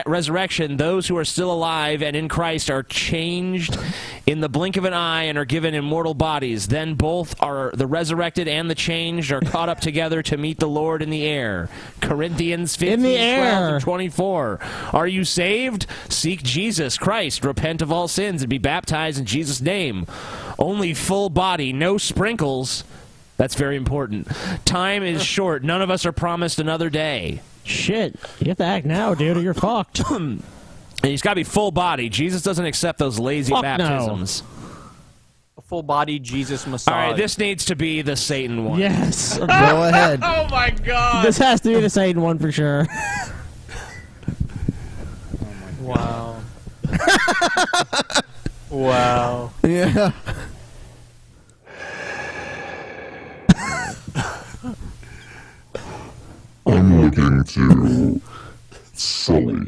resurrection, those who are still alive and in Christ are changed in the blink of an eye and are given immortal bodies. Then both are the resurrected and the changed are caught up together to meet the Lord in the air. Corinthians 15, 12, and 24. Are you saved? Seek Jesus Christ. Repent of all sins and be baptized in Jesus' name. Only full body, no sprinkles. That's very important. Time is short. None of us are promised another day. Shit. You have to act now, dude, or you're fucked. And he's got to be full body. Jesus doesn't accept those lazy Fuck baptisms. A full body Jesus massage. All right, this needs to be the Satan one. Yes. Go ahead. Oh my god. This has to be the Satan one for sure. Wow. Wow. Yeah. I'm looking to sully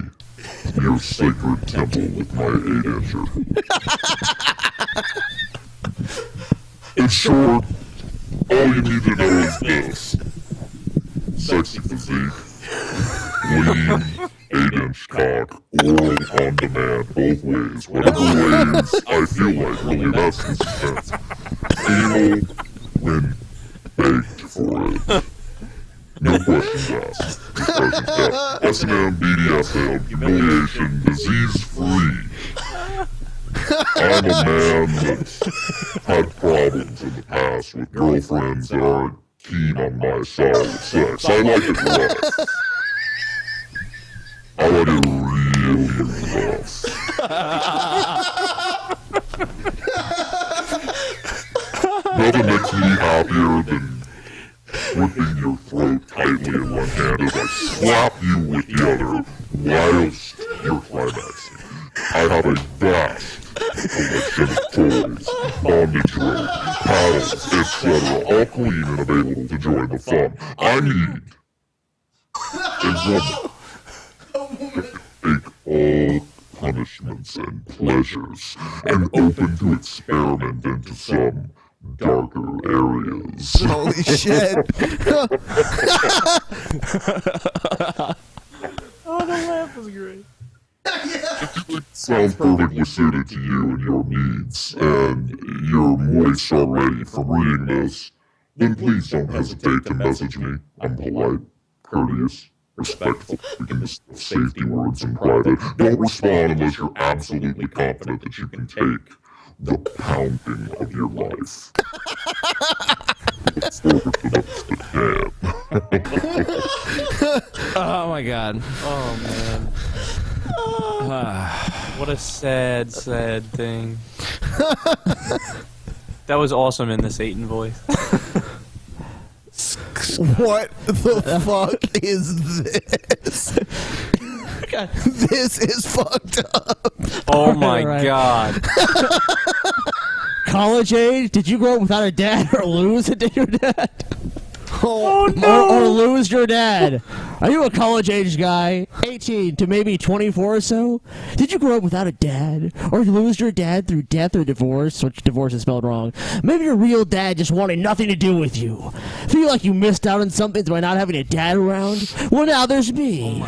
your sacred temple with my 8-incher. In short, all you need to know is this. Sexy physique, lean, 8-inch cock, oral on demand, both ways, whatever ways I feel like, really, that's the suspense. Anal when baked for it. No questions asked. Discussions kept. S&M, BDSM, humiliation, disease-free. I'm a man that's had problems in the past with girlfriends that aren't keen on my side of sex. I like it rough. I like it really rough. Nothing makes me happier than gripping your throat tightly in one hand as I slap you with the other whilst you're climaxing. I have a vast collection of toys, bondage rope, paddles, etc., all clean and available to join the fun. I need a woman to take all punishments and pleasures and open to experiment into some darker areas. Holy shit. Oh, the laugh was great. Sounds perfectly suited to you and your needs, and you're moist already from reading this, then please don't hesitate to message me. I'm polite, courteous, respectful. We can discuss safety words in private. Don't respond unless you're absolutely confident that you can take the pounding of your life. Look forward to the Oh my god. Oh man. What a sad, sad thing. That was awesome in the Satan voice. What the fuck is this? This is fucked up. Oh my Right. god. College age? Did you grow up without a dad or lose a dad or dad? Or lose your dad. Are you a college-age guy, 18 to maybe 24 or so? Did you grow up without a dad? Or lose your dad through death or divorce, which divorce is spelled wrong? Maybe your real dad just wanted nothing to do with you. Feel like you missed out on something by not having a dad around? Well, now there's me.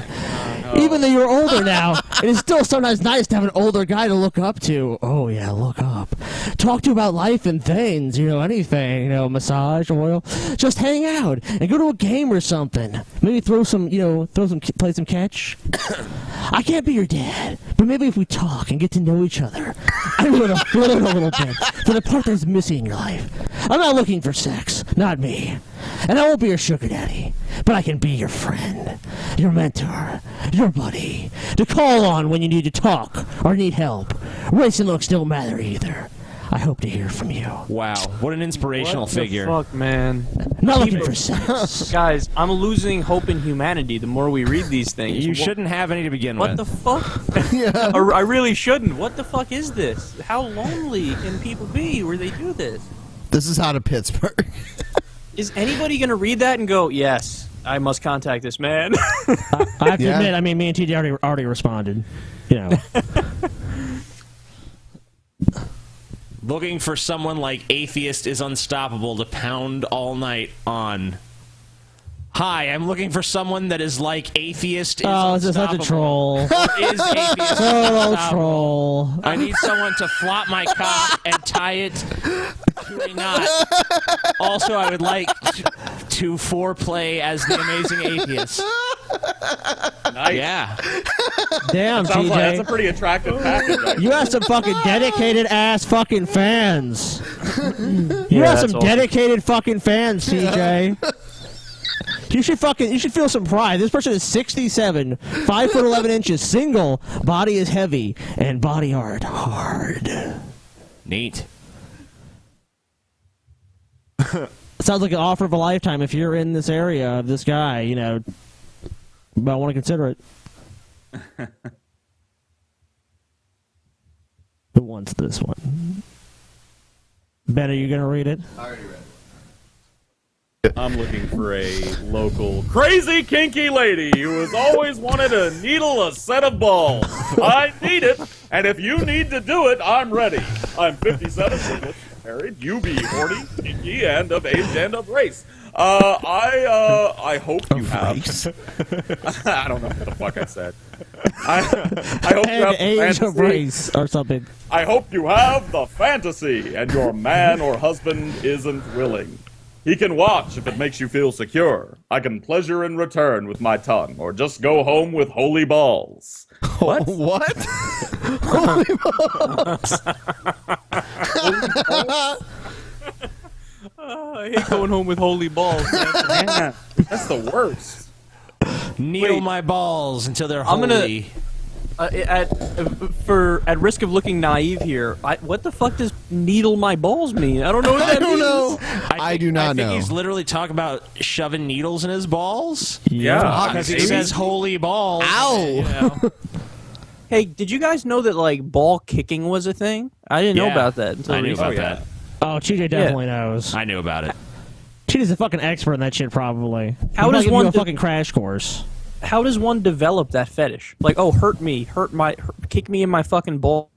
Even though you're older now, it is still sometimes nice to have an older guy to look up to. Oh, yeah, look up. Talk to about life and things, anything, massage, oil. Just hang out and go to a game or something. Maybe play some catch. I can't be your dad, but maybe if we talk and get to know each other, I will learn a little bit for the part that's missing in your life. I'm not looking for sex, not me. And I won't be your sugar daddy, but I can be your friend, your mentor, your buddy, to call on when you need to talk or need help. Race and looks don't matter either. I hope to hear from you. Wow, what an inspirational figure. What the fuck, man? Not looking for sex. Guys, I'm losing hope in humanity the more we read these things. You shouldn't have any to begin with. What the fuck? I really shouldn't. What the fuck is this? How lonely can people be where they do this? This is how to Pittsburgh. Is anybody going to read that and go, yes, I must contact this man? I have to admit, me and TJ already responded. Looking for someone like Atheist is Unstoppable to pound all night on. Hi, I'm looking for someone that is like Atheist is Unstoppable. Oh, is this such a troll? Is Atheist Total troll. I need someone to flop my cock and tie it to a knot. Also, I would like to foreplay as the Amazing Atheist. Nice. Yeah. Damn, Sounds TJ. like that's a pretty attractive package. Actually. You have some fucking dedicated ass fucking fans. You have some dedicated fucking fans, TJ. You should feel some pride. This person is 67, 5'11", single, body is heavy, and body art hard. Neat. Sounds like an offer of a lifetime if you're in this area of this guy, you might want to consider it. Who wants this one? Ben, are you going to read it? I already read it. I'm looking for a local crazy kinky lady who has always wanted to needle a set of balls. I need it, and if you need to do it, I'm ready. I'm 57, single, married, you be horny, kinky, and of age and of race. I hope you have. I don't know what the fuck I said. I hope you have age fantasy. of race or something. I hope you have the fantasy, and your man or husband isn't willing. He can watch if it makes you feel secure. I can pleasure in return with my tongue, or just go home with holy balls. What? What? Holy balls. I hate going home with holy balls. Man, that's the worst. Needle my balls until they're holy. At risk of looking naive here, what the fuck does needle my balls mean? I don't know what that means. I do not know. I think he's literally talking about shoving needles in his balls. Yeah. Because he says holy balls. Ow! Hey, did you guys know that ball kicking was a thing? I didn't know about that until I knew recently. about that. Oh, TJ definitely knows. I knew about it. TJ's a fucking expert in that shit, probably. How does one do a fucking crash course? How does one develop that fetish? Hurt me, kick me in my fucking ball.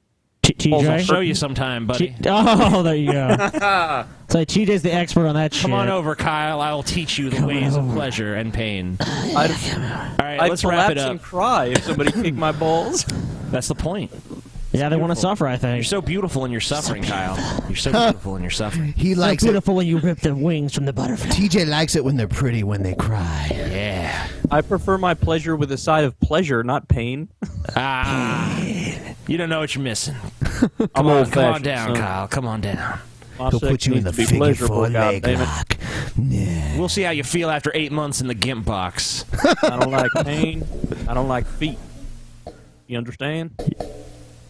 TJ? I'll show you sometime, buddy. Oh, there you go. So TJ's the expert on that shit. Come on over, Kyle. I will teach you the ways of pleasure and pain. All right, let's wrap it up. I'd collapse and cry if somebody kicked my balls. That's the point. Yeah, they want to suffer, I think. You're so beautiful in your suffering, Kyle. You're so beautiful in your suffering. He likes so beautiful when you rip the wings from the butterfly. TJ likes it when they're pretty when they cry. Yeah. I prefer my pleasure with a side of pleasure, not pain. You don't know what you're missing. I'm come on down, Kyle. Come on down. He'll put you in the figure 4 leg lock. Yeah. We'll see how you feel after 8 months in the GIMP box. I don't like pain. I don't like feet. You understand?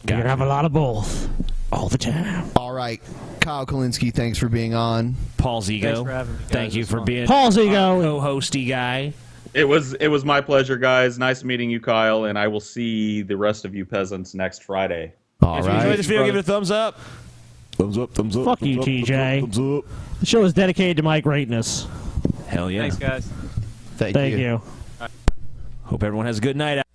You're gonna have a lot of both all the time. All right, Kyle Kulinski, thanks for being on. Paul's ego. Thanks for having me, guys. Thank you for being Paul's ego co-hosty guy. It was my pleasure, guys. Nice meeting you, Kyle, and I will see the rest of you peasants next Friday. All If you enjoyed this video, give it a thumbs up. Thumbs up, thumbs up. Fuck thumbs you, up, TJ. Thumbs up. The show is dedicated to my greatness. Hell yeah. Thanks, guys. Thank you. Hope everyone has a good night.